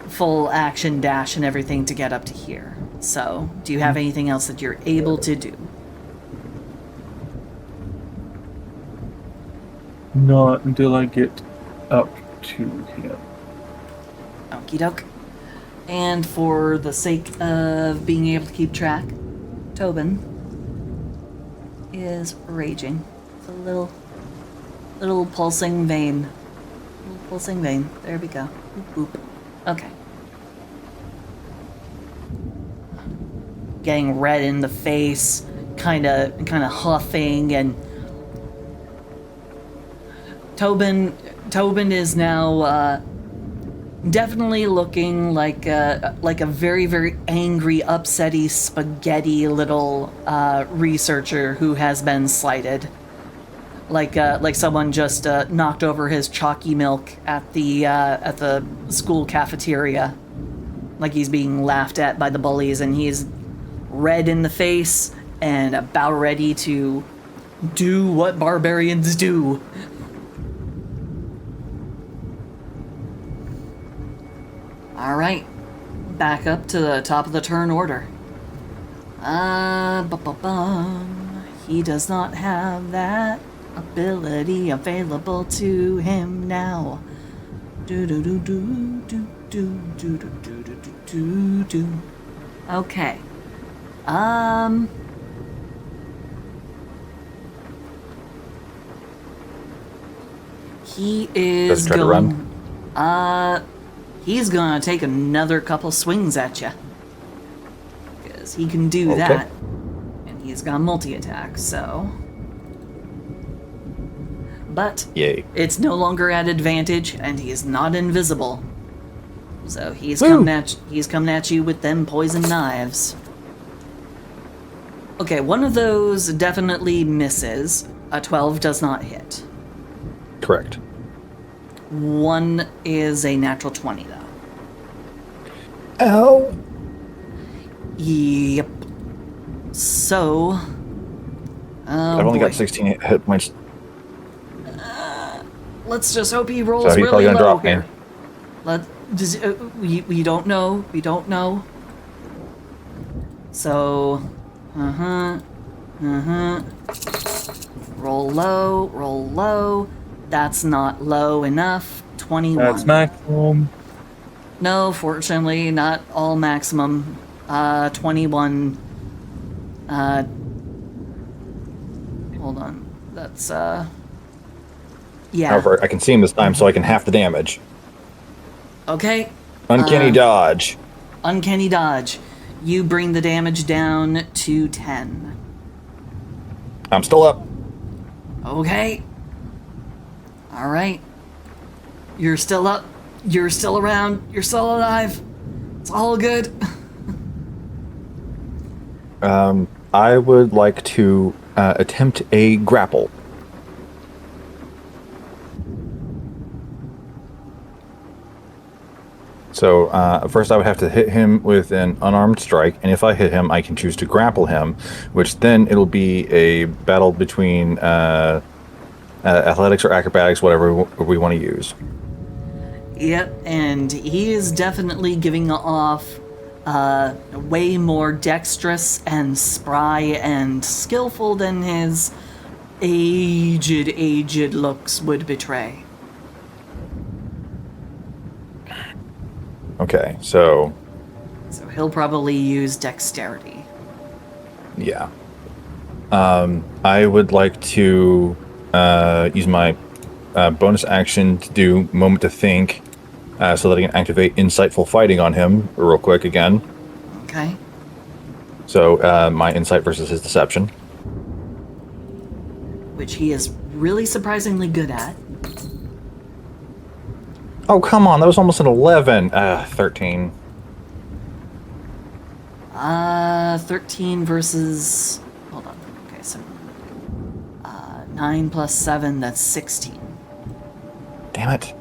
full action dash and everything to get up to here. So, do you have anything else that you're able to do? Not until I get up to him. Okie doke. And for the sake of being able to keep track, Tobin is raging. It's a little pulsing vein. Little pulsing vein. There we go. Boop, boop. Okay. Getting red in the face, kind of huffing, and Tobin is now definitely looking like a very, very angry, upsetty, spaghetti little researcher who has been slighted. Like someone just knocked over his chalky milk at the school cafeteria. Like he's being laughed at by the bullies, and he's red in the face and about ready to do what barbarians do. All right, back up to the top of the turn order. He does not have that ability available to him now. Okay. He is Try to going. run? He's gonna take another couple swings at you. Because he can do Okay. that. And he's got multi-attack, so. But Yay. it's no longer at advantage, and he is not invisible. So he's Woo! coming at you with them poison knives. Okay, one of those definitely misses. A 12 does not hit. Correct. One is a natural 20, though. Ow. Yep. So. I've only boy. got 16 hit points. Let's just hope he rolls So he's really probably gonna low drop me. here. We don't know. We don't know. So. Roll low. Roll low. That's not low enough. 21. That's maximum. No, fortunately, not all maximum. 21. Hold on. That's, yeah. However, I can see him this time, so I can half the damage. Okay. Uncanny dodge. Uncanny dodge. You bring the damage down to 10. I'm still up. Okay. Alright. You're still up. You're still around. You're still alive. It's all good. I would like to attempt a grapple. So first I would have to hit him with an unarmed strike, and if I hit him, I can choose to grapple him, which then it'll be a battle between athletics or acrobatics, whatever we want to use. Yep, and he is definitely giving off way more dexterous and spry and skillful than his aged looks would betray. Okay, so So he'll probably use dexterity. yeah. I would like to use my bonus action to do Moment to Think, so that I can activate Insightful Fighting on him real quick again. Okay. So my Insight versus his Deception. Which he is really surprisingly good at. Oh, come on, that was almost an 11. 13. 13 versus... Hold on. Okay, so... 9 plus 7, that's 16. Damn it.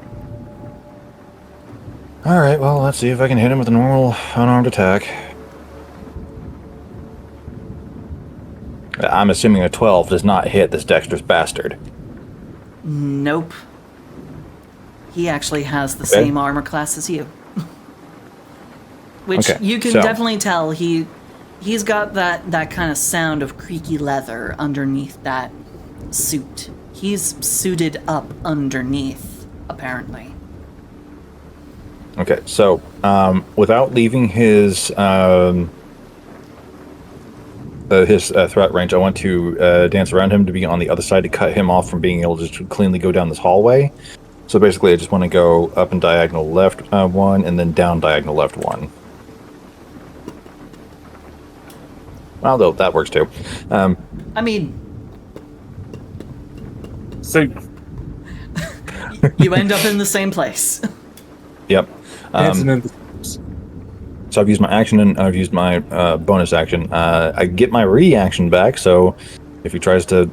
Alright, well, let's see if I can hit him with a normal unarmed attack. I'm assuming a 12 does not hit this dexterous bastard. Nope. He actually has the Okay. same armor class as you. Which Okay, you can so- definitely tell he's got that kind of sound of creaky leather underneath that suit. He's suited up underneath, apparently. Okay, so without leaving his threat range, I want to dance around him to be on the other side to cut him off from being able to just cleanly go down this hallway. So basically, I just want to go up and diagonal left one, and then down diagonal left one. Although that works too. I mean, So, you end up in the same place. Yep. dancing in the So I've used my action and I've used my bonus action. I get my reaction back, so if he tries to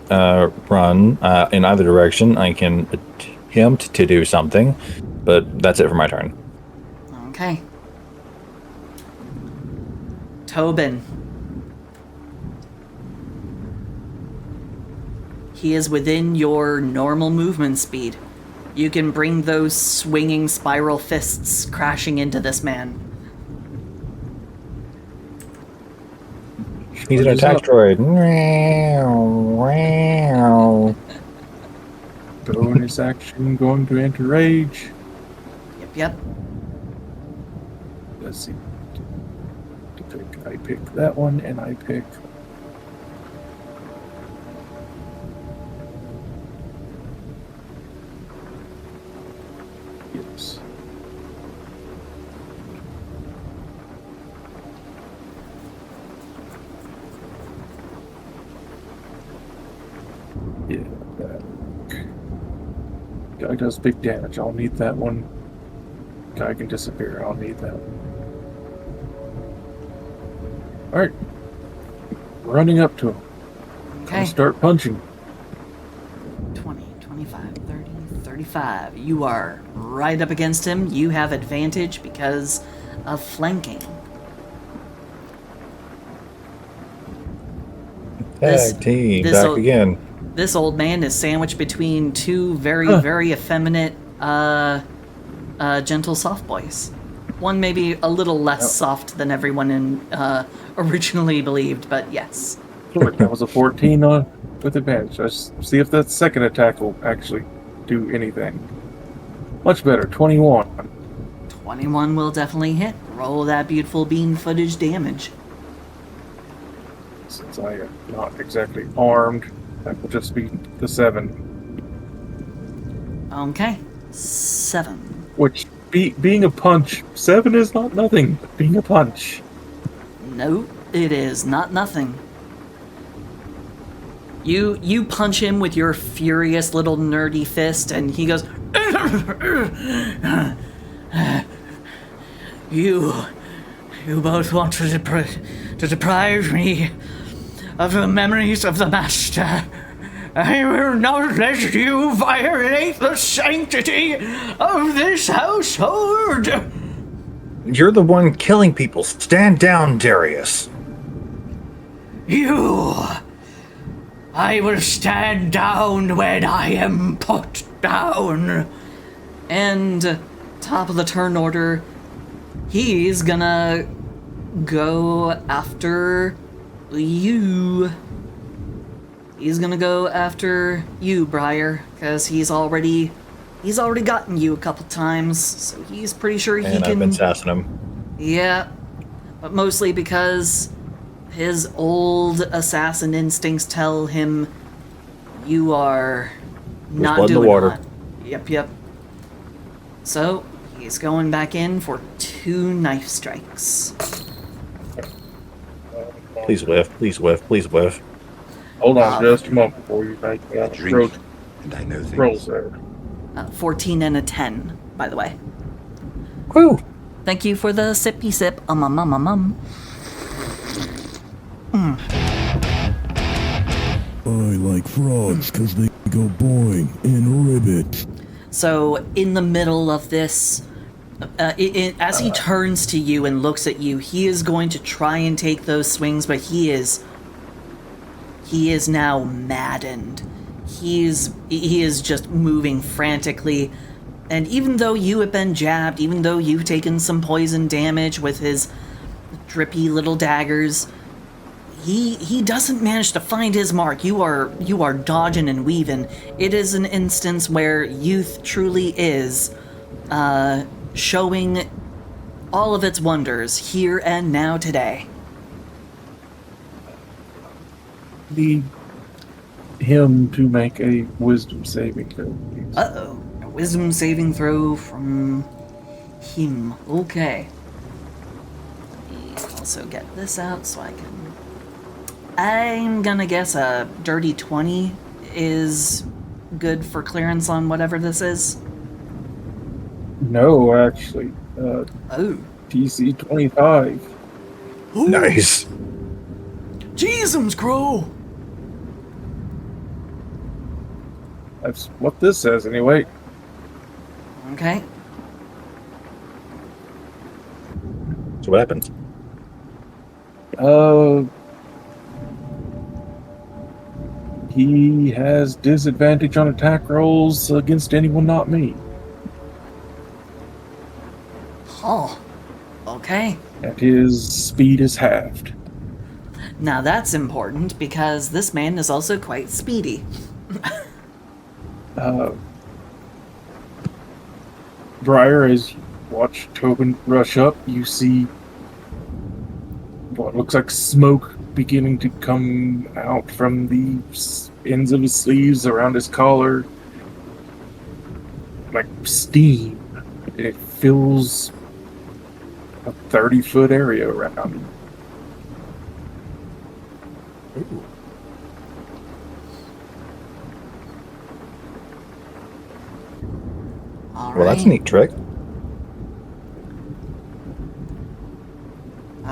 run in either direction, I can attempt to do something, but that's it for my turn. Okay. Tobin. He is within your normal movement speed. You can bring those swinging spiral fists crashing into this man. He's an What is attack up? droid. bonus action going to enter rage. Yep. Let's see. I pick that one, and I pick. Yes. Yeah, that. Guy does big damage. I'll need that one. Guy can disappear. I'll need that one. Alright. Running up to him. Okay. Start punching. 20, 25, 30, 35. You are right up against him. You have advantage because of flanking. Tag team, this back old- again. This old man is sandwiched between two very effeminate, gentle soft boys. One maybe a little less soft than everyone originally believed, but yes. That was a 14 with advantage. Let's see if that second attack will actually do anything. Much better, 21. 21 will definitely hit. Roll that beautiful bean footage damage. Since I am not exactly armed, that will just be the 7. Okay. 7. Which, being a punch, 7 is not nothing. Being a punch. No, it is not nothing. You punch him with your furious little nerdy fist, and he goes. You both want to deprive me of the memories of the Master. I will not let you violate the sanctity of this household. You're the one killing people. Stand down, Darius. I will stand down when I am put down. And top of the turn order, he's gonna go after you. He's gonna go after you, Briar, because he's already gotten you a couple times, so he's pretty sure he And can. I've been sassing him. Yeah, but mostly because his old assassin instincts tell him you are not blood in the doing water. hot. Yep. So he's going back in for 2 knife strikes. Please whiff, please whiff, please whiff. Hold on just a moment before you make I drink, roll, and I know things. rolls there. 14 and a 10, by the way. Whew. Thank you for the sippy sip. I like frogs because they go boing in ribbit. So in the middle of this, as he turns to you and looks at you, he is going to try and take those swings, but he is now maddened. He is just moving frantically, and even though you have been jabbed, even though you've taken some poison damage with his drippy little daggers, he doesn't manage to find his mark. You are dodging and weaving. It is an instance where youth truly is showing all of its wonders here and now today. Need him to make a wisdom saving throw, please. Uh-oh. A wisdom saving throw from him. Okay. Let me also get this out so I can... I'm gonna guess a dirty 20 is good for clearance on whatever this is. No, actually. Oh. DC 25. Nice. Jesus, Crow! That's what this says, anyway. Okay. So what happens? He has disadvantage on attack rolls against anyone not me. Oh. Okay. And his speed is halved. Now that's important because this man is also quite speedy. Briar, as you watch Tobin rush up, you see what looks like smoke beginning to come out from the ends of his sleeves around his collar. Like steam. It fills a 30-foot area around him. Ooh. All Well, that's a right. neat trick.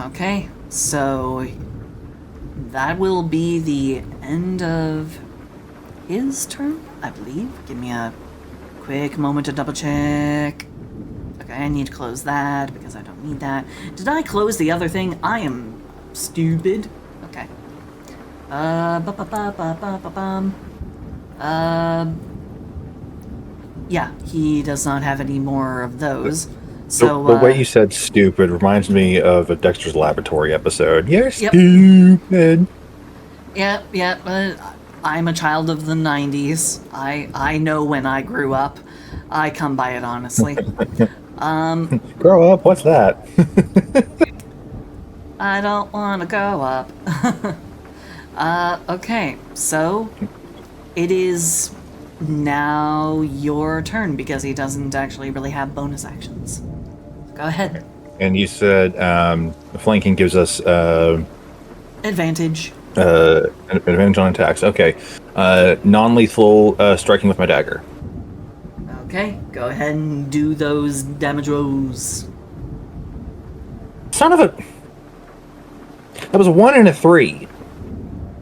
Okay, so that will be the end of his turn, I believe. Give me a quick moment to double check. Okay, I need to close that because I don't need that. Did I close the other thing? I am stupid. Okay. Yeah, he does not have any more of those. So, the way you said stupid reminds me of a Dexter's Laboratory episode. You're Yep. stupid. Yeah, I'm a child of the 90s. I know when I grew up. I come by it honestly. Grow up, what's that? I don't want to go up. Okay, so it is now your turn because he doesn't actually really have bonus actions. Go ahead. And you said flanking gives us Advantage. an advantage on attacks. Okay. Non-lethal striking with my dagger. Okay, go ahead and do those damage rolls. Son of a... That was a 1 and a 3.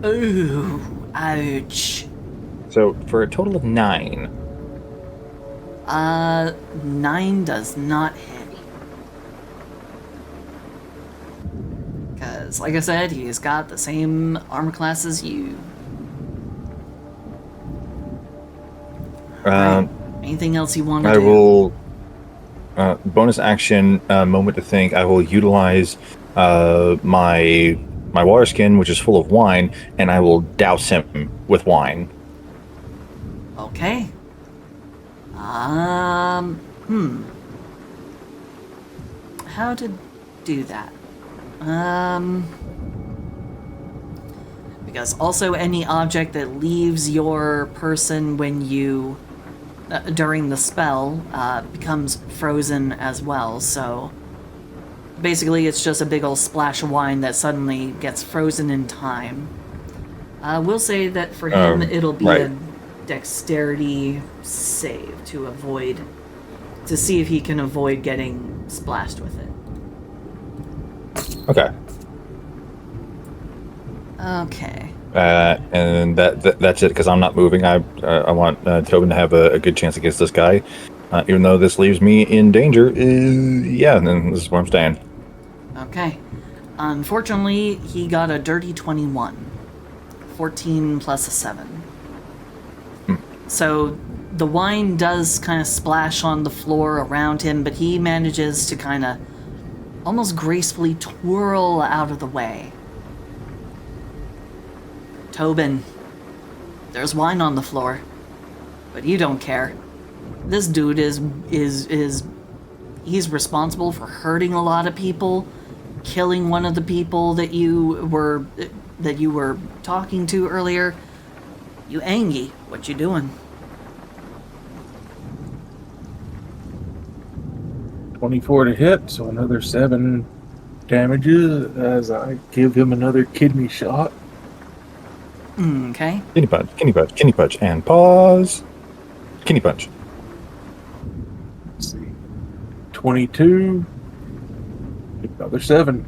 Ooh, ouch. So for a total of 9. 9 does not hit. Because, like I said, he's got the same armor class as you. Right. Anything else you want to I do? will... bonus action, moment to think. I will utilize my water skin, which is full of wine, and I will douse him with wine. Okay. How to do that? Because also any object that leaves your person when you during the spell becomes frozen as well. So basically, it's just a big old splash of wine that suddenly gets frozen in time. We'll say that for him, it'll be right. a dexterity save to see if he can avoid getting splashed with it. Okay. Okay. And that's it, because I'm not moving. I want Tobin to have a good chance against this guy. Even though this leaves me in danger, yeah, then this is where I'm staying. Okay. Unfortunately, he got a dirty 21. 14 plus a 7. So the wine does kind of splash on the floor around him, but he manages to kind of almost gracefully twirl out of the way. Tobin, there's wine on the floor, but you don't care. This dude is he's responsible for hurting a lot of people, killing one of the people that you were talking to earlier. You Angie, what you doing? 24 to hit, so another 7 damages as I give him another kidney shot. Okay. Kidney punch, and pause. Kidney punch. Let's see. 22. Another 7.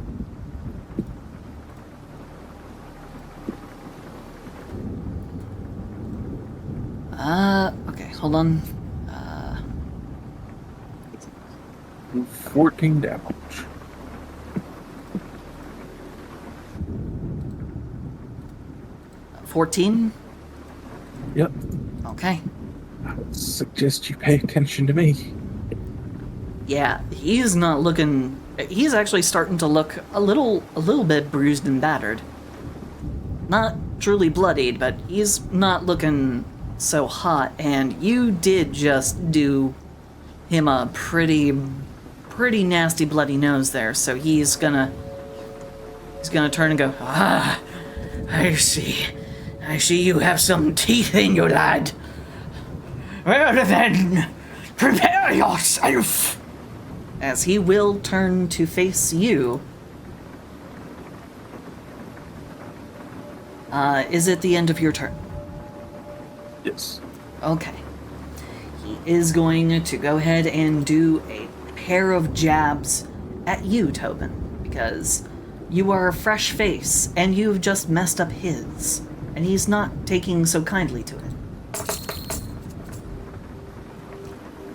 Okay, hold on. 14 damage. Uh, 14? Yep. Okay. I would suggest you pay attention to me. Yeah, he's not looking... He's actually starting to look a little bit bruised and battered. Not truly bloodied, but he's not looking so hot, and you did just do him a pretty nasty bloody nose there, so he's gonna turn and go, "Ah, I see you have some teeth in you, lad. Well then, prepare yourself." As he will turn to face you. Is it the end of your turn? Yes. Okay. He is going to go ahead and do a pair of jabs at you, Tobin, because you are a fresh face, and you've just messed up his, and he's not taking so kindly to it.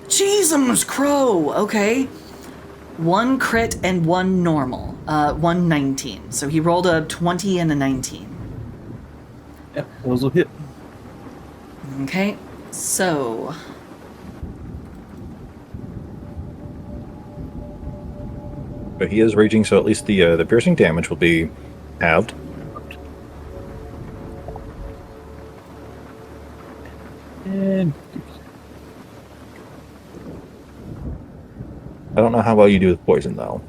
Jeezums crow! Okay. 1 crit and 1 normal. 1 19. So he rolled a 20 and a 19. Yep, those will hit. Okay, so... But he is raging, so at least the piercing damage will be halved. And I don't know how well you do with poison, though.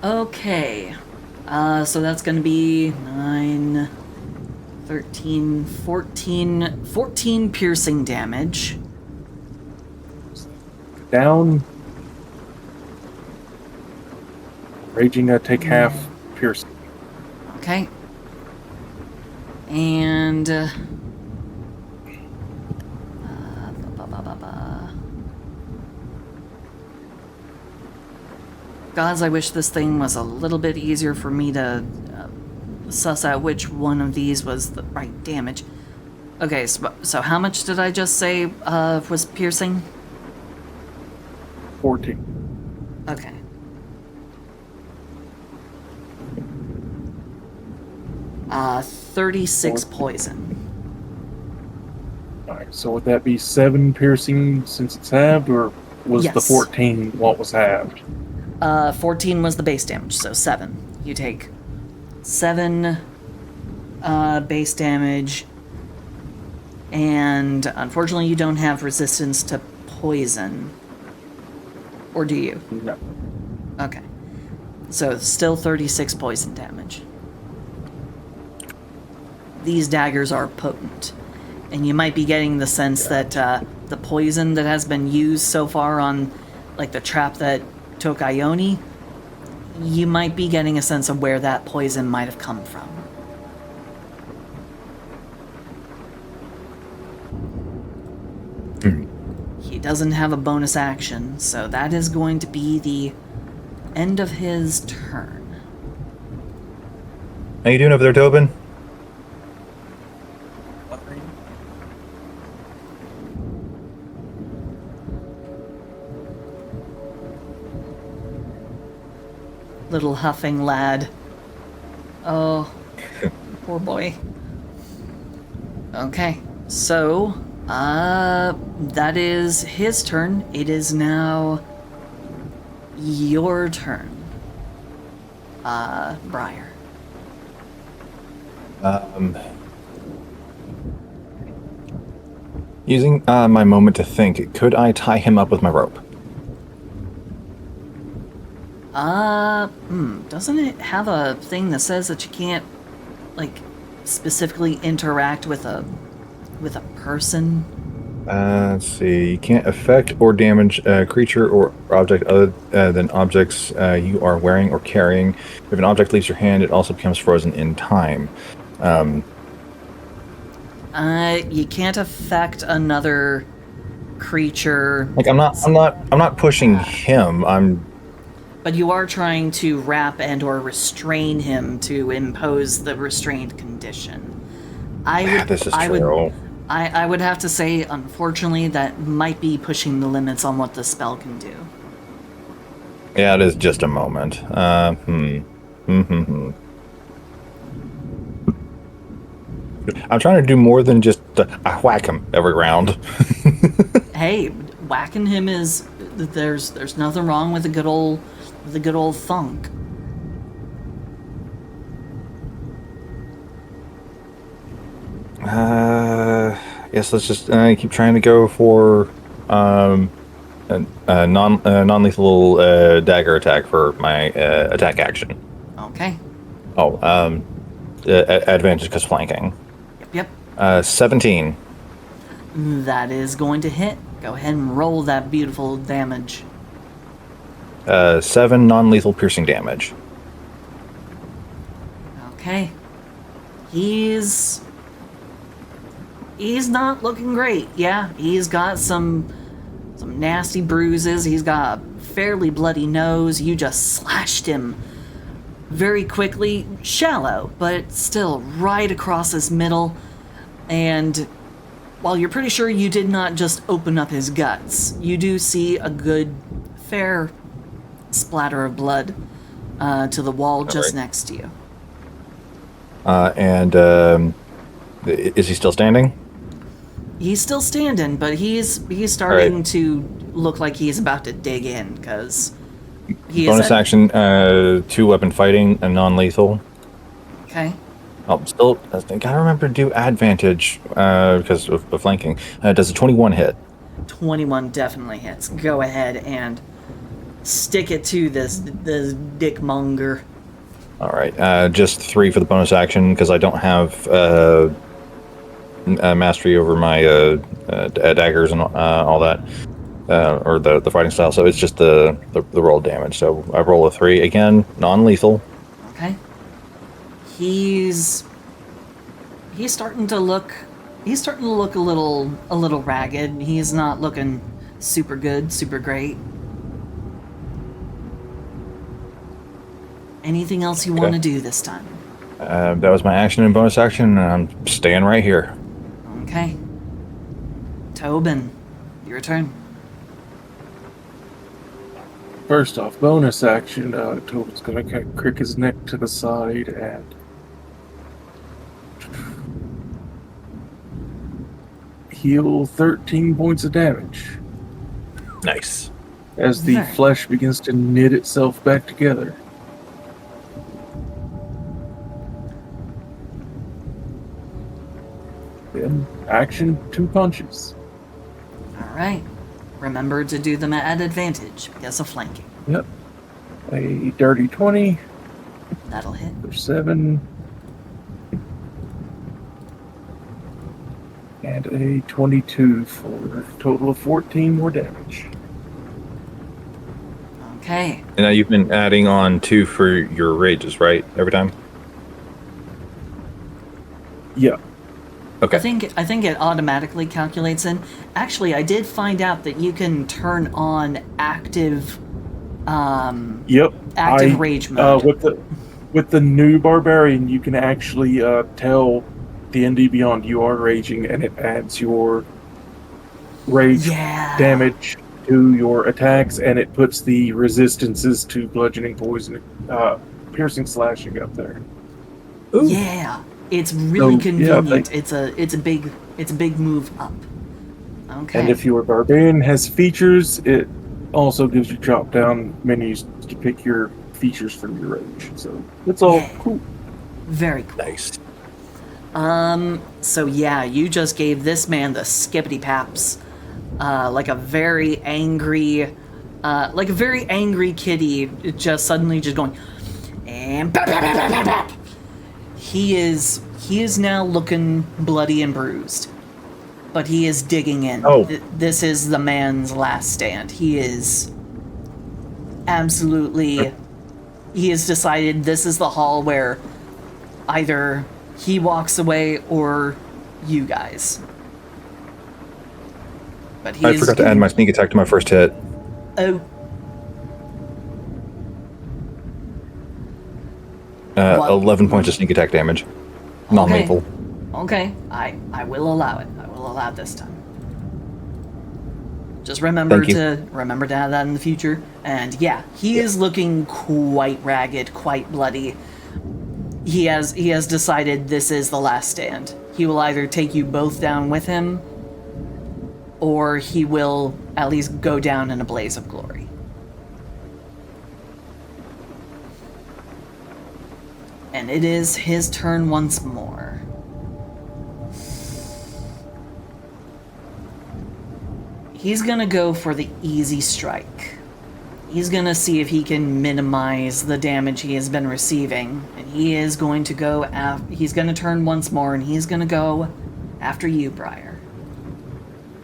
Okay. So that's going to be 9, 13, 14 piercing damage. down. Raging, take half piercing. Okay. And... Gods, I wish this thing was a little bit easier for me to suss out which one of these was the right damage. Okay, so how much did I just say was piercing? 14. Okay. Uh, 36 poison. Alright, so would that be 7 piercing since it's halved, or was the Yes. 14 what was halved? 14 was the base damage, so 7. You take 7 base damage, and unfortunately you don't have resistance to poison. Or do you? No. Okay. So still 36 poison damage. These daggers are potent, and you might be getting the sense that the poison that has been used so far on, like, the trap that took Ione, you might be getting a sense of where that poison might have come from. He doesn't have a bonus action, so that is going to be the end of his turn. How you doing over there, Tobin? Little huffing lad. Oh, poor boy. Okay, so, that is his turn. It is now your turn. Briar. Using my moment to think, could I tie him up with my rope? Doesn't it have a thing that says that you can't, like, specifically interact with a person? Let's see. You can't affect or damage a creature or object other than objects you are wearing or carrying. If an object leaves your hand, it also becomes frozen in time. You can't affect another creature. Like I'm not pushing him. But you are trying to wrap and or restrain him to impose the restrained condition. This is true. I would have to say, unfortunately, that might be pushing the limits on what the spell can do. Yeah, it is just a moment. I'm trying to do more than just I whack him every round. Hey, whacking him is there's nothing wrong with a good old thunk. Yes, let's just keep trying to go for a non-lethal dagger attack for my attack action. Okay. Oh, advantage because flanking. Yep. 17. That is going to hit. Go ahead and roll that beautiful damage. 7 non-lethal piercing damage. Okay. He's not looking great. Yeah, he's got some nasty bruises. He's got a fairly bloody nose. You just slashed him very quickly, shallow, but still right across his middle. And while you're pretty sure you did not just open up his guts, you do see a good, fair splatter of blood to the wall just next to you. Is he still standing? He's still standing, but he's starting to look like he's about to dig in, because he Bonus action, 2-weapon fighting, and non-lethal. Okay. Oh, still, I gotta remember to do advantage because of flanking. Does a 21 hit? 21 definitely hits. Go ahead and stick it to this dickmonger. All right, just 3 for the bonus action because I don't have mastery over my daggers and all that, or the fighting style. So it's just the roll damage. So I roll a 3 again, non-lethal. Okay. He's starting to look a little ragged. He's not looking super good, super great. Anything else you want to do this time? That was my action and bonus action, and I'm staying right here. Okay. Tobin, your turn. First off, bonus action, Tobin's gonna kind of crick his neck to the side and heal 13 points of damage Nice. as the Alright. flesh begins to knit itself back together. Then action, 2 punches. All right. Remember to do them at advantage because of flanking. Yep. A dirty 20 That'll hit. for 7. And a 22 for a total of 14 more damage. Okay. And now you've been adding on 2 for your rages, right? Every time. Yeah. Okay. I think it automatically calculates in. Actually, I did find out that you can turn on active Yep. rage mode. With the new barbarian, you can actually tell DnD Beyond you are raging, and it adds your rage Yeah. damage to your attacks, and it puts the resistances to bludgeoning, poison, piercing, slashing up there. Yeah. It's really So, convenient. It's a big move up. Okay. And if your barbarian has features, it also gives you drop down menus to pick your features from your rage. So it's all Yeah. cool. Very cool. Nice. So yeah, you just gave this man the skippity paps. Like a very angry kitty just suddenly just going and bap, bap, bap, bap, bap. He is now looking bloody and bruised. But he is digging in. Oh. This is the man's last stand. He is absolutely... He has decided this is the hall where either he walks away or you guys. But I forgot to add my sneak attack to my first hit. Oh. What? 11 points of sneak attack damage. Non-lethal. Okay, I will allow it. I will allow it this time. Just remember Thank you. to add that in the future. And yeah, he is looking quite ragged, quite bloody. He has decided this is the last stand. He will either take you both down with him, or he will at least go down in a blaze of glory. And it is his turn once more. He's gonna go for the easy strike. He's gonna see if he can minimize the damage he has been receiving. And he is going to go he's gonna turn once more, and he's gonna go after you, Briar.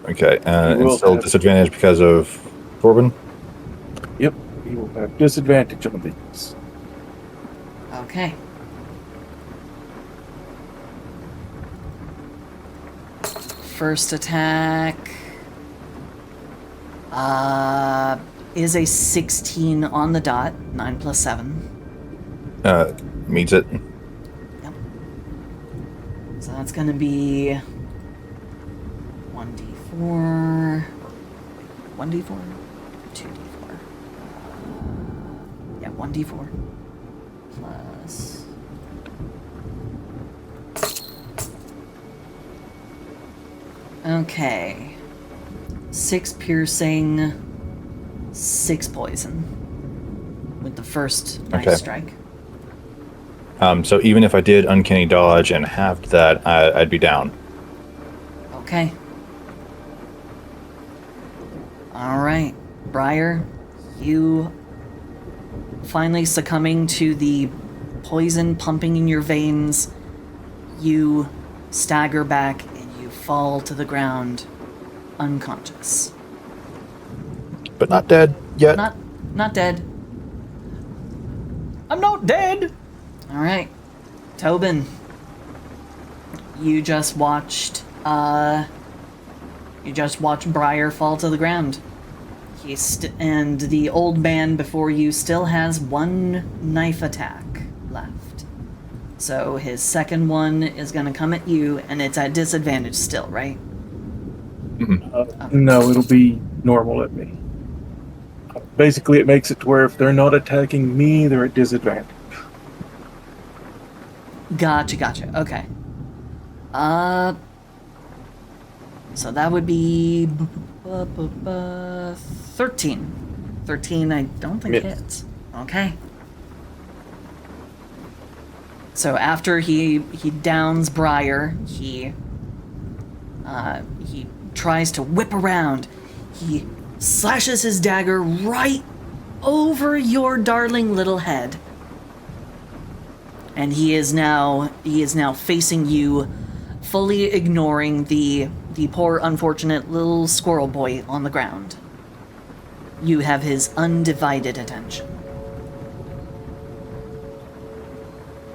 Okay, and will still have- disadvantage because of Corbin? Yep, you will have disadvantage on these. Okay. First attack is a 16 on the dot, 9 plus 7. Meets it. Yep. So that's gonna be 1d4, 1d4, 2d4. Yeah, 1d4 plus. Okay. 6 piercing, 6 poison. With the first knife Okay. strike. So even if I did uncanny dodge and halved that, I'd be down. Okay. Alright. Briar, you finally succumbing to the poison pumping in your veins. You stagger back and you fall to the ground unconscious. But not dead yet. Not dead. I'm not dead! Alright. Tobin. You just watched Briar fall to the ground. And the old man before you still has 1 knife attack left. So his second one is gonna come at you, and it's at disadvantage still, right? No, it'll be normal at me. Basically, it makes it to where if they're not attacking me, they're at disadvantage. Gotcha. Okay. So that would be 13. 13, I don't think Miss. hits. Okay. So after he downs Briar, he tries to whip around. He slashes his dagger right over your darling little head. And he is now facing you, fully ignoring the poor unfortunate little squirrel boy on the ground. You have his undivided attention.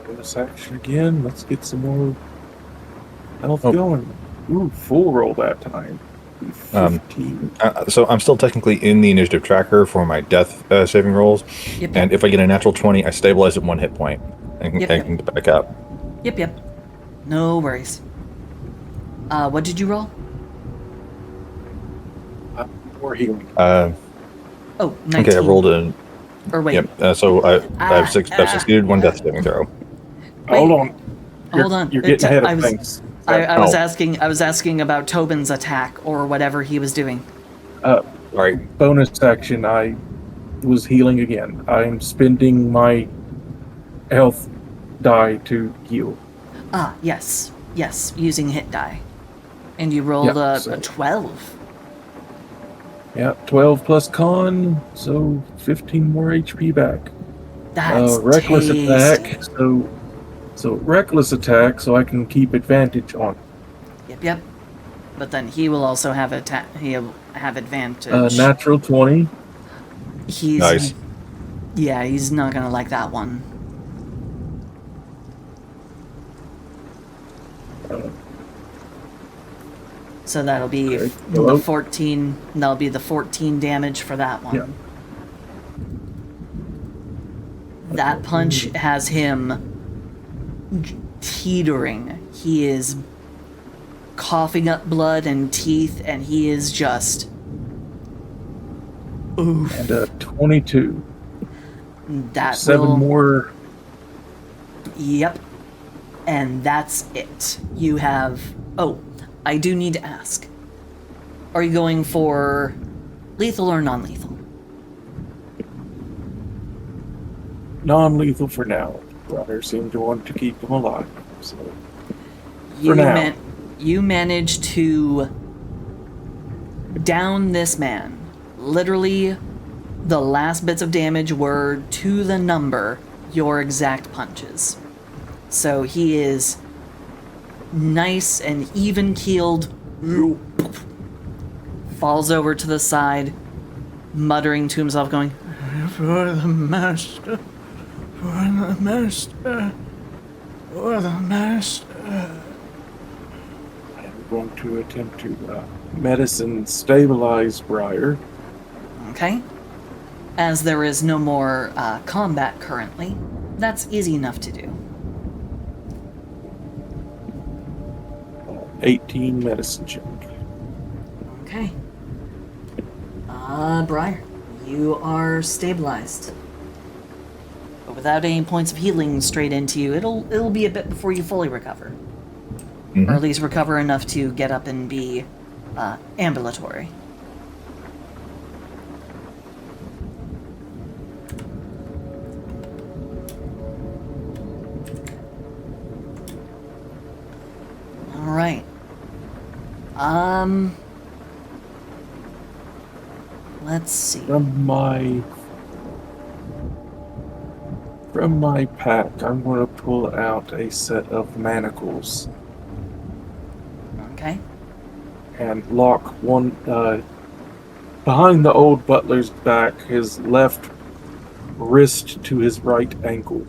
Bonus action again. Let's get some more health going. Ooh, full roll that time. 15. So I'm still technically in the initiative tracker for my death saving rolls. Yep. And if I get a natural 20, I stabilize at 1 hit point. And Yep. I can get back up. Yep. No worries. What did you roll? More healing. Oh, 19. Okay, I rolled a... Or wait. Yep, so I've succeeded 1 death saving throw. Hold on. Hold on. You're getting ahead I of was- things. I was Oh. asking about Tobin's attack or whatever he was doing. Right. Bonus action, I was healing again. I'm spending my health die to heal. Yes. Yes, using hit die. And you rolled Yeah, a so- 12. Yeah, 12 plus con, so 15 more HP back. That's Reckless tasty. attack, so reckless attack, so I can keep advantage on. Yep. But then he will also have he'll have advantage. Natural 20. He's Nice. Yeah, he's not gonna like that one. So that'll be Okay. the Hello? 14. That'll be the 14 damage for that one. Yeah. That punch has him teetering. He is coughing up blood and teeth, and he is just. Oof. And 22. That 7 will. more. Yep. And that's it. You have. Oh, I do need to ask. Are you going for lethal or non-lethal? Non-lethal for now. Brother seemed to want to keep them alive. So You now. You managed to down this man. Literally, the last bits of damage were to the number your exact punches. So he is nice and even keeled. Falls over to the side, muttering to himself, going, "For the master, for the master, for the master." I'm going to attempt to medicine stabilize Briar. Okay. As there is no more combat currently, that's easy enough to do. 18 medicine check. Okay. Briar, you are stabilized. But without any points of healing straight into you, it'll be a bit before you fully recover. Or at least recover enough to get up and be ambulatory. All right. Let's see. From my pack, I'm going to pull out a set of manacles Okay. and lock one behind the old butler's back, his left wrist to his right ankle.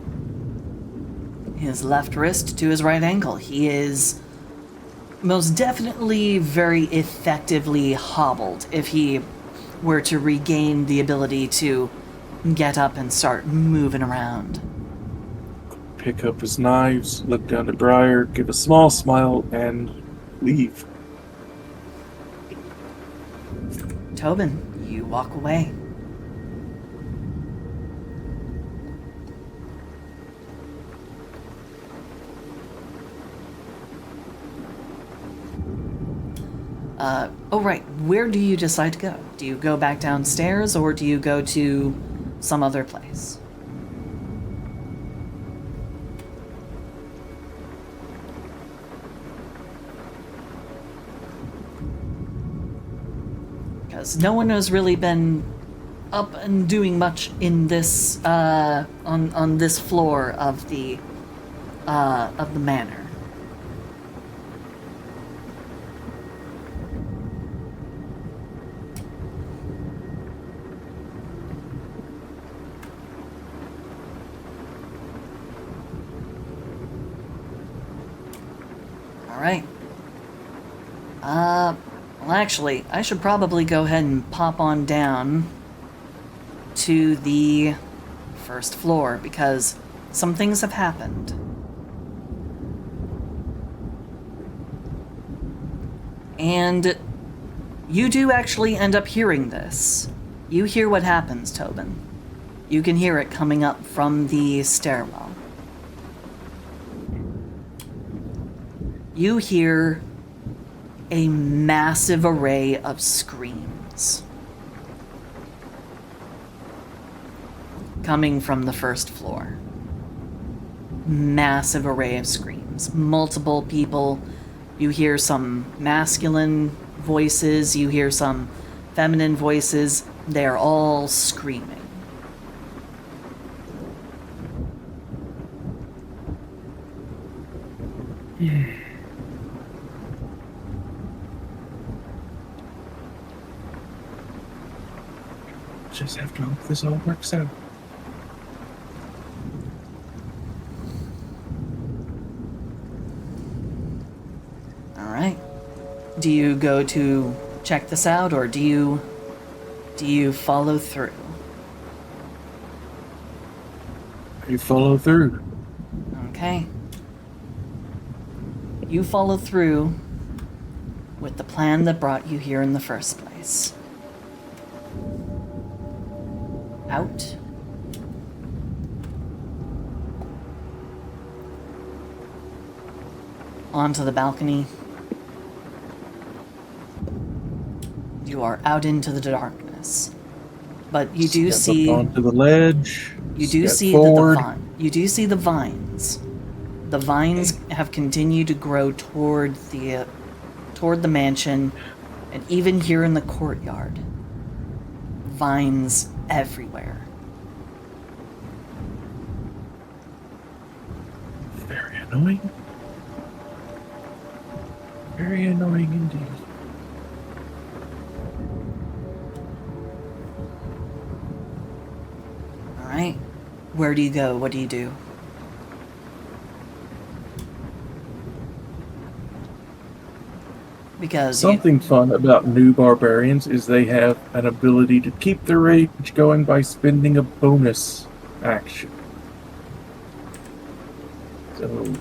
His left wrist to his right ankle. He is most definitely very effectively hobbled if he were to regain the ability to get up and start moving around. Pick up his knives, look down at Briar, give a small smile, and leave. Tobin, you walk away. Oh right, where do you decide to go? Do you go back downstairs or do you go to some other place? Because no one has really been up and doing much in this on this floor of the manor. All right. Well, actually, I should probably go ahead and pop on down to the first floor because some things have happened. And you do actually end up hearing this. You hear what happens, Tobin. You can hear it coming up from the stairwell. You hear a massive array of screams coming from the first floor. massive array of screams. Multiple people. You hear some masculine voices, you hear some feminine voices. They're all screaming. Just have to hope this all works out. All right. Do you go to check this out, or do you follow through? You follow through. Okay. You follow through with the plan that brought you here in the first place. Out. Onto the balcony. You are out into the darkness. But you do Step see... up onto the ledge. You do step see forward. you do see the vines. The vines have continued to grow toward the mansion, and even here in the courtyard. Vines everywhere. Very annoying. Very annoying indeed. All right. Where do you go? What do you do? Because Something fun about new barbarians is they have an ability to keep their rage going by spending a bonus action. So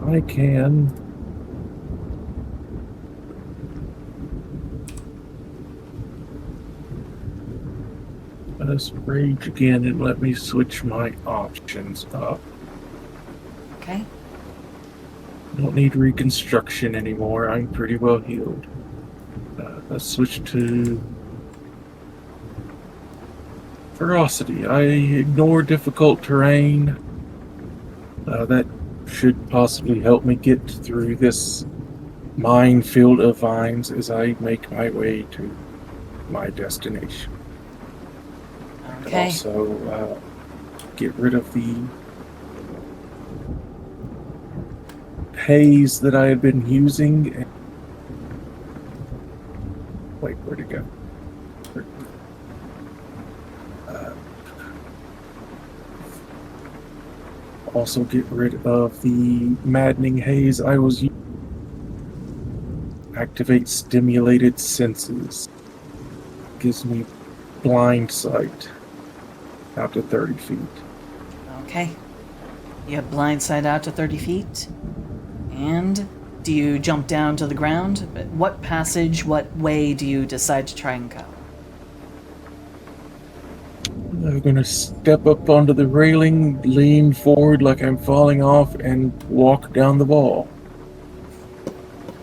I can let's rage again and let me switch my options up. okay. Don't need reconstruction anymore. I'm pretty well healed. Let's switch to ferocity. I ignore difficult terrain. That should possibly help me get through this minefield of vines as I make my way to my destination. And Okay. also get rid of the haze that I had been using. Wait, where'd it go? Also get rid of the maddening haze I was using. Activate stimulated senses. Gives me blind sight out to 30 feet. Okay. You have blind sight out to 30 feet. And do you jump down to the ground? What passage, what way do you decide to try and go? I'm gonna step up onto the railing, lean forward like I'm falling off, and walk down the wall.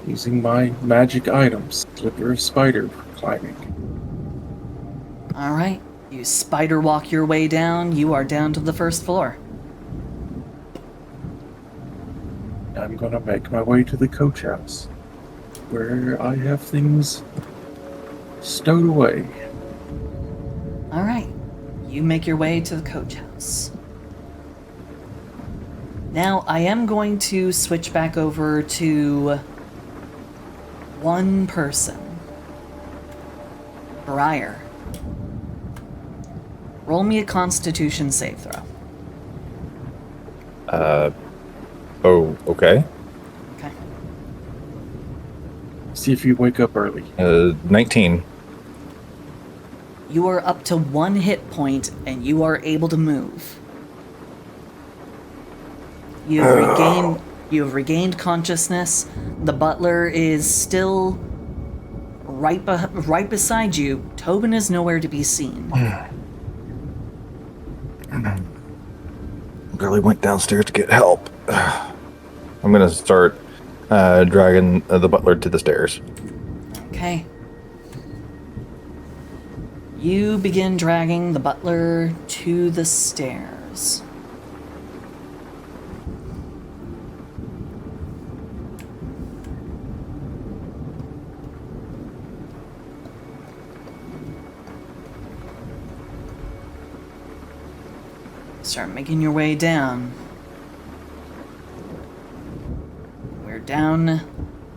Using my magic items, Slipper of Spider climbing. All right. You spider walk your way down. You are down to the first floor. I'm gonna make my way to the coach house, where I have things stowed away. All right. You make your way to the coach house. Now, I am going to switch back over to one person. Briar. Roll me a Constitution save throw. Oh, okay. Okay. See if you wake up early. 19. You are up to 1 hit point, and you are able to move. You have regained consciousness. The butler is still right beside you. Tobin is nowhere to be seen. Barely went downstairs to get help. I'm gonna start dragging the butler to the stairs. Okay. You begin dragging the butler to the stairs. Start making your way down. We're down.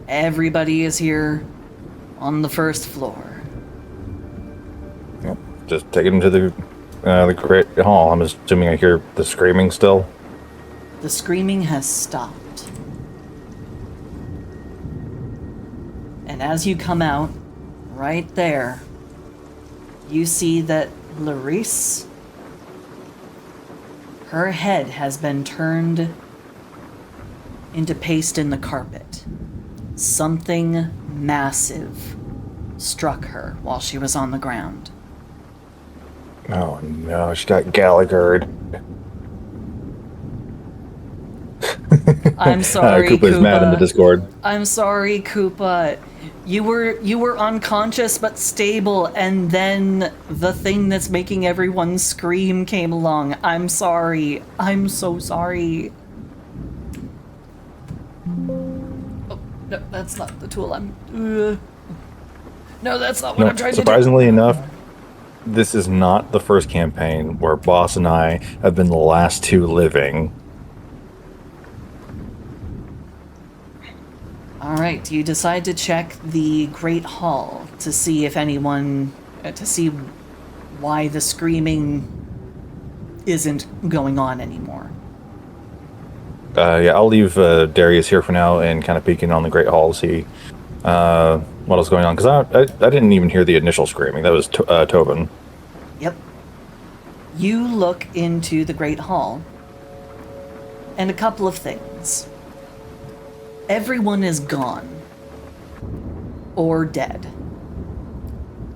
Everybody is here on the first floor. Yep. Just taking him to the great hall. I'm assuming I hear the screaming still. The screaming has stopped. And as you come out, right there, you see that Larisse, her head has been turned into paste in the carpet. Something massive struck her while she was on the ground. Oh no, she got Gallagher'd. I'm sorry, Koopa's Koopa. mad in the Discord. I'm sorry, Koopa. You were unconscious but stable, and then the thing that's making everyone scream came along. I'm sorry. I'm so sorry. Oh, no, that's not the tool I'm... No, that's not what I'm trying to do. Surprisingly enough, this is not the first campaign where Boss and I have been the last two living. Alright, you decide to check the Great Hall to see if anyone... to see why the screaming isn't going on anymore. Yeah, I'll leave Darius here for now and kind of peeking on the Great Hall to see what was going on. Because I didn't even hear the initial screaming. That was Tobin. Yep. You look into the Great Hall, and a couple of things. Everyone is gone. Or dead.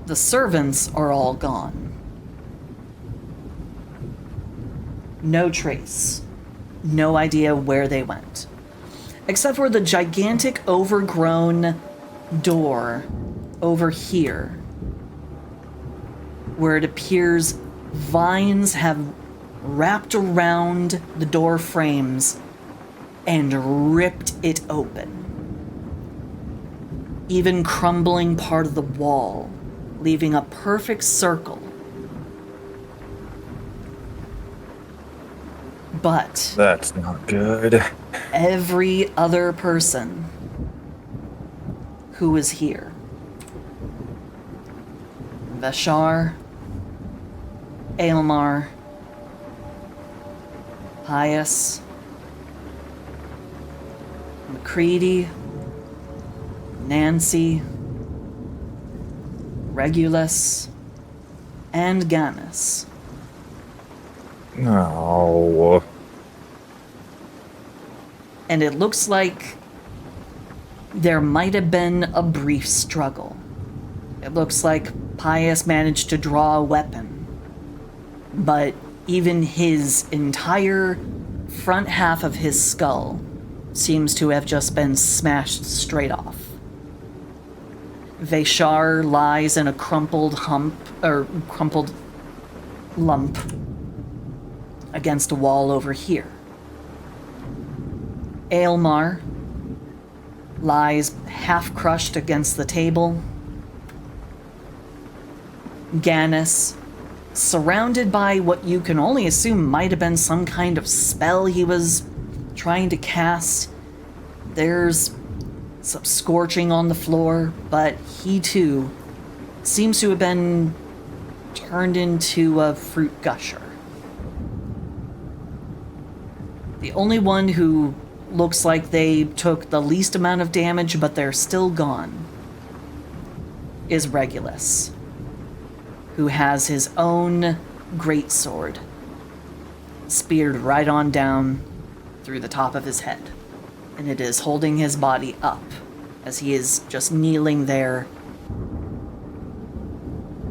The servants are all gone. No trace. No idea where they went. Except for the gigantic overgrown door over here, where it appears vines have wrapped around the door frames and ripped it open, even crumbling part of the wall, leaving a perfect circle. But That's not good. every other person who is here, Vashar, Aelmar, Pius, McCready, Nancy, Regulus, and Gannis. No. And it looks like there might have been a brief struggle. It looks like Pius managed to draw a weapon, but even his entire front half of his skull seems to have just been smashed straight off. Vashar lies in a crumpled lump against a wall over here. Aelmar lies half crushed against the table. Gannis, surrounded by what you can only assume might have been some kind of spell he was trying to cast. There's some scorching on the floor, but he too seems to have been turned into a fruit gusher. The only one who looks like they took the least amount of damage, but they're still gone, is Regulus, who has his own greatsword speared right on down through the top of his head, and it is holding his body up as he is just kneeling there,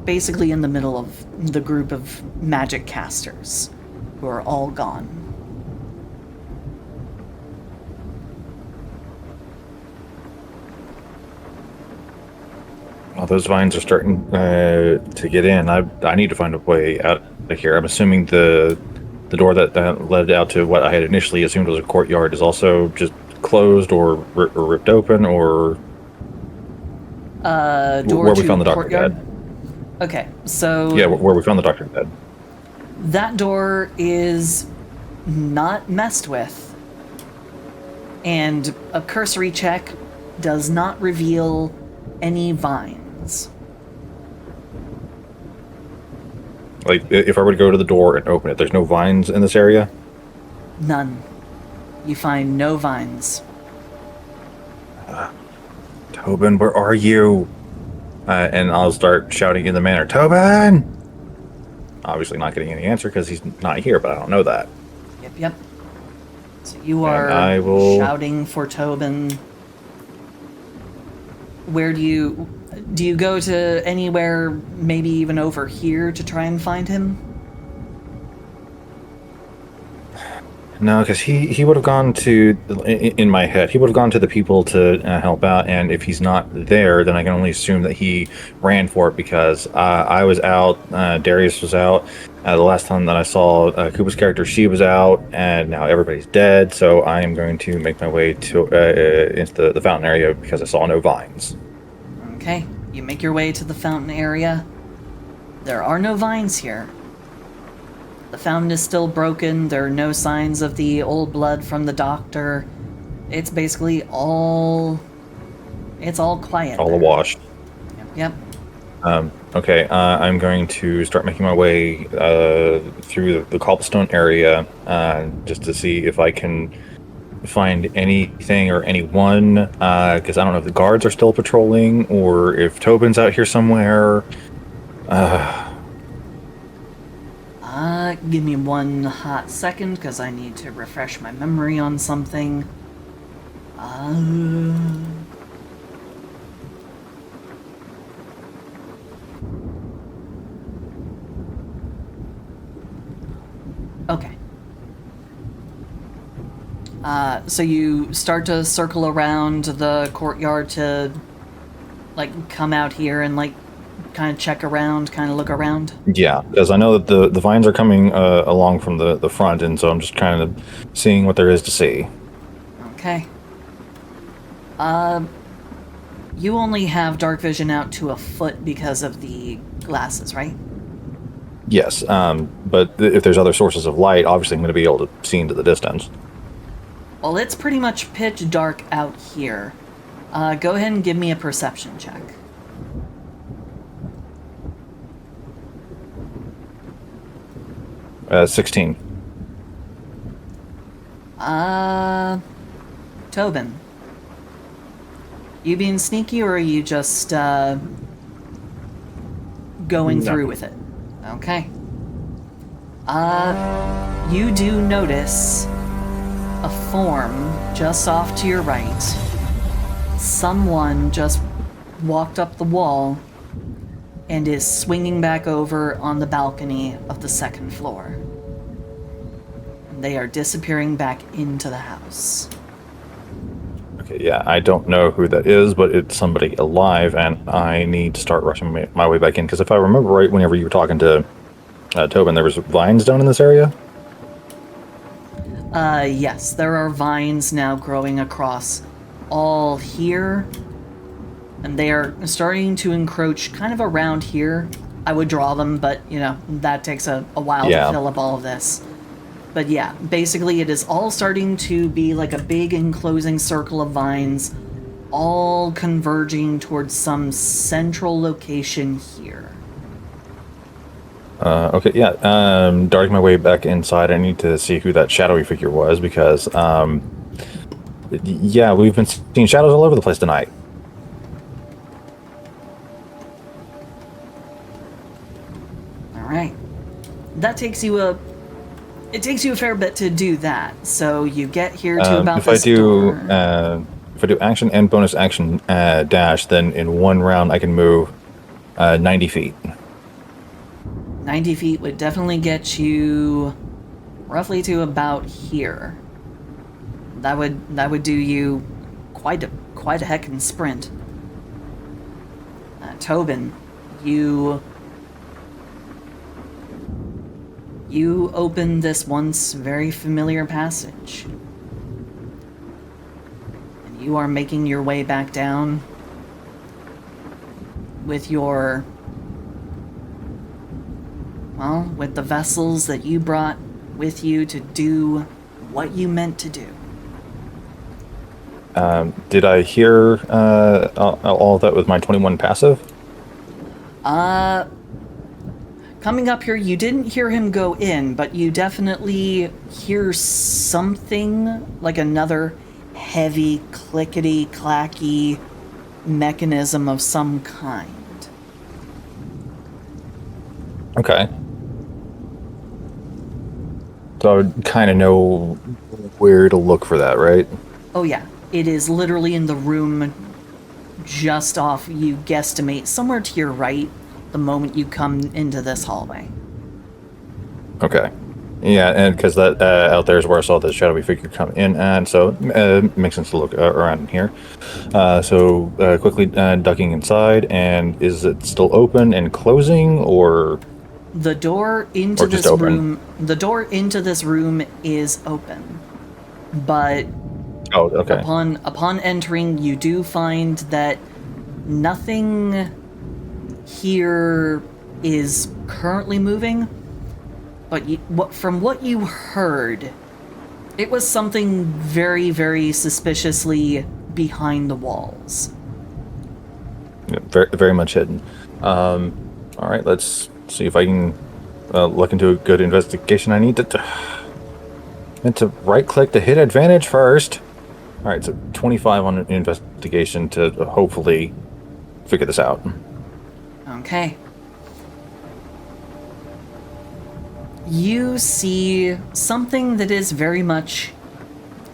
basically in the middle of the group of magic casters who are all gone. Well, those vines are starting to get in. I need to find a way out of here. I'm assuming the door that led out to what I had initially assumed was a courtyard is also just closed or ripped open, or Door where to we found the doctor courtyard? dead. Okay, so Yeah, where we found the doctor dead. That door is not messed with, and a cursory check does not reveal any vines. Like, if I were to go to the door and open it, there's no vines in this area? None. You find no vines. Tobin, where are you? And I'll start shouting in the manor, Tobin! Obviously not getting any answer because he's not here, but I don't know that. Yep. So you And are I will- shouting for Tobin. Where do you go to anywhere, maybe even over here, to try and find him? No, because he would have gone to, in my head, he would have gone to the people to help out, and if he's not there, then I can only assume that he ran for it because I was out, Darius was out, the last time that I saw Koopa's character, she was out, and now everybody's dead, so I am going to make my way to into the fountain area because I saw no vines. Okay, you make your way to the fountain area. There are no vines here. The fountain is still broken. There are no signs of the old blood from the doctor. It's basically all quiet. All there. awash. Yep. Okay, I'm going to start making my way through the cobblestone area just to see if I can find anything or anyone, because I don't know if the guards are still patrolling or if Tobin's out here somewhere. Give me one hot second, because I need to refresh my memory on something. Okay. So you start to circle around the courtyard to, like, come out here and, like, kind of check around, kind of look around? Yeah, because I know that the vines are coming along from the front, and so I'm just kind of seeing what there is to see. Okay. You only have dark vision out to a foot because of the glasses, right? Yes, but if there's other sources of light, obviously I'm going to be able to see into the distance. Well, it's pretty much pitch dark out here. Go ahead and give me a perception check. Uh, 16. Tobin. You being sneaky, or are you just, going through with it? Okay. You do notice a form just off to your right. Someone just walked up the wall and is swinging back over on the balcony of the second floor. They are disappearing back into the house. Okay, yeah, I don't know who that is, but it's somebody alive, and I need to start rushing my way back in, because if I remember right, whenever you were talking to Tobin, there was vines down in this area? Yes, there are vines now growing across all here, and they are starting to encroach kind of around here. I would draw them, but, you know, that takes a while to fill up all of this. But yeah, basically it is all starting to be like a big enclosing circle of vines, all converging towards some central location here. Okay, yeah, darting my way back inside, I need to see who that shadowy figure was, because, yeah, we've been seeing shadows all over the place tonight. Alright. That takes you a fair bit to do that, so you get here to about this door. If I do action and bonus action dash, then in one round I can move 90 feet. 90 feet would definitely get you roughly to about here. That would do you quite a heckin' sprint. Tobin, you open this once very familiar passage. And you are making your way back down with your Well, with the vessels that you brought with you to do what you meant to do. Did I hear all of that with my 21 passive? Coming up here, you didn't hear him go in, but you definitely hear something like another heavy, clickety-clacky mechanism of some kind. Okay. So I would kind of know where to look for that, right? Oh yeah, it is literally in the room just off, you guesstimate, somewhere to your right the moment you come into this hallway. Okay. Yeah, and because that out there is where I saw the shadowy figure come in, and so it makes sense to look around here. So quickly ducking inside, and is it still open and closing, or The door into just this open? room, the door into this room is open, but oh, okay, upon entering, you do find that nothing here is currently moving. But from what you heard, it was something very, very suspiciously behind the walls. yeah, very, very much hidden. All right, let's see if I can look into a good investigation. I need to right click to hit advantage first. All right, so 25 on investigation to hopefully figure this out. Okay. You see something that is very much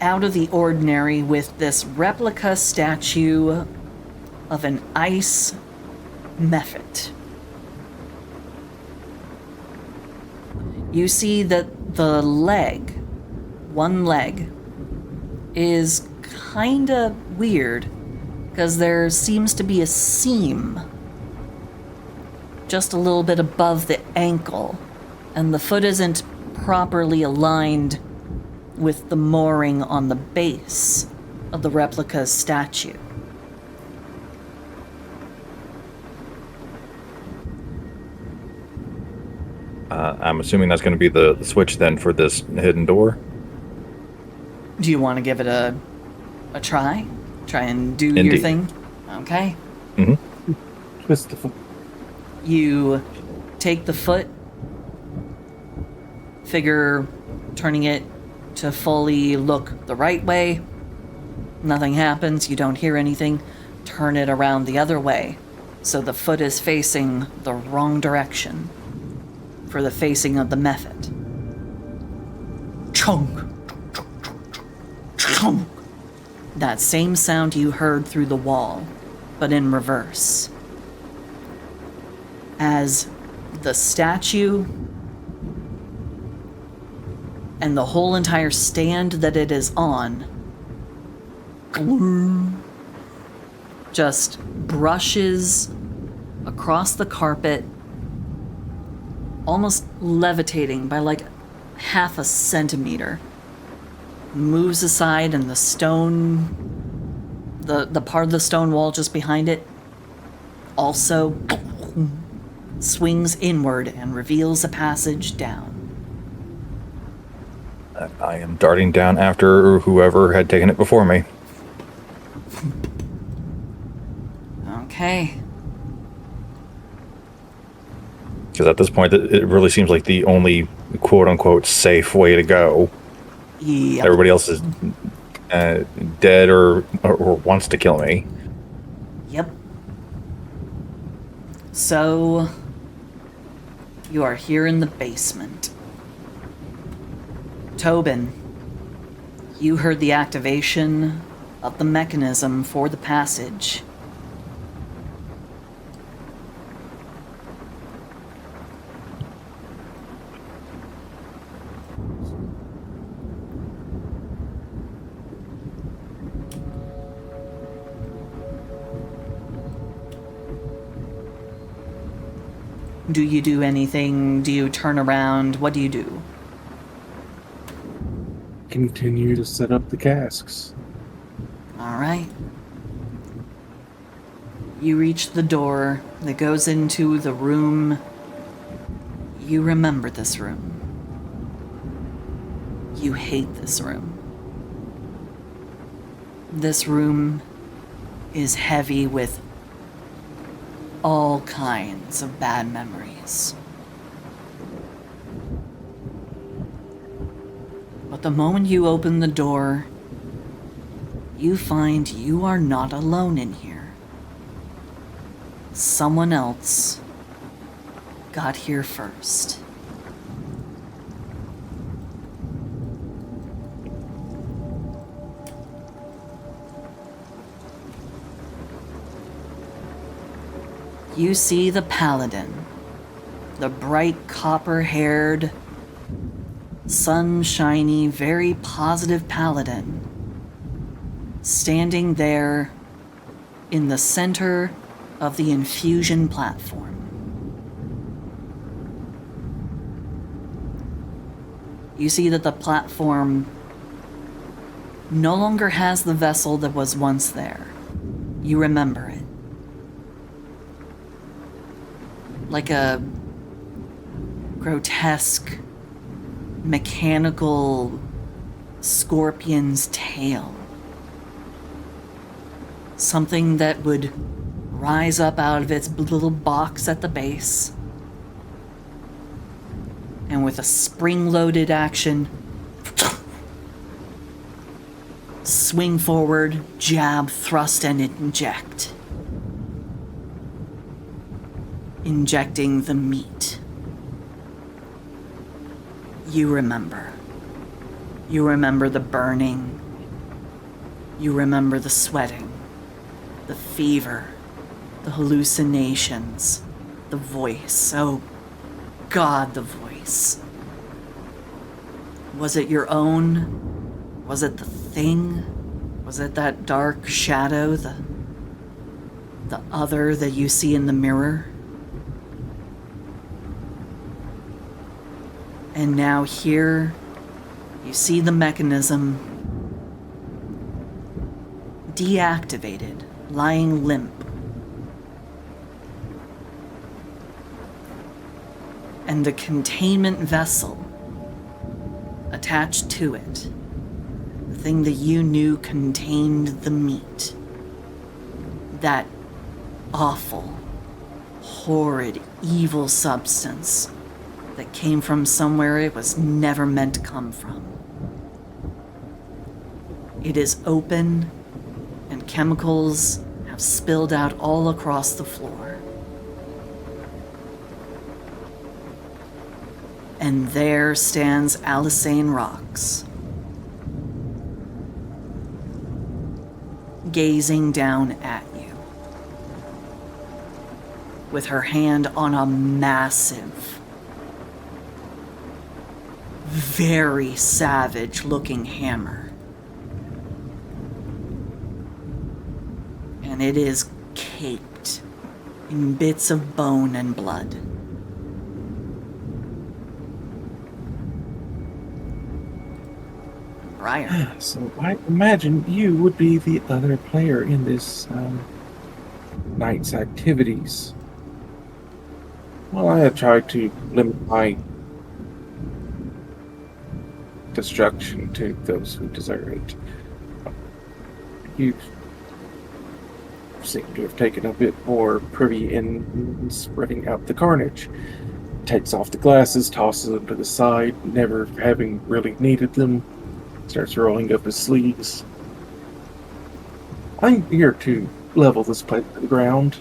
out of the ordinary with this replica statue of an ice mephit. You see that the one leg, is kinda weird because there seems to be a seam just a little bit above the ankle, and the foot isn't properly aligned with the mooring on the base of the replica statue. I'm assuming that's going to be the switch then for this hidden door. Do you want to give it a try? Try and do your Indeed. thing? Okay. Mm-hmm. Twist the foot. You take the foot, figure turning it to fully look the right way. Nothing happens, you don't hear anything. Turn it around the other way, so the foot is facing the wrong direction for the facing of the mephit. Chunk! Chunk! That same sound you heard through the wall, but in reverse. As the statue and the whole entire stand that it is on just brushes across the carpet, almost levitating by like half a centimeter. Moves aside, and the stone, the part of the stone wall just behind it, also swings inward and reveals a passage down. I am darting down after whoever had taken it before me. Okay. Because at this point, it really seems like the only quote-unquote safe way to go. Yep. Everybody else is dead or wants to kill me. Yep. So, you are here in the basement. Tobin, you heard the activation of the mechanism for the passage. Do you do anything? Do you turn around? What do you do? Continue to set up the casks. All right. You reach the door that goes into the room You remember this room. You hate this room. This room is heavy with all kinds of bad memories. But the moment you open the door, you find you are not alone in here. Someone else got here first. You see the paladin, the bright copper-haired, sunshiny, very positive paladin, standing there in the center of the infusion platform. You see that the platform no longer has the vessel that was once there. You remember it. Like a grotesque, mechanical scorpion's tail. Something that would rise up out of its little box at the base, and with a spring-loaded action, swing forward, jab, thrust, and inject. Injecting the meat. You remember. You remember the burning. You remember the sweating, the fever, the hallucinations, the voice. Oh, God, the voice. Was it your own? Was it the thing? Was it that dark shadow, the other that you see in the mirror? And now here, you see the mechanism deactivated, lying limp. And the containment vessel attached to it, the thing that you knew contained the meat, that awful, horrid, evil substance that came from somewhere it was never meant to come from. It is open, and chemicals have spilled out all across the floor. And there stands Alisane Rocks, gazing down at you, with her hand on a massive, very savage-looking hammer. And it is caked in bits of bone and blood. Briar. So I imagine you would be the other player in this night's activities. Well, I have tried to limit my destruction to those who deserve it. You seem to have taken a bit more privy in spreading out the carnage. Takes off the glasses, tosses them to the side, never having really needed them. Starts rolling up his sleeves. I'm here to level this place to the ground,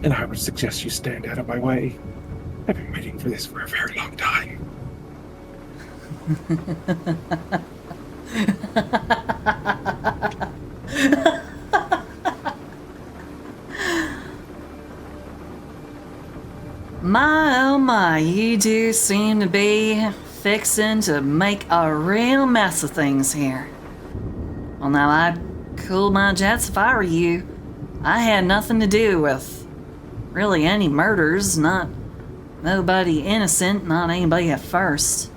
and I would suggest you stand out of my way. I've been waiting for this for a very long time. My, oh my, you do seem to be fixing to make a real mess of things here. Well, now, I'd cool my jets if I were you. I had nothing to do with really any murders, not nobody innocent, not anybody at first.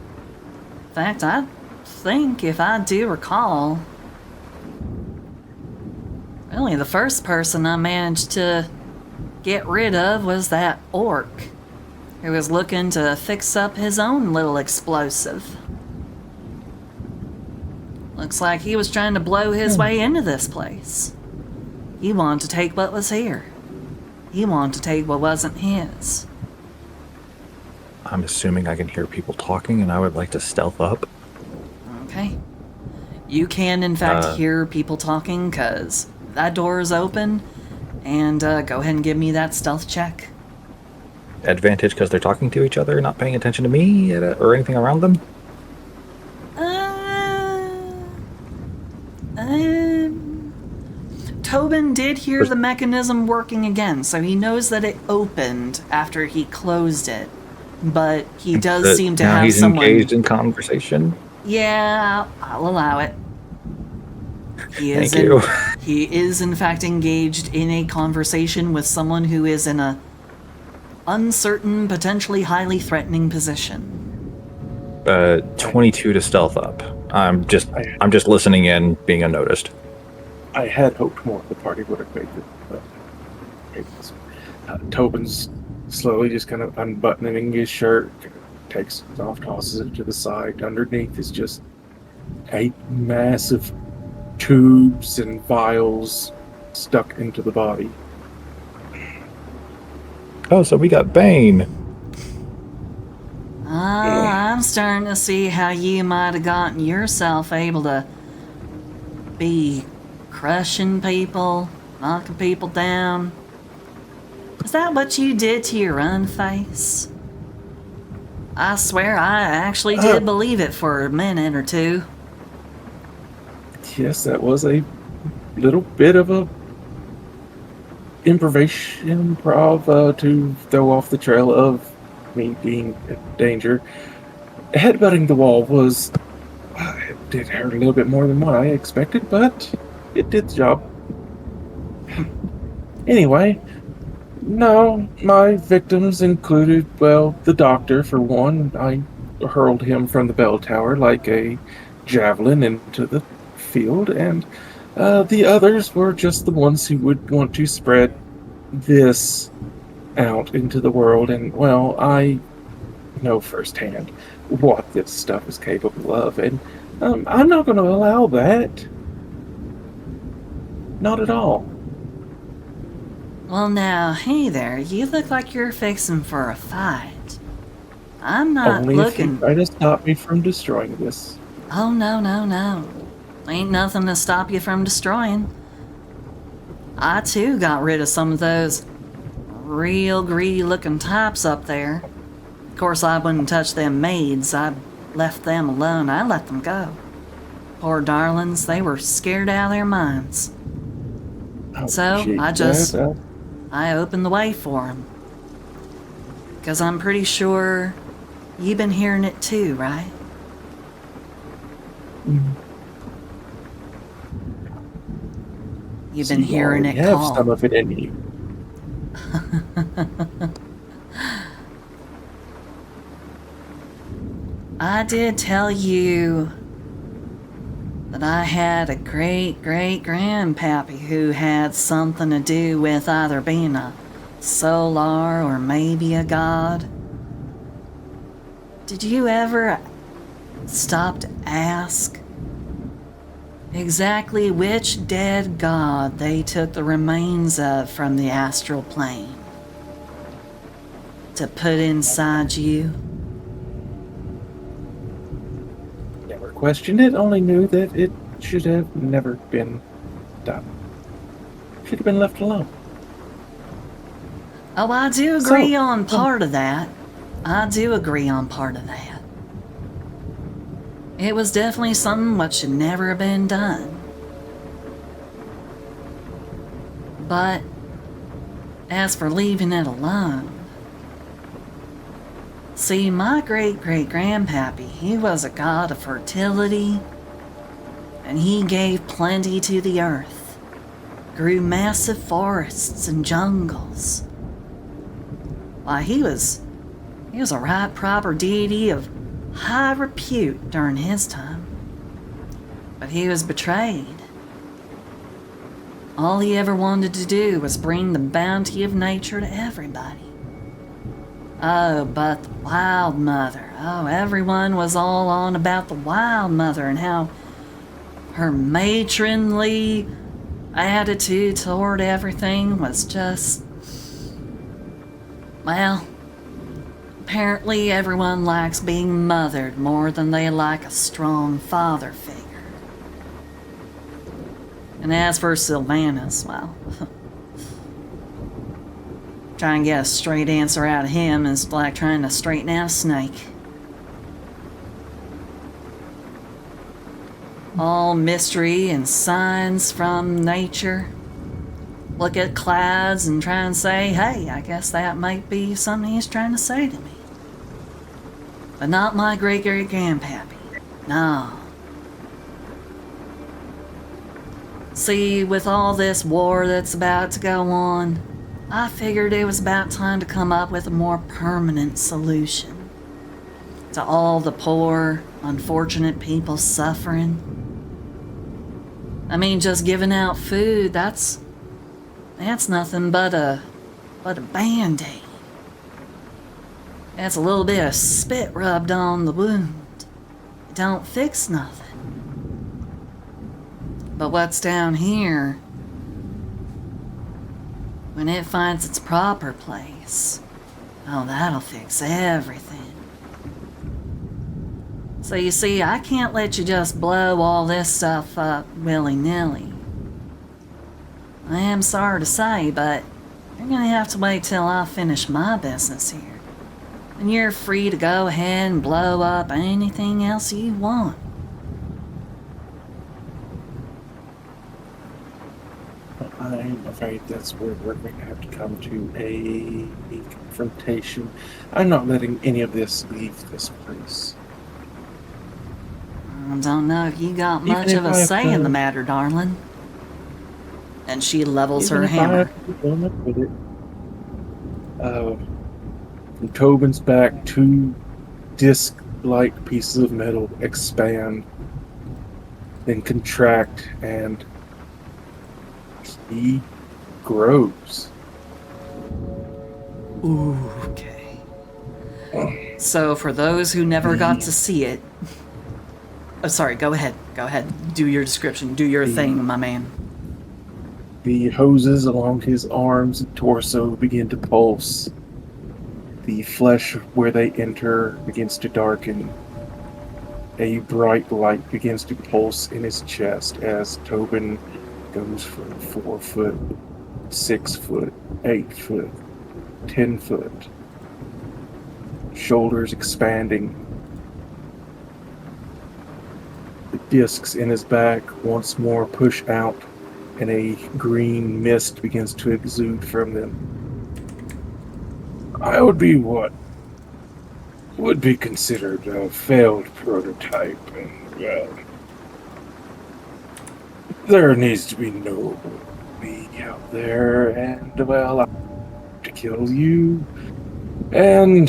In fact, I think, if I do recall, really the first person I managed to get rid of was that orc. who was looking to fix up his own little explosive. Looks like he was trying to blow his way into this place. He wanted to take what was here. He wanted to take what wasn't his. I'm assuming I can hear people talking, and I would like to stealth up. Okay. You can, in fact, hear people talking, because that door is open. And go ahead and give me that stealth check. Advantage because they're talking to each other, not paying attention to me or anything around them. Tobin did hear the mechanism working again, so he knows that it opened after he closed it. But he does seem to have someone... Now he's engaged in conversation? Yeah, I'll allow it. Thank you. He is, in fact, engaged in a conversation with someone who is in a uncertain, potentially highly threatening position. 22 to stealth up. I'm just listening in, being unnoticed. I had hoped more of the party would have made it, but Tobin's slowly just kind of unbuttoning his shirt, takes it off, tosses it to the side. Underneath is just 8 massive tubes and vials stuck into the body. Oh, so we got Bane. I'm starting to see how you might have gotten yourself able to be crushing people, knocking people down. Is that what you did to your own face? I swear I actually did believe it for a minute or two. Yes, that was a little bit of a improv to throw off the trail of me being in danger. Headbutting the wall was... it did hurt a little bit more than what I expected, but it did the job. Anyway, no, my victims included, well, the doctor, for one. I hurled him from the bell tower like a javelin into the field, and the others were just the ones who would want to spread this out into the world, and, well, I know firsthand what this stuff is capable of, and I'm not going to allow that. Not at all. Well now, hey there, you look like you're fixing for a fight. I'm not Only looking... if you try to stop me from destroying this. Oh, no. Ain't nothing to stop you from destroying. I, too, got rid of some of those real greedy-looking types up there. Of course, I wouldn't touch them maids. I left them alone. I let them go. Poor darlings, they were scared out of their minds. So, I opened the way for them. Because I'm pretty sure you've been hearing it too, right? You've been hearing it have call. some of it in you. I did tell you that I had a great-great-grandpappy who had something to do with either being a solar or maybe a god. Did you ever stop to ask exactly which dead god they took the remains of from the astral plane to put inside you? Never questioned it, only knew that it should have never been done. Should have been left alone. Oh, I do agree on part of that. I do agree on part of that. It was definitely something what should never have been done. But as for leaving it alone, see, my great-great-grandpappy, he was a god of fertility, and he gave plenty to the earth, grew massive forests and jungles. Why, he was a right proper deity of high repute during his time. But he was betrayed. All he ever wanted to do was bring the bounty of nature to everybody. Oh, but the Wild Mother. Oh, everyone was all on about the Wild Mother and how her matronly attitude toward everything was just... Well, apparently everyone likes being mothered more than they like a strong father figure. And as for Sylvanus, well... trying to get a straight answer out of him is like trying to straighten out a snake. All mystery and signs from nature. Look at clouds and try and say, hey, I guess that might be something he's trying to say to me. But not my great-great-grandpappy. No. See, with all this war that's about to go on, I figured it was about time to come up with a more permanent solution to all the poor, unfortunate people suffering. I mean, just giving out food, that's nothing but a Band-Aid. That's a little bit of spit rubbed on the wound. It don't fix nothing. But what's down here, when it finds its proper place, oh, that'll fix everything. So you see, I can't let you just blow all this stuff up willy-nilly. I am sorry to say, but you're gonna have to wait till I finish my business here. And you're free to go ahead and blow up anything else you want. I'm afraid that's where we're going to have to come to a confrontation. I'm not letting any of this leave this place. I don't know if you got Even much if of a I have say in the to- matter, darling. And she levels Even her if I hammer. have to be honest with it. From Tobin's back, 2 disc-like pieces of metal expand, then contract, and he grows. Ooh, okay. So for those who never got to see it... Oh, sorry, go ahead. Go ahead. Do your description. Do your thing, my man. The hoses along his arms and torso begin to pulse. The flesh where they enter begins to darken. A bright light begins to pulse in his chest as Tobin goes from 4 foot, 6 foot, 8 foot, 10 foot. Shoulders expanding. The discs in his back once more push out, and a green mist begins to exude from them. I would be what would be considered a failed prototype, and well, there needs to be no me out there, and well, I have to kill you, and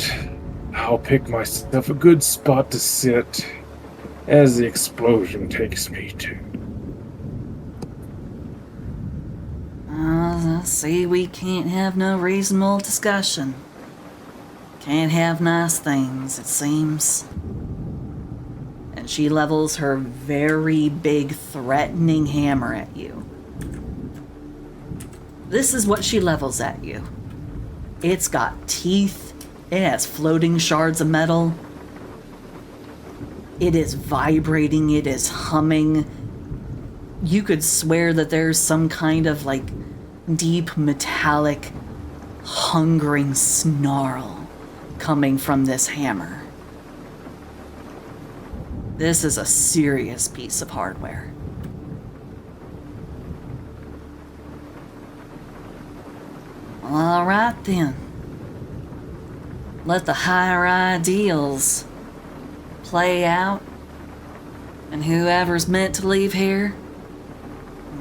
I'll pick myself a good spot to sit as the explosion takes me to. See, we can't have no reasonable discussion. Can't have nice things, it seems. And she levels her very big, threatening hammer at you. This is what she levels at you. It's got teeth. It has floating shards of metal. It is vibrating. It is humming. You could swear that there's some kind of, like, deep, metallic, hungering snarl coming from this hammer. This is a serious piece of hardware. All right, then. Let the higher ideals play out, and whoever's meant to leave here,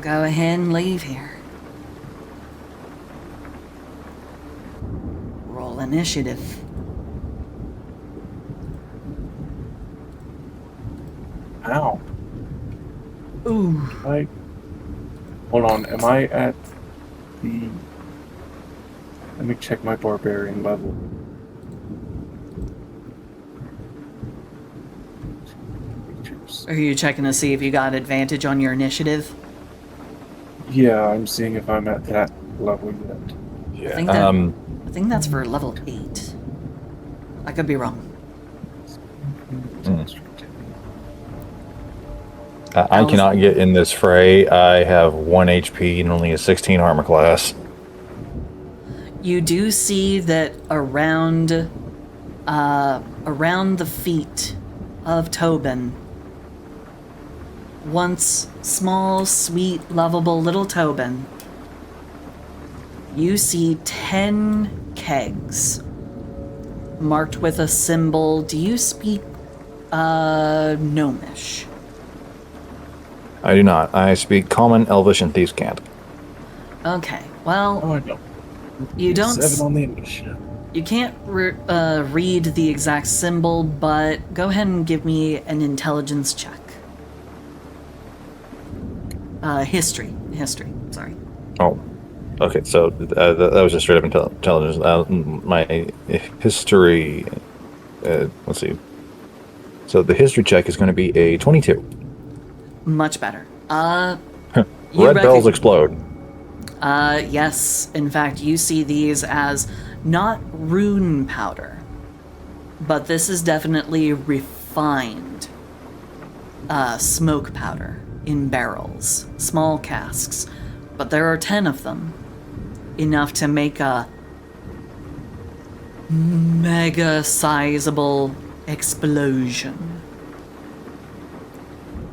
go ahead and leave here. Roll initiative. Ow. Ooh. Hold on, am I at the... Let me check my barbarian level. Are you checking to see if you got advantage on your initiative? Yeah, I'm seeing if I'm at that level yet. Yeah. I think that's for level 8. I could be wrong. I cannot get in this fray. I have 1 HP and only a 16 armor class. You do see that around the feet of Tobin, once small, sweet, lovable little Tobin, you see 10 kegs marked with a symbol. Do you speak Gnomish? I do not. I speak Common, Elvish, and Thieves' Cant. Okay, well, Oh, I know. you don't. 7 on the initiative. You can't read the exact symbol, but go ahead and give me an intelligence check. History, sorry. Oh, okay. So that was just straight up intelligence. My history. Let's see. So the history check is going to be a 22. Much better. Red bells explode. Yes. In fact, you see these as not rune powder, but this is definitely refined smoke powder in barrels, small casks. But there are 10 of them, enough to make a mega sizable explosion.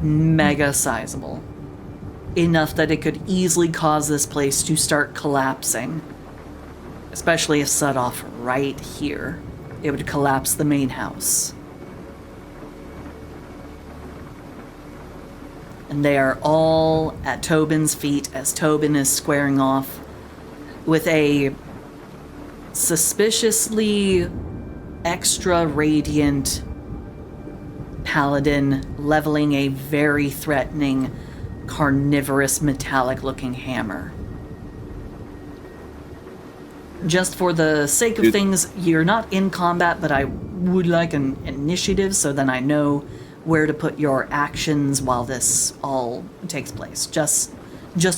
Mega sizable. Enough that it could easily cause this place to start collapsing. Especially if set off right here. It would collapse the main house. And they are all at Tobin's feet as Tobin is squaring off with a suspiciously extra radiant paladin leveling a very threatening, carnivorous, metallic-looking hammer. Just for the sake of things, you're not in combat, but I would like an initiative so then I know where to put your actions while this all takes place. Just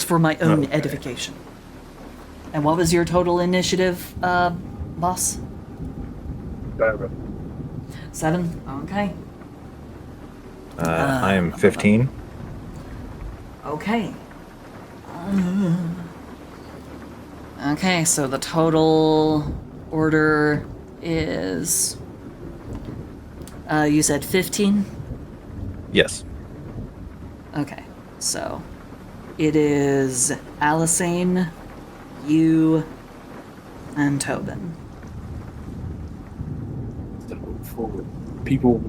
for my own edification. And what was your total initiative, boss? 7? Okay. I am 15. Okay. Okay, so the total order is... you said 15? Yes. Okay, so it is Alisane, you, and Tobin. So for people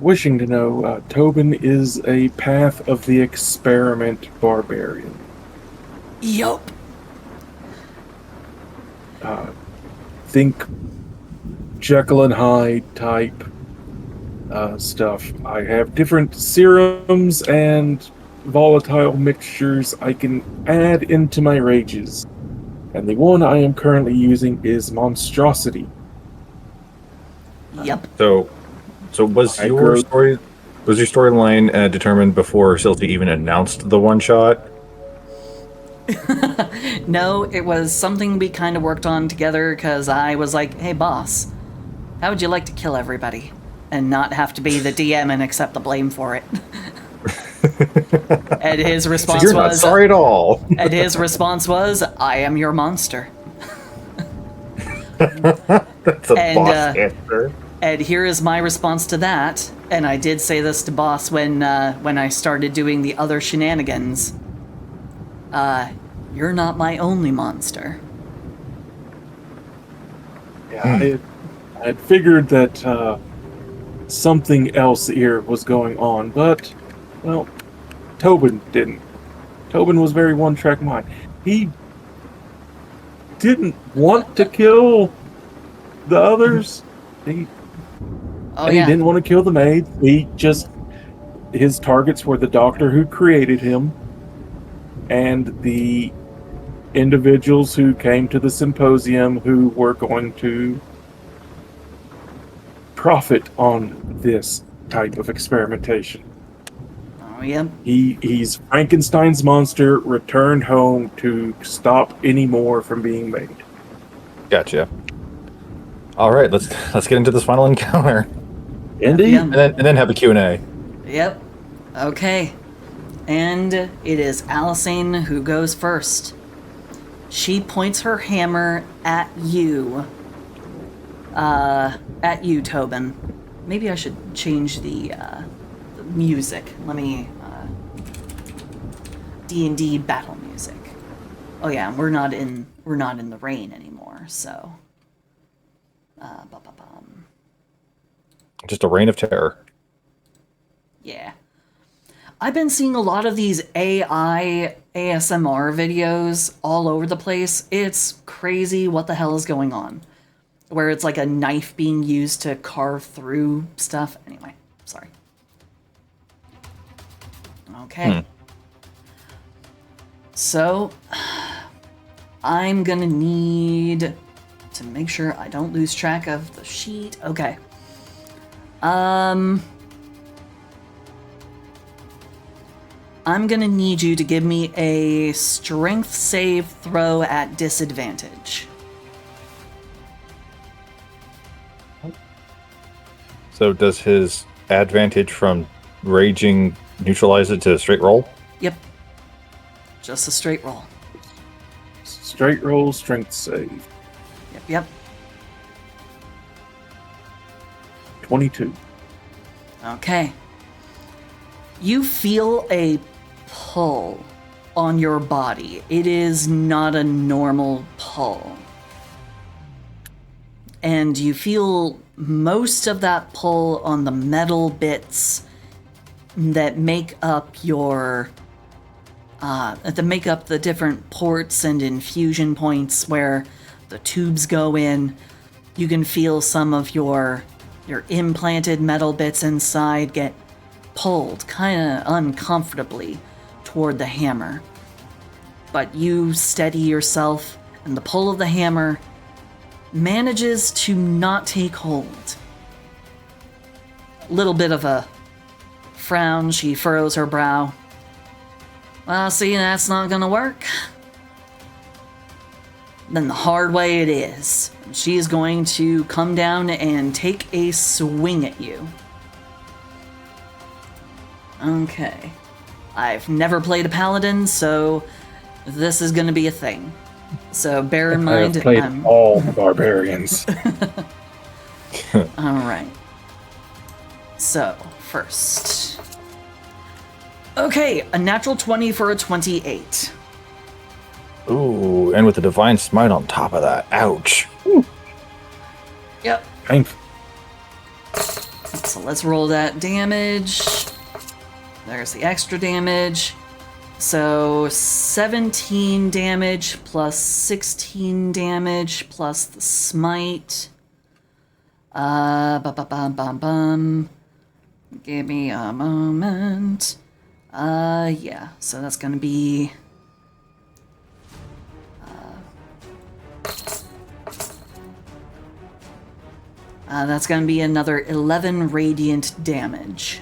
wishing to know, Tobin is a Path of the Experiment barbarian. Yup. Think Jekyll and Hyde type stuff. I have different serums and volatile mixtures I can add into my rages. And the one I am currently using is Monstrosity. Yep. So was your storyline determined before Silty even announced the one shot? No, it was something we kind of worked on together because I was like, hey boss, how would you like to kill everybody? And not have to be the DM and accept the blame for it. And his response You're not sorry at all. And his response was, I am your monster. That's a boss answer. And here is my response to that. And I did say this to boss when I started doing the other shenanigans. You're not my only monster. Yeah, I had figured that something else here was going on, but, well, Tobin didn't. Tobin was very one-track mind. He didn't want to kill the others. He didn't want to kill the maid. His targets were the doctor who created him and the individuals who came to the symposium who were going to profit on this type of experimentation. Oh, yep. He's Frankenstein's monster returned home to stop any more from being made. Gotcha. All right, let's get into this final encounter, Indeed. Yep. and then have a Q&A. Yep. Okay. And it is Alicene who goes first. She points her hammer at you. At you, Tobin. Maybe I should change the music. Let me, D&D battle music. Oh yeah, we're not in the rain anymore, so. Just a reign of terror. Yeah. I've been seeing a lot of these AI ASMR videos all over the place. It's crazy what the hell is going on. Where it's like a knife being used to carve through stuff. Anyway, sorry. Okay. So, I'm gonna need to make sure I don't lose track of the sheet. Okay. I'm gonna need you to give me a strength save throw at disadvantage. So does his advantage from raging neutralize it to a straight roll? Yep. Just a straight roll. Straight roll, strength save. Yep. 22. Okay. You feel a pull on your body. It is not a normal pull. And you feel most of that pull on the metal bits that make up your that make up the different ports and infusion points where the tubes go in. You can feel some of your implanted metal bits inside get pulled kind of uncomfortably toward the hammer. But you steady yourself, and the pull of the hammer manages to not take hold. Little bit of a frown, she furrows her brow. Well, see, that's not gonna work. Then the hard way it is. She is going to come down and take a swing at you. Okay. I've never played a paladin, so this is gonna be a thing. So bear in mind, I have played all the barbarians. Alright. So, first. Okay, a natural 20 for a 28. Ooh, and with the divine smite on top of that. Ouch. Yep. Painful. So let's roll that damage. There's the extra damage. So 17 damage plus 16 damage plus the smite. Give me a moment. Yeah, so that's gonna be... that's gonna be another 11 radiant damage.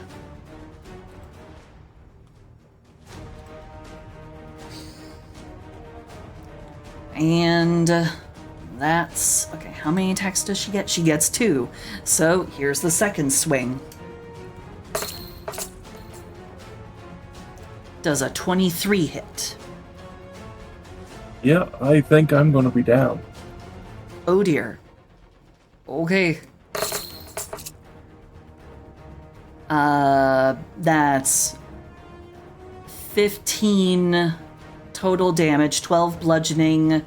And that's... okay, how many attacks does she get? She gets 2. So here's the second swing. Does a 23 hit? Yeah, I think I'm going to be down. Oh dear. Okay. That's 15 total damage, 12 bludgeoning,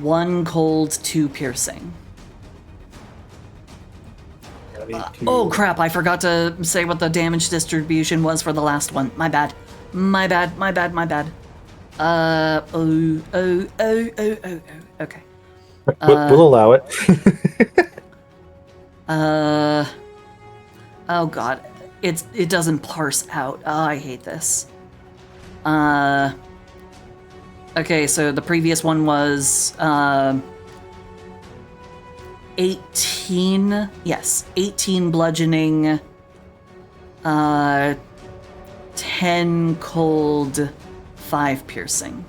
1 cold, 2 piercing. I need to- Oh crap, I forgot to say what the damage distribution was for the last one. My bad. My bad. Okay. We'll allow it. Oh god. It doesn't parse out. Oh, I hate this. Okay, so the previous one was 18. Yes, 18 bludgeoning, 10 cold, 5 piercing.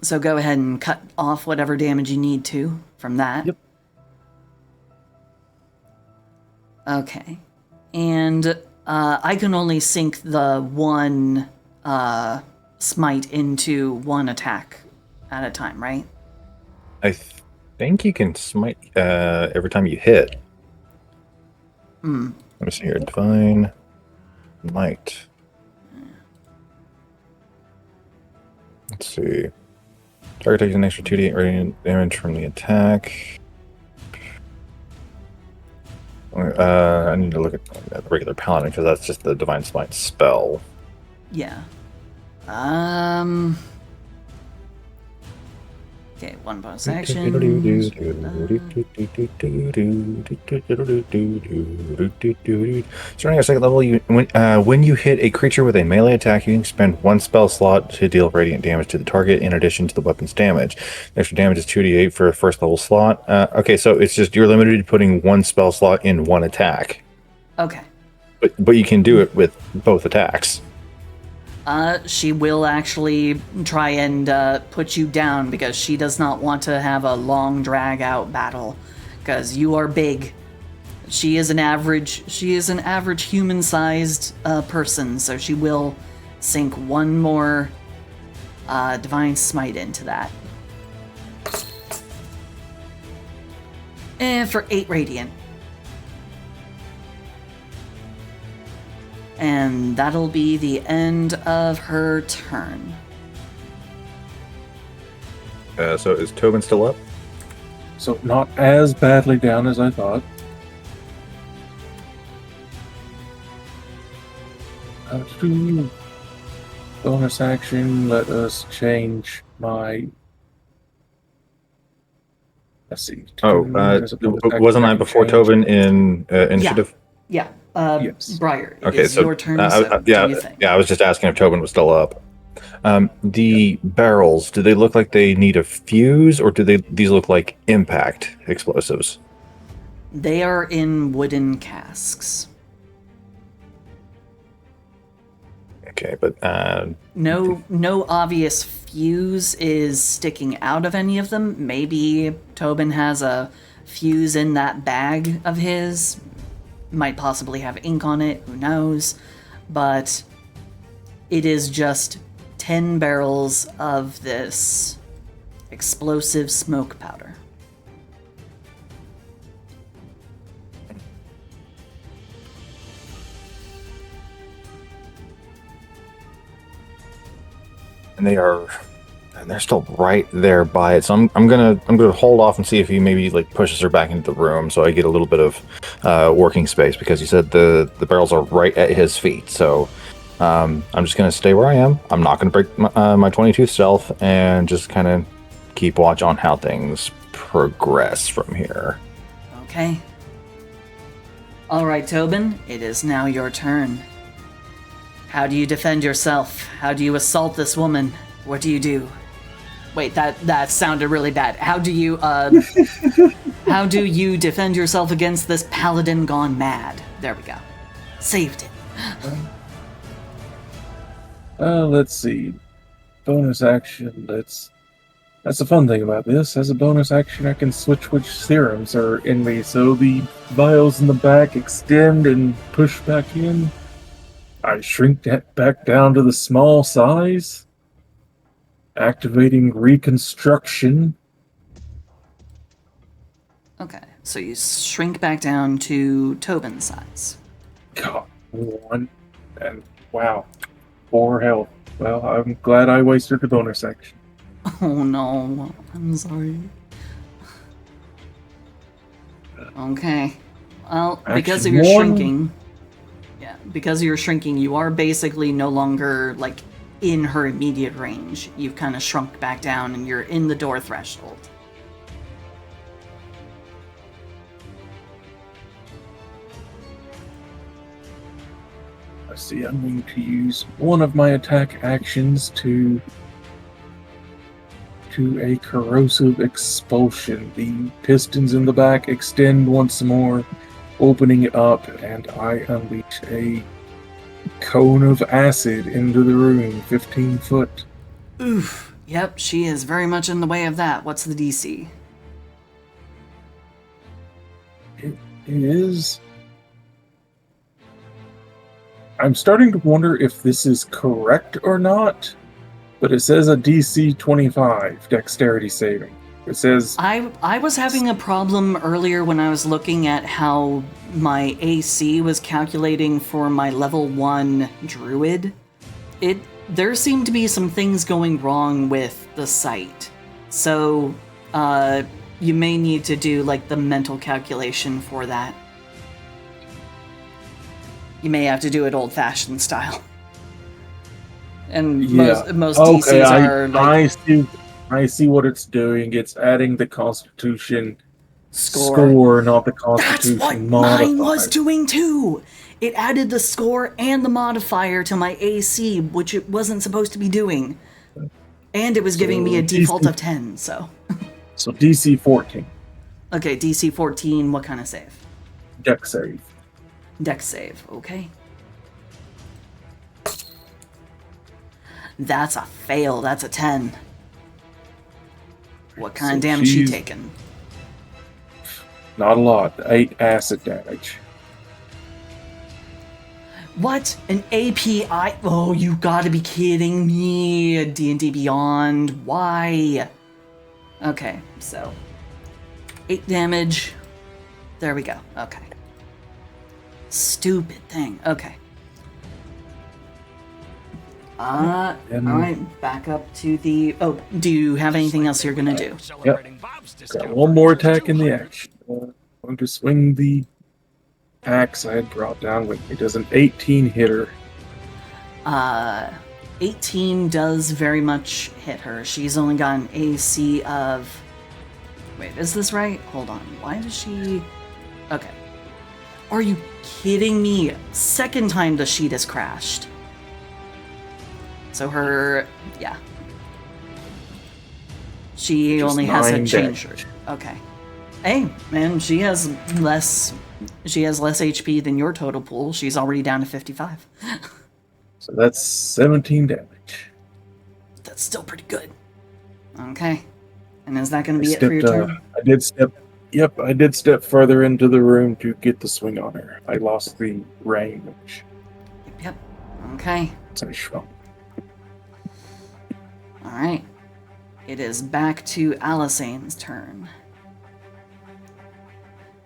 So go ahead and cut off whatever damage you need to from that. Yep. Okay. And I can only sink the one smite into one attack at a time, right? I think you can smite every time you hit. Let me see here. Divine Might. Let's see. Target takes an extra 2d8 radiant damage from the attack. I need to look at the regular paladin because that's just the Divine Smite spell. Yeah. Okay, one bonus action. Starting at second level, when you hit a creature with a melee attack, you can spend one spell slot to deal radiant damage to the target in addition to the weapon's damage. The extra damage is 2d8 for a first level slot. Okay, so it's just you're limited to putting one spell slot in one attack. Okay. But you can do it with both attacks. She will actually try and put you down because she does not want to have a long drag-out battle. Because you are big. She is an average human-sized person, so she will sink one more Divine Smite into that. And for 8 Radiant. And that'll be the end of her turn. So is Tobin still up? So not as badly down as I thought. Bonus action, let us change my... Let's see. Wasn't I before Tobin in initiative? Yeah. Yes. Briar, it Okay, is so your turn, so what do you think? I was just asking if Tobin was still up. The barrels, do they look like they need a fuse, or do these look like impact explosives? They are in wooden casks. Okay, but No obvious fuse is sticking out of any of them. Maybe Tobin has a fuse in that bag of his. Might possibly have ink on it, who knows. But it is just 10 barrels of this explosive smoke powder. and they're still right there by it. So I'm gonna hold off and see if he maybe like pushes her back into the room, so I get a little bit of working space, because he said the barrels are right at his feet. So I'm just gonna stay where I am. I'm not gonna break my 22 stealth, and just kind of keep watch on how things progress from here. Okay. All right, Tobin, it is now your turn. How do you defend yourself? How do you assault this woman? What do you do? Wait, that sounded really bad. How do you defend yourself against this paladin gone mad? There we go. Saved it. Let's see. Bonus action. That's the fun thing about this. As a bonus action, I can switch which serums are in me. So the vials in the back extend and push back in. I shrink that back down to the small size. Activating reconstruction. Okay, so you shrink back down to Tobin's size. God, 1 and wow, 4 health. Well, I'm glad I wasted the bonus action. Oh no, I'm sorry. Okay. Well, because of your shrinking... Yeah, because of your shrinking, you are basically no longer, like, in her immediate range. You've kind of shrunk back down, and you're in the door threshold. Let's see, I'm going to use one of my attack actions to a corrosive expulsion. The pistons in the back extend once more, opening it up, and I unleash a cone of acid into the room, 15 foot. Oof. Yep, she is very much in the way of that. What's the DC? It is. I'm starting to wonder if this is correct or not, but it says a DC 25 dexterity saving. It says I was having a problem earlier when I was looking at how my AC was calculating for my level 1 druid. There seemed to be some things going wrong with the site. So, you may need to do like the mental calculation for that. You may have to do it old-fashioned style. And most DCs are like I see what it's doing. It's adding the Constitution score, not the Constitution That's what modifier. mine was doing too. It added the score and the modifier to my AC, which it wasn't supposed to be doing. And it was giving me a default of 10, so. So DC 14. Okay, DC 14, what kind of save? Dex save. Dex save, okay. That's a fail, that's a 10. What kind of damage she taking? Not a lot. 8 acid damage. What? An API? Oh, you gotta be kidding me. D&D Beyond. Why? Okay, so 8 damage. There we go. Okay. Stupid thing. Okay. Alright, back up to the... Oh, do you have anything else you're gonna do? Yep. Got one more attack in the action. I'm going to swing the axe I had brought down with me. Does an 18 hit her? 18 does very much hit her. She's only got an AC of... Wait, is this right? Hold on. Why does she... Okay. Are you kidding me? Second time the sheet has crashed. So her... Yeah. She Just only has a 9 changer. damage. Okay. Hey, man, she has less HP than your total pool. She's already down to 55. So that's 17 damage. That's still pretty good. Okay. And is that going to be it for your turn? I did step further into the room to get the swing on her. I lost the range. Yep. Okay. So I shrunk. Alright. It is back to Alisane's turn.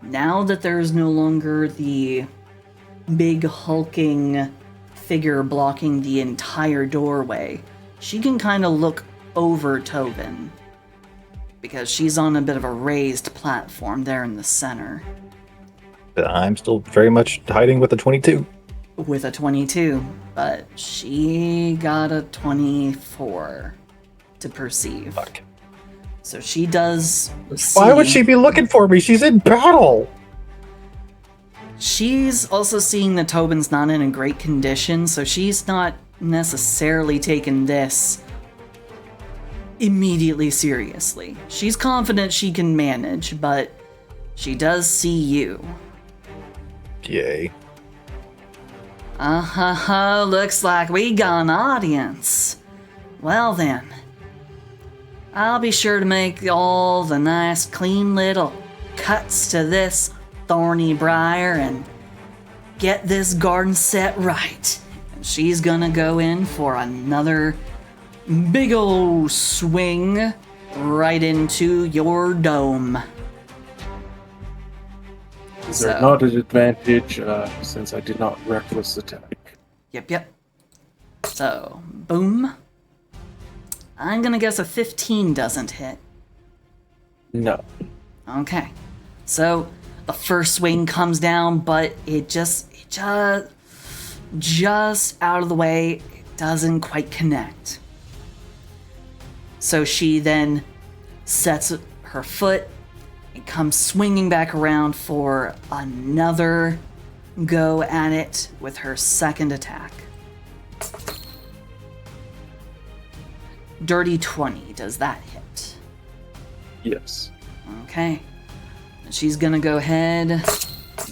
Now that there's no longer the big hulking figure blocking the entire doorway, she can kind of look over Tobin. Because she's on a bit of a raised platform there in the center. I'm still very much hiding with the 22. With a 22, but she got a 24 to perceive. Fuck. So she does see... Why would she be looking for me? She's in battle! She's also seeing that Tobin's not in a great condition, so she's not necessarily taking this immediately seriously. She's confident she can manage, but she does see you. Yay. Looks like we got an audience. Well then, I'll be sure to make all the nice clean little cuts to this thorny briar and get this garden set right. And she's gonna go in for another big ol' swing right into your dome. Is there not an advantage since I did not reckless attack? Yep. So, boom. I'm gonna guess a 15 doesn't hit. No. Okay. So, the first swing comes down, but it just out of the way, it doesn't quite connect. So she then sets her foot and comes swinging back around for another go at it with her second attack. Dirty 20, does that hit? Yes. Okay. She's gonna go ahead,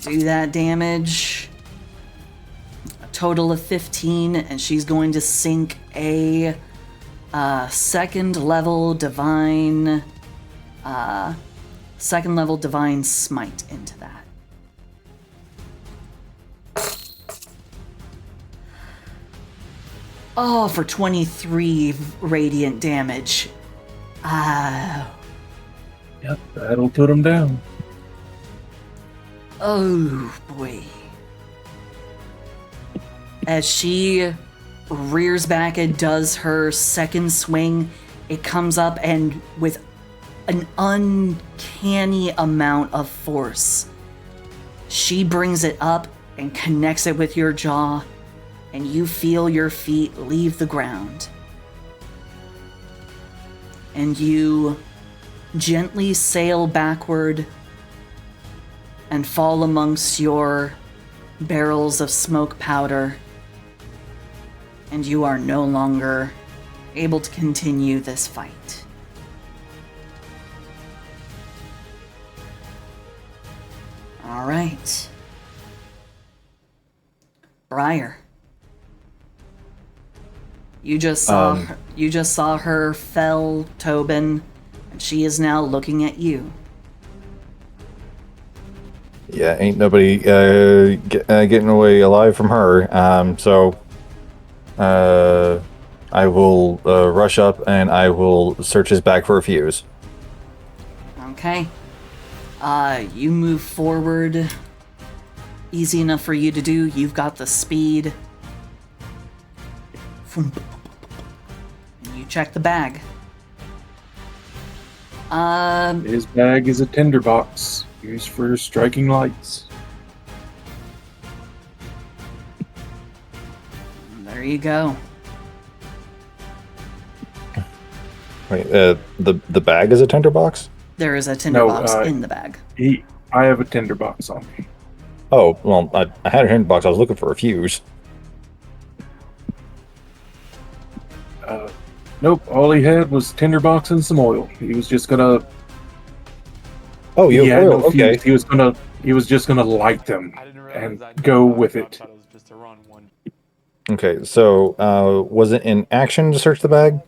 do that damage. A total of 15, and she's going to sink a second level divine smite into that. Oh, for 23 radiant damage. Yep, that'll put him down. Oh boy. As she rears back and does her second swing, it comes up and with an uncanny amount of force, she brings it up and connects it with your jaw, and you feel your feet leave the ground. And you gently sail backward and fall amongst your barrels of smoke powder, and you are no longer able to continue this fight. All right. Briar. You just saw her fell Tobin, and she is now looking at you. Yeah, ain't nobody getting away alive from her. So I will rush up and I will search his bag for a fuse. Okay. You move forward. Easy enough for you to do. You've got the speed. You check the bag. His bag is a tinderbox used for striking lights. There you go. Wait, the bag is a tinderbox? There is a tinderbox in the bag. I have a tinderbox on me. Oh, well, I had a tinderbox. I was looking for a fuse. Nope, all he had was tinderbox and some oil. He was just gonna. Oh, you have oil. No Okay. fuse. He was just gonna light them and go with it. I thought it was just to run one. Okay, so was it in action to search the bag?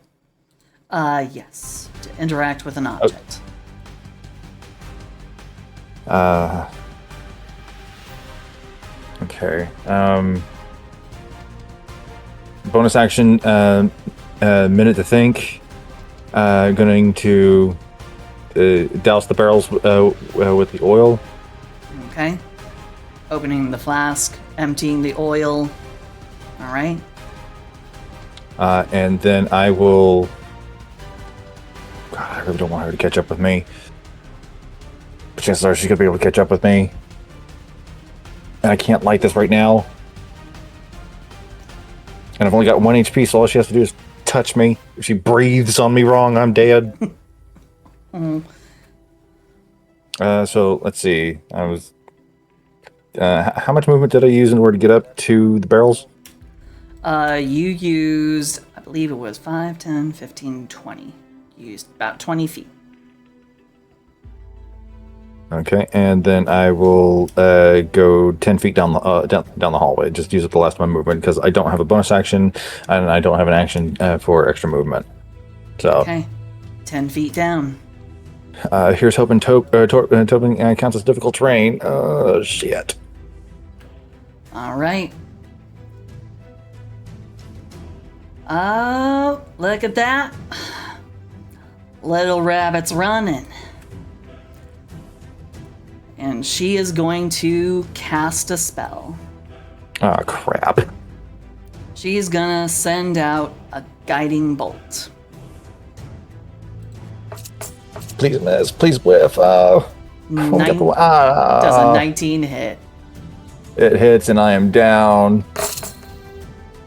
Yes. To interact with an object. Okay. Bonus action, minute to think. Going to douse the barrels with the oil. Okay. Opening the flask, emptying the oil. All right. And then I will... God, I really don't want her to catch up with me. But chances are she's going to be able to catch up with me. And I can't light this right now. And I've only got 1 HP, so all she has to do is touch me. If she breathes on me wrong, I'm dead. So, let's see. I was... how much movement did I use in order to get up to the barrels? You used, I believe it was 5, 10, 15, 20. You used about 20 feet. Okay, and then I will go 10 feet down the down the hallway. Just use it the last of my movement because I don't have a bonus action and I don't have an action for extra movement. So Okay. 10 feet down. here's hoping Tobin counts as difficult terrain. Shit. All right. Oh, look at that. Little rabbit's running. And she is going to cast a spell. Oh, crap. She's gonna send out a guiding bolt. Please miss. Please whiff. Does a 19 hit? It hits and I am down.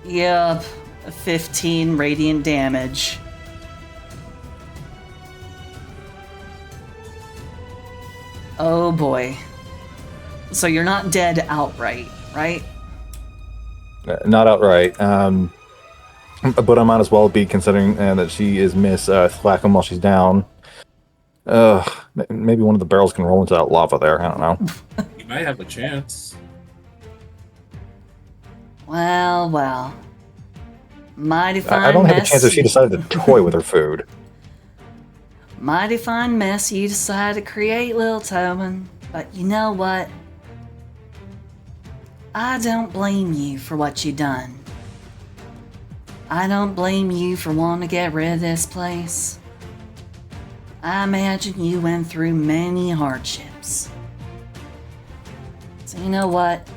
Yep. 15 radiant damage. Oh boy. So you're not dead outright, right? Not outright. But I might as well be considering that she is Miss Thwackum while she's down. Maybe one of the barrels can roll into that lava there. I don't know. You might have a chance. Well, well. Mighty fine I don't have a mess. chance if she decided to toy with her food. Mighty fine mess you decided to create, Lil Tobin. But you know what? I don't blame you for what you done. I don't blame you for wanting to get rid of this place. I imagine you went through many hardships. So you know what?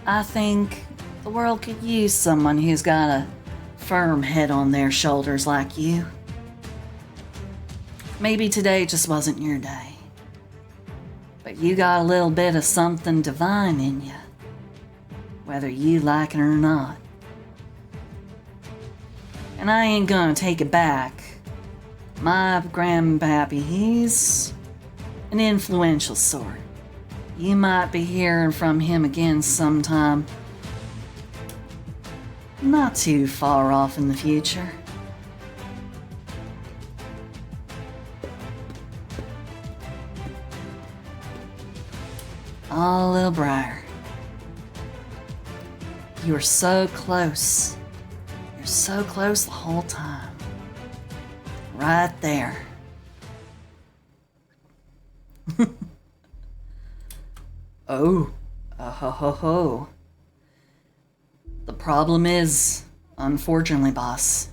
I think the world could use someone who's got a firm head on their shoulders like you. Maybe today just wasn't your day. But you got a little bit of something divine in you, whether you like it or not. And I ain't gonna take it back. My grandpappy, he's an influential sort. You might be hearing from him again sometime. Not too far off in the future. Oh, little Briar. You were so close. You're so close the whole time. Right there. Oh. Ho ho ho. The problem is, unfortunately, boss,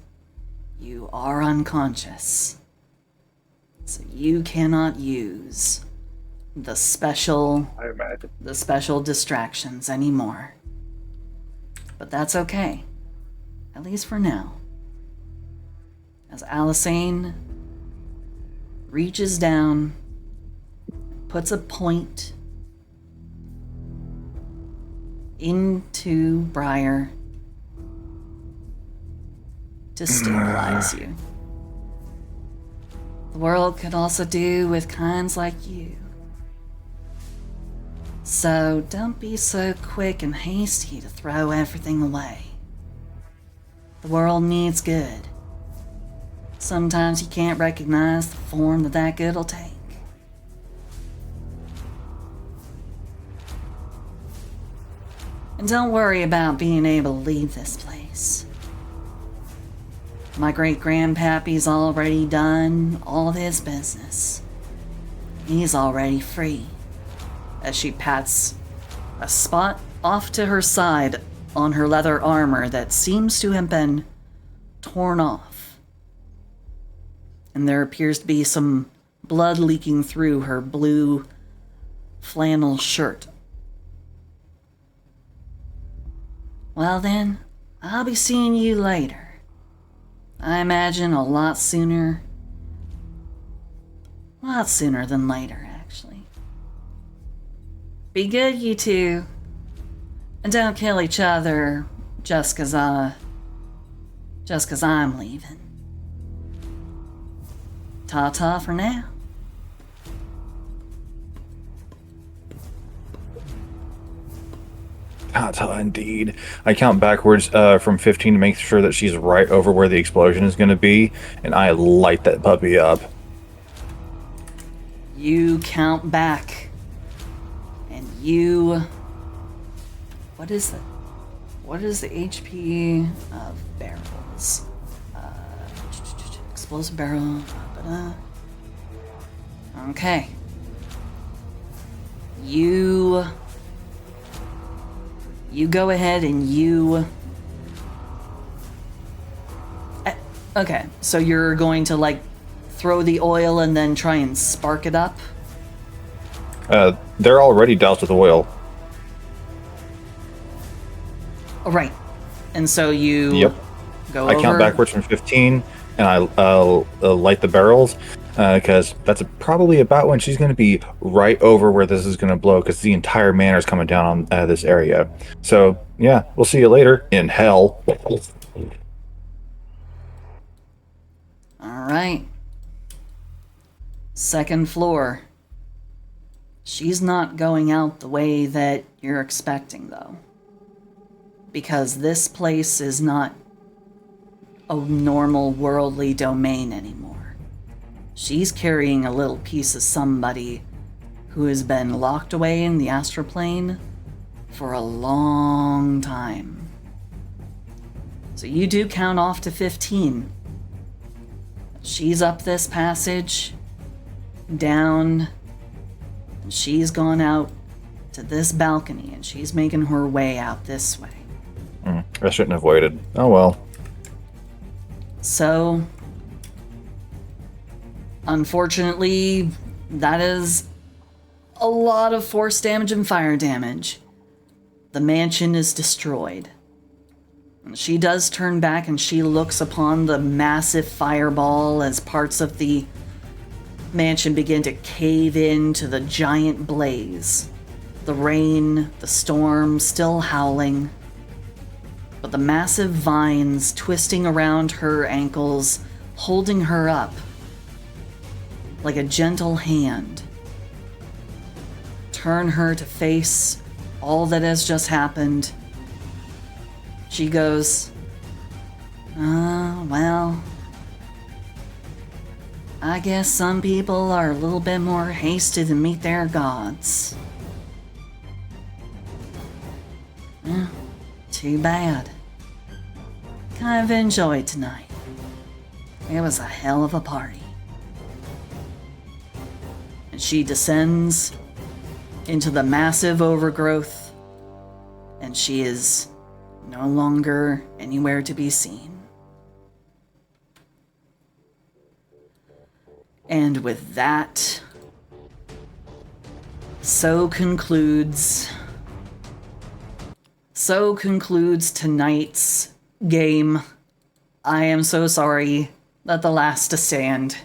you are unconscious. So you cannot use the special distractions anymore. But that's okay. At least for now. As Alisane reaches down, puts a point into Briar to stabilize you. The world could also do with kinds like you. So don't be so quick and hasty to throw everything away. The world needs good. Sometimes you can't recognize the form that good will take. And don't worry about being able to leave this place. My great-grandpappy's already done all of his business. He's already free. As she pats a spot off to her side on her leather armor that seems to have been torn off. And there appears to be some blood leaking through her blue flannel shirt. Well then, I'll be seeing you later. I imagine a lot sooner than later, actually. Be good, you two. And don't kill each other just 'cause I'm leaving. Ta-ta for now. Ta-ta indeed. I count backwards from 15 to make sure that she's right over where the explosion is going to be, and I light that puppy up. You count back. And you... What is it? What is the HP of barrels? Explosive barrel. Okay. You go ahead and you... Okay, so you're going to, like, throw the oil and then try and spark it up? They're already doused with oil. Oh, right. And so you Yep. go I over... count backwards from 15, and I light the barrels, because that's probably about when she's going to be right over where this is going to blow, because the entire manor is coming down on this area. So, yeah, we'll see you later in hell. All right. Second floor. She's not going out the way that you're expecting, though. Because this place is not a normal worldly domain anymore. She's carrying a little piece of somebody who has been locked away in the astral plane for a long time. So you do count off to 15. She's up this passage, down, and she's gone out to this balcony, and she's making her way out this way. I shouldn't have waited. Oh well. So, unfortunately, that is a lot of force damage and fire damage. The mansion is destroyed. She does turn back and she looks upon the massive fireball as parts of the mansion begin to cave into the giant blaze. The rain, the storm still howling, but the massive vines twisting around her ankles, holding her up like a gentle hand, turn her to face all that has just happened. She goes, well, I guess some people are a little bit more hasty to meet their gods. Too bad. Kind of enjoyed tonight. It was a hell of a party. And she descends into the massive overgrowth, and she is no longer anywhere to be seen. And with that, so concludes tonight's game. I am so sorry that the last to stand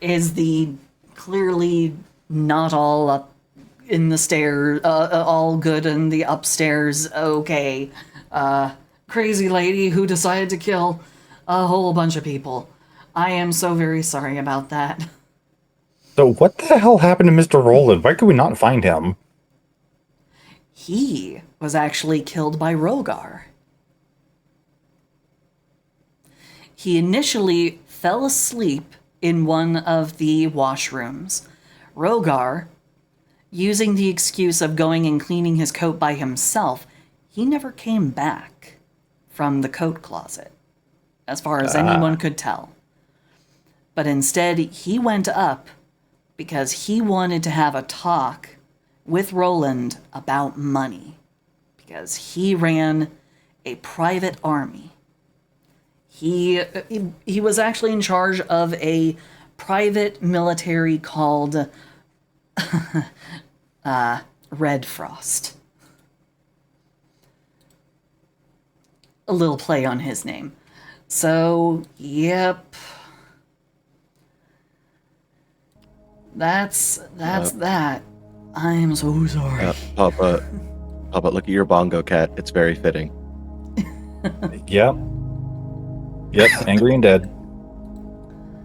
is the clearly not all up in the stairs, all good in the upstairs, okay, crazy lady who decided to kill a whole bunch of people. I am so very sorry about that. So what the hell happened to Mr. Roland? Why could we not find him? He was actually killed by Rogar. He initially fell asleep in one of the washrooms. Rogar, using the excuse of going and cleaning his coat by himself, he never came back from the coat closet, as far as anyone could tell. But instead, he went up because he wanted to have a talk with Roland about money, because he ran a private army. He was actually in charge of a private military called Red Frost. A little play on his name. So, yep. That's that. I am so sorry. Papa, look at your bongo cat. It's very fitting. Yep, angry and dead.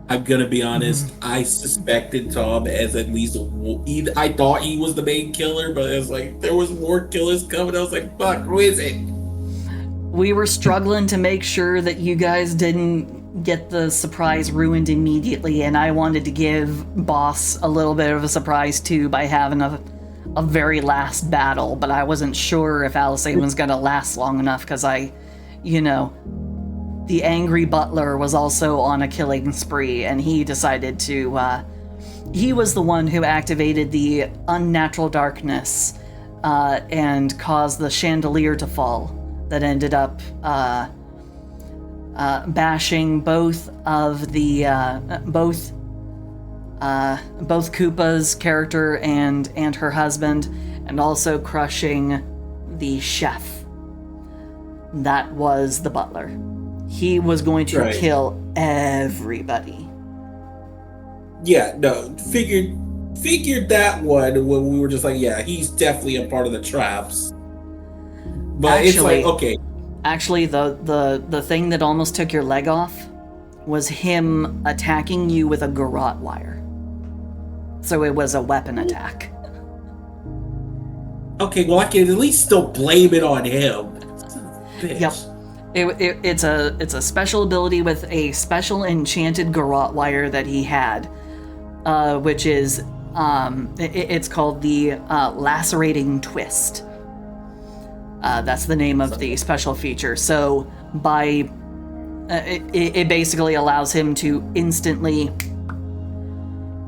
I'm gonna be honest. I suspected Tom as at least I thought he was the main killer, but it was like there was more killers coming. I was like, "Fuck, who is it?" We were struggling to make sure that you guys didn't get the surprise ruined immediately, and I wanted to give Boss a little bit of a surprise too by having a very last battle, but I wasn't sure if Alisane was gonna last long enough because the angry butler was also on a killing spree, and he decided to, he was the one who activated the unnatural darkness and caused the chandelier to fall that ended up bashing both of the, both Koopa's character and her husband, and also crushing the chef. That was the butler. He was going to kill everybody. Yeah, no, figured that one when we were just like, yeah, he's definitely a part of the traps. But it's like, okay. Actually, the thing that almost took your leg off was him attacking you with a garrote wire. So it was a weapon attack. Okay, well, I can at least still blame it on him. Bitch. Yep. It's a special ability with a special enchanted garrote wire that he had, which is It's called the Lacerating Twist. That's the name of the special feature. So by it basically allows him to instantly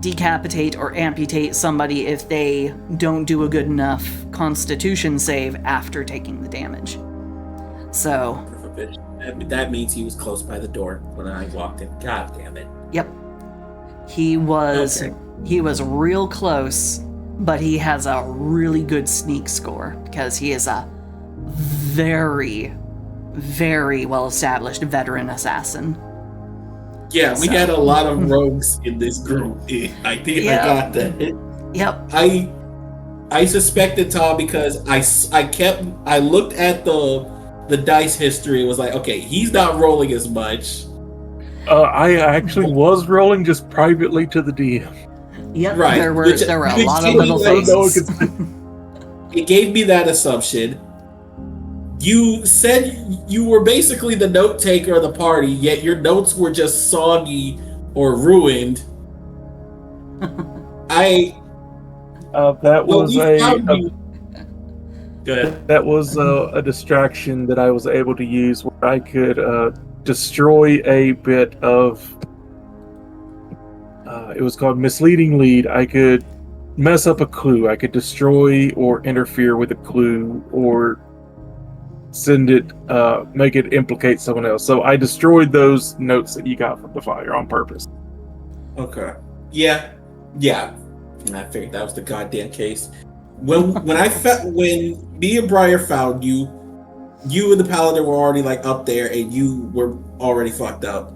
decapitate or amputate somebody if they don't do a good enough Constitution save after taking the damage. So that means he was close by the door when I walked in. God damn it. Yep. He was real close, but he has a really good sneak score because he is a very, very well-established veteran assassin. Yeah, we had a lot of rogues in this group. I think I got that. Yep. I suspected Tom because I looked at the dice history and was like, okay, he's not rolling as much. I actually was rolling just privately to the DM. Yep. Right. There were a lot of little things. It gave me that assumption. You said you were basically the note taker of the party, yet your notes were just soggy or ruined. That was Good. a distraction that I was able to use where I could destroy a bit of. It was called misleading lead. I could mess up a clue. I could destroy or interfere with a clue or send it, make it implicate someone else. So I destroyed those notes that you got from the fire on purpose. Okay. Yeah. And I figured that was the goddamn case. When me and Briar found you and the paladin were already like up there, and you were already fucked up.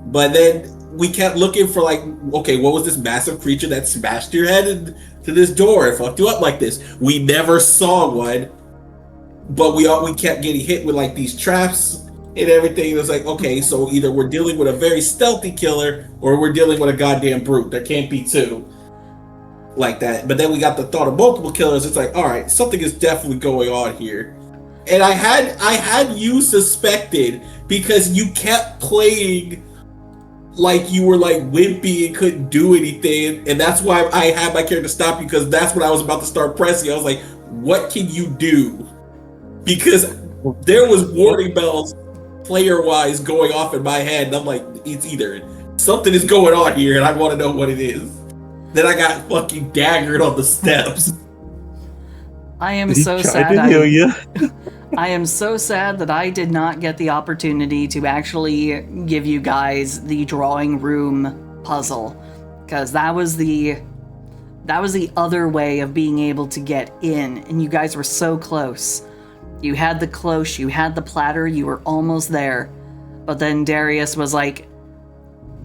But then we kept looking for like, okay, what was this massive creature that smashed your head into this door and fucked you up like this? We never saw one, but we kept getting hit with like these traps and everything. It was like, okay, so either we're dealing with a very stealthy killer or we're dealing with a goddamn brute. There can't be two like that. But then we got the thought of multiple killers. It's like, all right, something is definitely going on here. And I had you suspected because you kept playing like you were like wimpy and couldn't do anything, and that's why I had my character stop you, because that's when I was about to start pressing. I was like, what can you do? Because there was warning bells player wise going off in my head, and I'm like, it's either something is going on here and I want to know what it is. Then I got fucking daggered on the steps. I am so sad. I am so sad that I did not get the opportunity to actually give you guys the drawing room puzzle, because that was the other way of being able to get in, and you guys were so close. You had the cloche, you had the platter, you were almost there, but then Darius was like,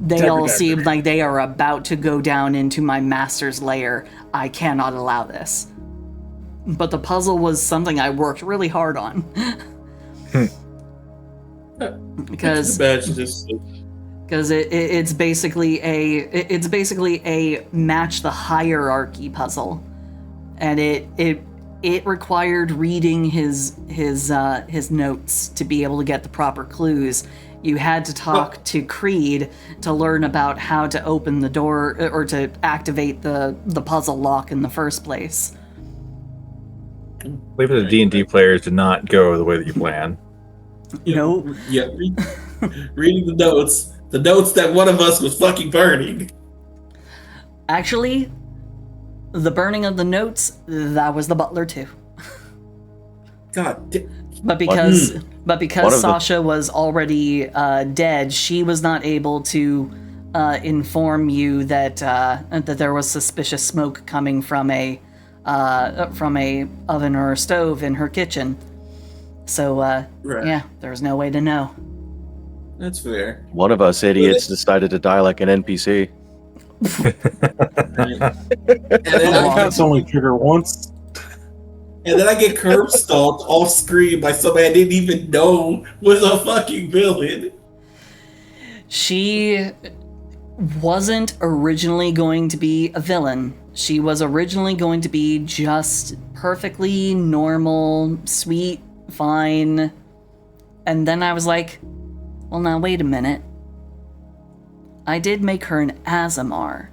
they all seem like they are about to go down into my master's lair. I cannot allow this. But the puzzle was something I worked really hard on. Because it's basically a match the hierarchy puzzle, and it required reading his notes to be able to get the proper clues. You had to talk to Creed to learn about how to open the door or to activate the puzzle lock in the first place. I believe the D&D players did not go the way that you planned. No. Yeah, reading the notes that one of us was fucking burning. Actually, the burning of the notes, that was the butler too. God. But because Sasha was already dead, she was not able to inform you that there was suspicious smoke coming from a oven or a stove in her kitchen. So right. Yeah, there was no way to know. That's fair. One of us idiots decided to die like an NPC. And then That's only trigger once. And then I get curb stomped off screen by somebody I didn't even know was a fucking villain. She wasn't originally going to be a villain. She was originally going to be just perfectly normal, sweet, fine. And then I was like, well, now wait a minute. I did make her an Azamar.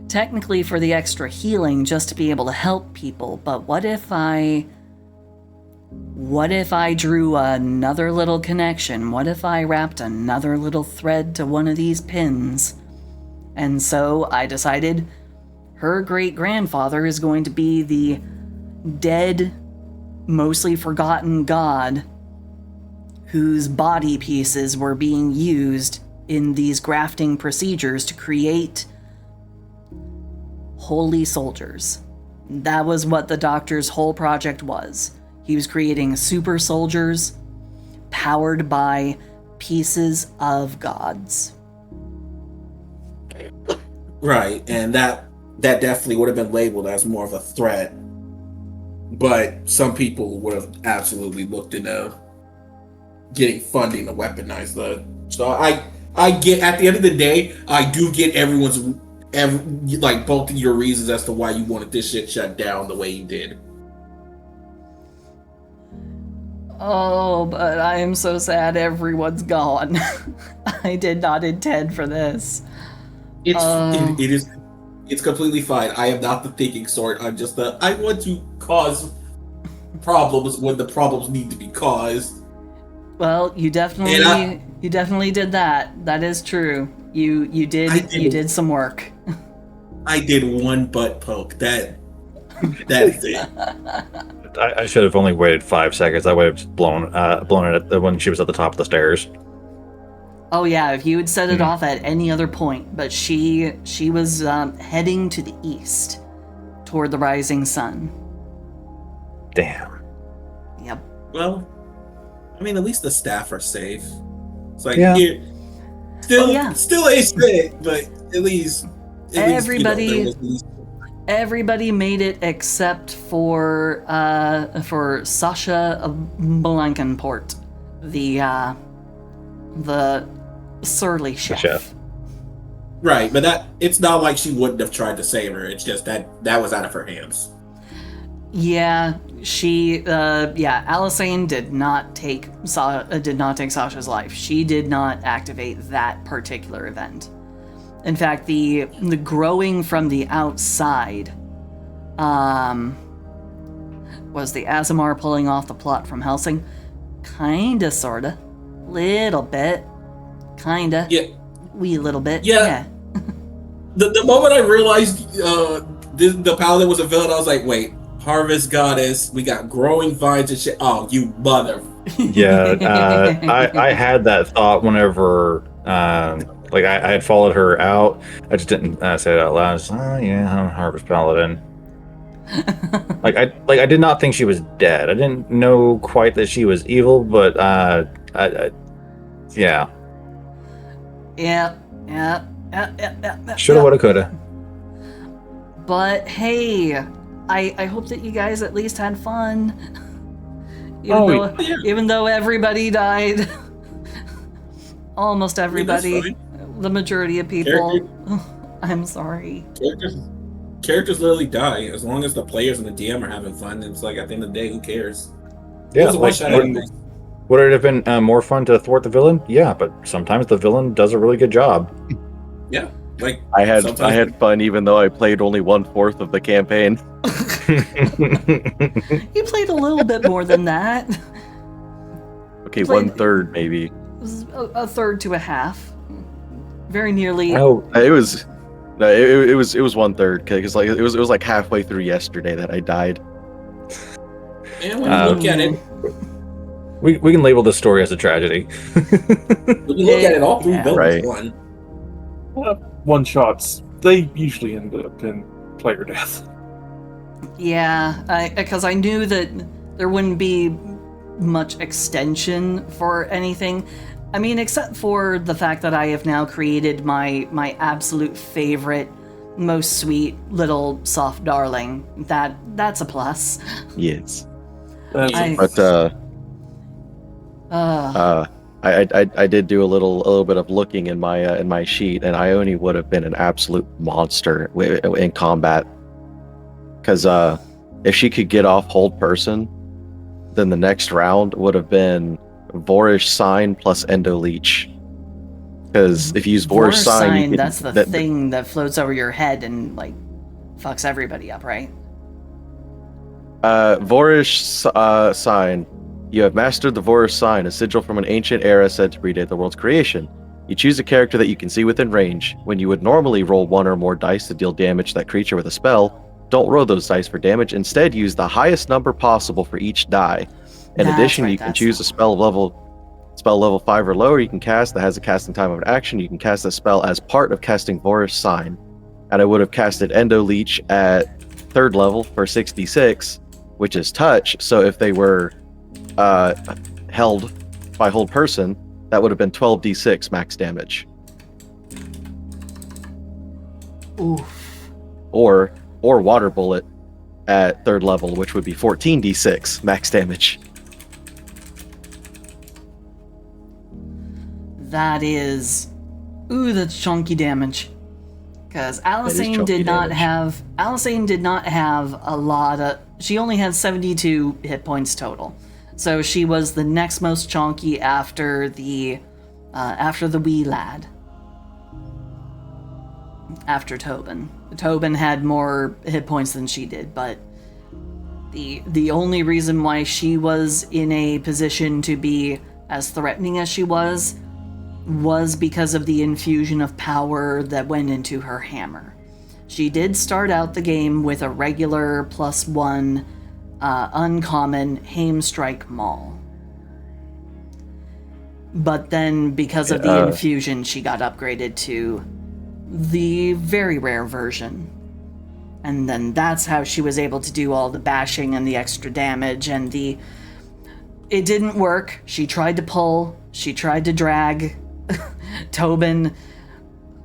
technically for the extra healing just to be able to help people, but what if I drew another little connection? What if I wrapped another little thread to one of these pins? And so I decided her great-grandfather is going to be the dead, mostly forgotten god whose body pieces were being used in these grafting procedures to create holy soldiers. That was what the doctor's whole project was. He was creating super soldiers powered by pieces of gods. Right, and that definitely would have been labeled as more of a threat. But some people would have absolutely looked into getting funding to weaponize the. So I get, at the end of the day, I do get like both of your reasons as to why you wanted this shit shut down the way you did. Oh, but I am so sad everyone's gone. I did not intend for this. It's completely fine. I am not the thinking sort. I'm just I want to cause problems when the problems need to be caused. Well, you definitely did that. That is true. You did some work. I did one butt poke. That's it. I should have only waited 5 seconds. I would have just blown it when she was at the top of the stairs. Oh yeah, if you had set it off at any other point, but she was heading to the east, toward the rising sun. Damn. Yep. Well, I mean, at least the staff are safe. It's like, still a shit, but at least everybody made it except for Sasha Blankenport, the surly chef. Right, but it's not like she wouldn't have tried to save her. It's just that was out of her hands. Yeah, Alisane did not take Sasha's life. She did not activate that particular event. In fact, the growing from the outside was the Azamar pulling off the plot from Helsing. Kinda, sorta. Little bit. Kinda. Yeah. Wee little bit. Yeah. The moment I realized the paladin was a villain, I was like, wait, harvest goddess, we got growing vines and shit. Oh, you mother. Yeah, I had that thought whenever I had followed her out. I just didn't say it out loud. I was, I'm a harvest paladin. I did not think she was dead. I didn't know quite that she was evil, but yeah. Yeah. Shoulda, woulda, coulda. But hey, I hope that you guys at least had fun. Even though everybody died. Almost everybody. The majority of people. I'm sorry. Characters literally die. As long as the players and the DM are having fun, it's like at the end of the day, who cares? Yeah, would it have been more fun to thwart the villain? Yeah, but sometimes the villain does a really good job. Yeah, like I had fun even though I played only 1/4 of the campaign. You played a little bit more than that. Okay, 1/3 maybe. A third to a half. Very nearly. Oh, it was 1/3 because like it was like halfway through yesterday that I died. And when you look at it, we can label this story as a tragedy. when you look at it, all three villains right. won. One shots, they usually end up in player death. Yeah, because I knew that there wouldn't be much extension for anything. I mean, except for the fact that I have now created my absolute favorite, most sweet little soft darling. That's a plus. Yes. But I did do a little bit of looking in my sheet, and Ione would have been an absolute monster in combat. Because if she could get off hold person, then the next round would have been Vorish Sign plus Endo Leech. Because if you use Vor's sign, you can, that's the thing that floats over your head and like fucks everybody up, right? Vorish sign. You have mastered the Vorish sign, a sigil from an ancient era said to predate the world's creation. You choose a character that you can see within range. When you would normally roll one or more dice to deal damage to that creature with a spell, don't roll those dice for damage. Instead, use the highest number possible for each die. In addition, you can choose a spell level 5 or lower you can cast that has a casting time of an action. You can cast a spell as part of casting Vorish sign. And I would have casted Endo Leech at 3rd level for 66, which is touch. So if they were held by hold person, that would have been 12d6 max damage. Oof. Or Water Bullet at 3rd level, which would be 14d6 max damage. That is... Ooh, that's chunky damage. Because Alisane did not have a lot of... She only had 72 hit points total. So she was the next most chunky after the wee lad. After Tobin. Tobin had more hit points than she did, but the only reason why she was in a position to be as threatening as she was because of the infusion of power that went into her hammer. She did start out the game with a regular +1 uncommon Hamestrike Maul. But then, because of the infusion, she got upgraded to the very rare version. And then that's how she was able to do all the bashing and the extra damage and the... It didn't work. She tried to pull. She tried to drag. Tobin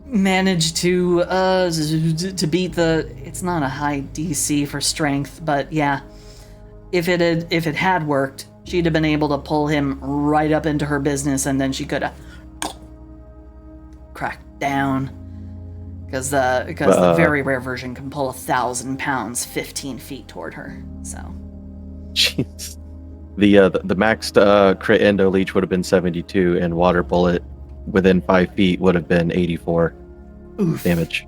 managed to beat the... It's not a high DC for strength, but yeah. If it had worked, she'd have been able to pull him right up into her business, and then she could have cracked down. Because the very rare version can pull 1,000 pounds 15 feet toward her. So, jeez, the maxed crit Endo Leech would have been 72, and Water Bullet within 5 feet would have been 84 damage.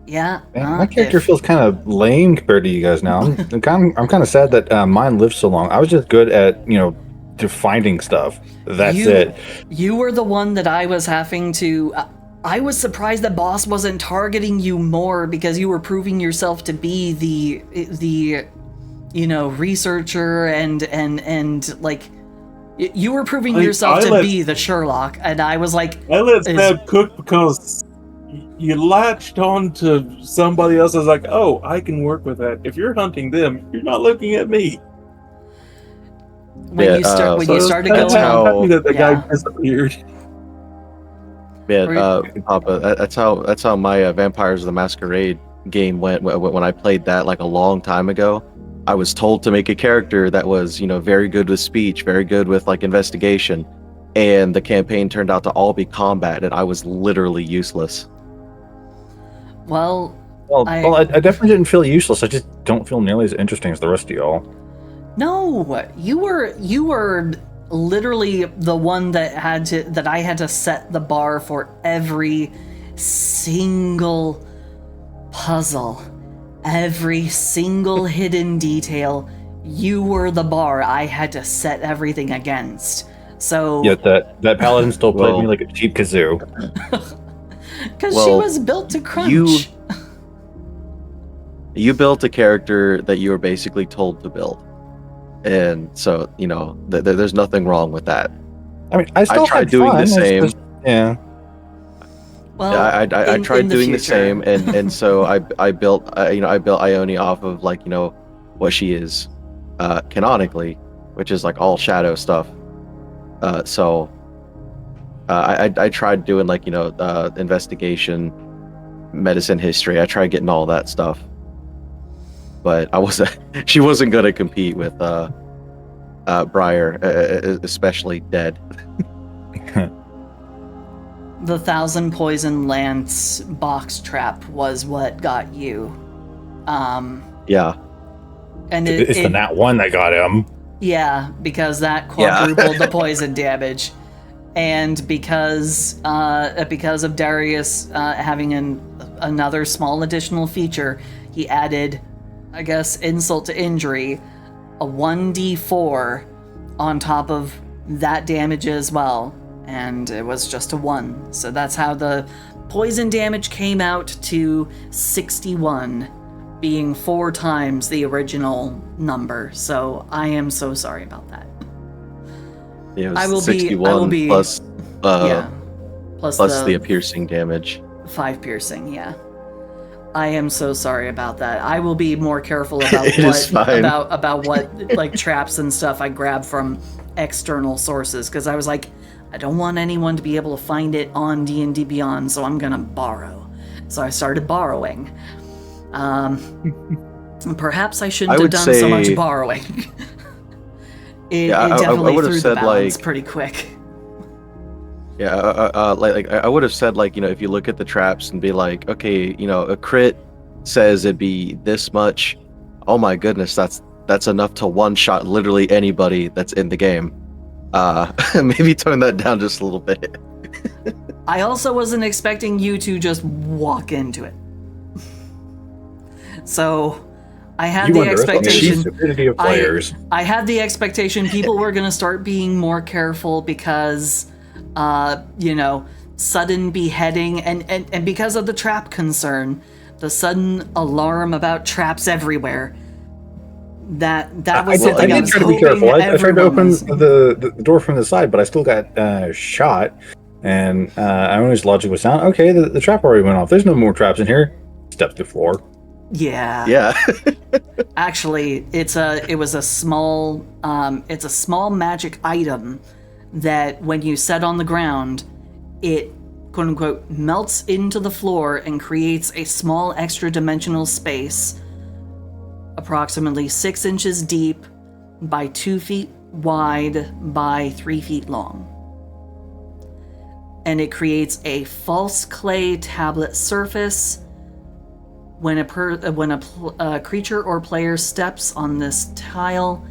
Yeah, Man, my character feels kind of lame compared to you guys now. I'm kind of sad that mine lived so long. I was just good at to finding stuff. That's it. You were the one that I was having to. I was surprised that boss wasn't targeting you more because you were proving yourself to be the researcher and like you were proving yourself to be the Sherlock, and I was like, I let Stab cook because you latched on to somebody else. I was like, oh, I can work with that. If you're hunting them, you're not looking at me. When you started going, happy that the guy disappeared. Yeah, Papa. That's how my Vampires of the Masquerade game went. When I played that like a long time ago, I was told to make a character that was very good with speech, very good with like investigation, and the campaign turned out to all be combat, and I was literally useless. Well, I definitely didn't feel useless. I just don't feel nearly as interesting as the rest of y'all. No, you were literally the one that I had to set the bar for every single puzzle, every single hidden detail. You were the bar I had to set everything against. So yet that paladin still played me like a cheap kazoo. Because she was built to crunch. You built a character that you were basically told to build. And so, there's nothing wrong with that. I mean, I tried doing the same. Yeah. Well, yeah, I tried doing the same, and so I built Ione off of what she is, canonically, which is like all shadow stuff. So I tried doing investigation, medicine history. I tried getting all that stuff. But she wasn't going to compete with Briar, especially dead. The 1,000 Poison Lance box trap was what got you. Yeah. And it's the Nat 1 that got him. Yeah, because that quadrupled the poison damage. And because of Darius having another small additional feature, he added, I guess, insult to injury, a 1d4 on top of that damage as well, and it was just a 1. So that's how the poison damage came out to 61, being 4 times the original number. So I am so sorry about that. Yeah, it was I will 61 be plus plus the piercing damage. 5 piercing, yeah. I am so sorry about that. I will be more careful about It is fine. about what like traps and stuff I grab from external sources, because I was like, I don't want anyone to be able to find it on D&D Beyond, so I'm gonna borrow. So I started borrowing. Perhaps I shouldn't have done so much borrowing. It definitely threw the balance pretty quick. Yeah, I would have said, like, if you look at the traps and be like, okay, a crit says it'd be this much. Oh my goodness, that's enough to one-shot literally anybody that's in the game. Maybe tone that down just a little bit. I also wasn't expecting you to just walk into it. So I had the expectation. Stupidity of players. I had the expectation people were going to start being more careful because, sudden beheading and because of the trap concern, the sudden alarm about traps everywhere. That was something I was tried to be hoping careful. I tried to open was... the door from the side, but I still got shot. And Iona's logic was sound. Okay, the trap already went off. There's no more traps in here. Step to the floor. Yeah. Actually, it's a small magic item that when you set on the ground, it quote unquote melts into the floor and creates a small extra dimensional space, approximately 6 inches deep by 2 feet wide by 3 feet long. And it creates a false clay tablet surface. When a creature or player steps on this tile,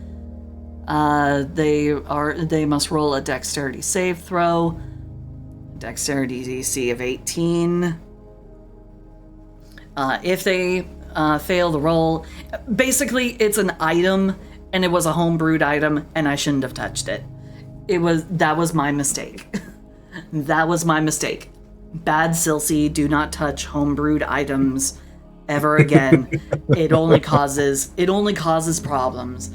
they must roll a dexterity save throw. Dexterity DC of 18. If they fail the roll, basically it's an item, and it was a homebrewed item, and I shouldn't have touched it. That was my mistake. That was my mistake. Bad Silsey, do not touch homebrewed items ever again. It only causes problems.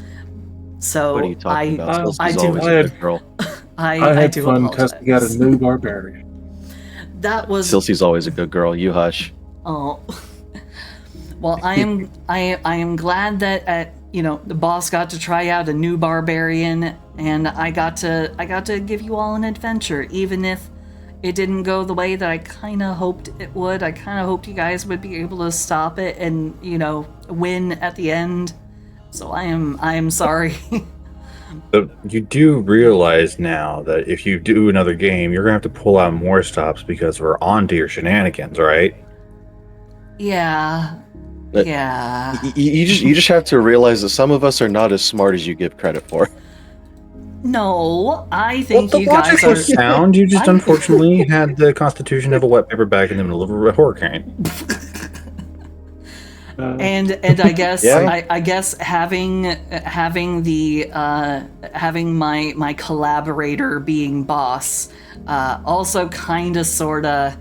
So what are you talking about? I do. do. Always a good girl. I I had do fun apologize. testing out a new barbarian. That was Silsey's always a good girl. You hush. Oh. Well, I am glad that the boss got to try out a new barbarian, and I got to give you all an adventure, even if it didn't go the way that I kind of hoped it would. I kind of hoped you guys would be able to stop it and win at the end. So I am sorry. But you do realize now that if you do another game, you're gonna have to pull out more stops because we're on to your shenanigans, right? Yeah. But Yeah. You just have to realize that some of us are not as smart as you give credit for. No, I think the you guys logic are was sound. You just unfortunately had the constitution of a wet paper bag in the middle of a hurricane. And I guess Yeah. I guess having my collaborator being boss also kind of sorta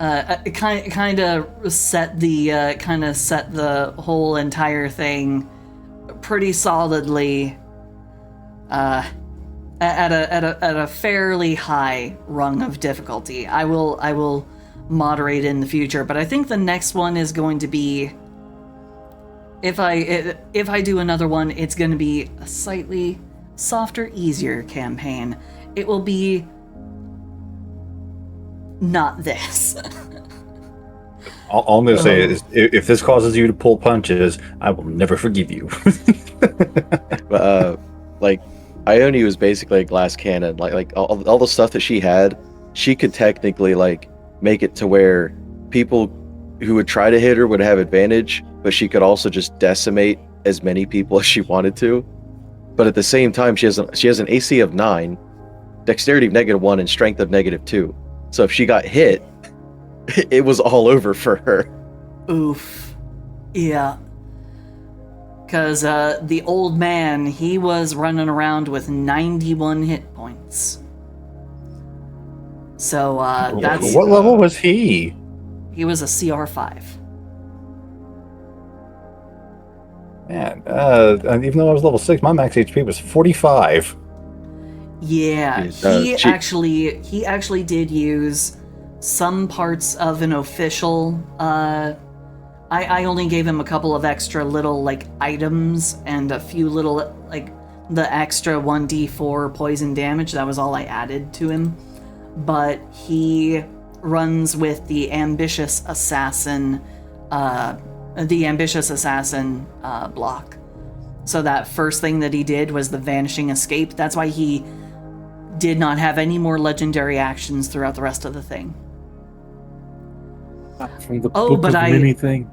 kind of set the whole entire thing pretty solidly at a fairly high rung of difficulty. I will moderate in the future, but I think the next one is going to be, if I do another one, it's going to be a slightly softer, easier campaign. It will be not this. All I'm gonna say is, if this causes you to pull punches, I will never forgive you. Like Ione was basically a glass cannon. Like all the stuff that she had, she could technically like make it to where people who would try to hit her would have advantage, but she could also just decimate as many people as she wanted to. But at the same time, she has an AC of 9, dexterity of -1 and strength of -2. So if she got hit, it was all over for her. Oof. Yeah. Because the old man, he was running around with 91 hit points. So that's... What level was he? He was a CR5. Man, even though I was level 6, my max HP was 45. Yeah, Yeah, he actually did use some parts of an official. I only gave him a couple of extra little like items and a few little like the extra 1d4 poison damage. That was all I added to him. But he runs with the ambitious assassin, block. So that first thing that he did was the vanishing escape. That's why he did not have any more legendary actions throughout the rest of the thing. From the Oh, book but of many things.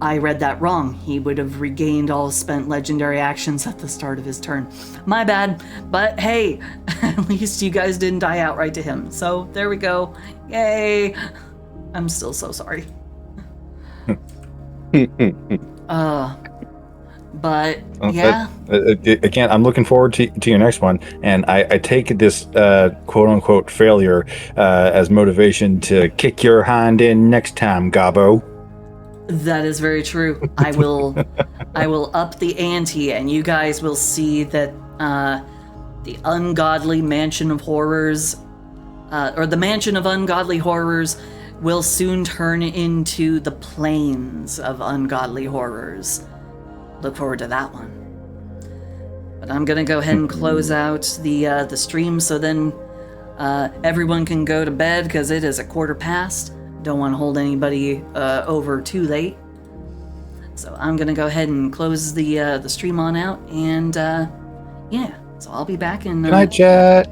I read that wrong. He would have regained all spent legendary actions at the start of his turn. My bad. But hey, at least you guys didn't die outright to him. So there we go. Yay. I'm still so sorry. But yeah. Again, I'm looking forward to your next one, and I take this quote unquote failure as motivation to kick your hind end next time, Gobbo. That is very true. I will up the ante, and you guys will see that the ungodly mansion of horrors, or the mansion of ungodly horrors, will soon turn into the plains of ungodly horrors. Look forward to that one. But I'm gonna go ahead and close out the stream, so then everyone can go to bed because it is 1:15. Don't want to hold anybody over too late. So I'm gonna go ahead and close the stream on out, and yeah. So I'll be back in. Good night, chat.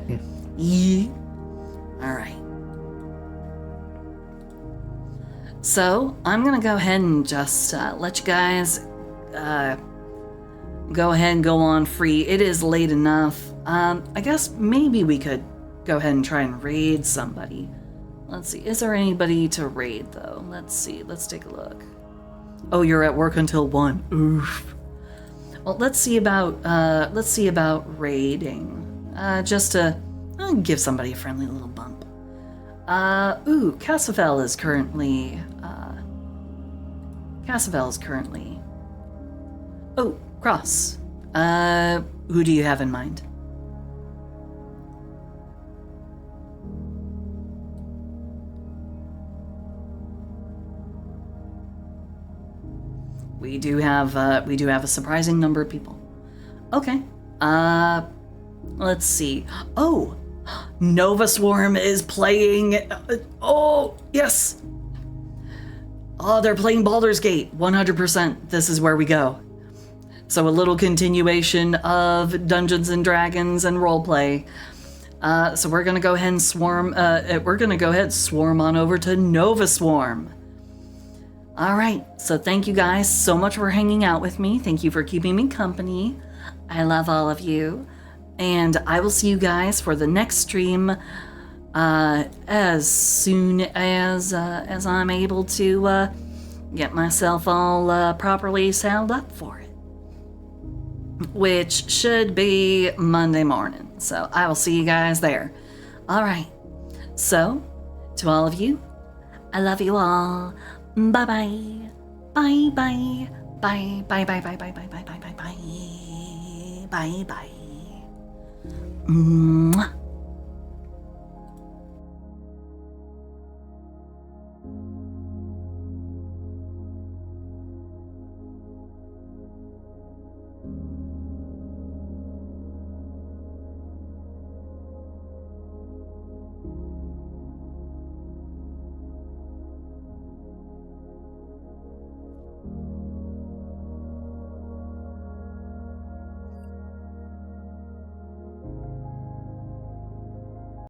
Yeah. All right. So I'm gonna go ahead and just let you guys go ahead and go on free. It is late enough. I guess maybe we could go ahead and try and raid somebody. Let's see. Is there anybody to raid though? Let's see. Let's take a look. Oh, you're at work until 1. Oof. Well, let's see about raiding. Just to give somebody a friendly little bump. Cassavell is currently. Oh, Cross. Who do you have in mind? We do have a surprising number of people. Okay. Let's see. Oh, Nova Swarm is playing. Oh, yes. Oh, they're playing Baldur's Gate. 100%. This is where we go. So a little continuation of Dungeons and Dragons and roleplay. So we're gonna go ahead and swarm. Swarm on over to Nova Swarm. All right. So thank you guys so much for hanging out with me. Thank you for keeping me company. I love all of you, and I will see you guys for the next stream as soon as I'm able to get myself all properly saddled up for it, which should be Monday morning. So I will see you guys there. All right. So to all of you, I love you all. Bye bye. Bye bye. Bye bye bye bye bye bye bye bye bye bye bye bye. Mwah.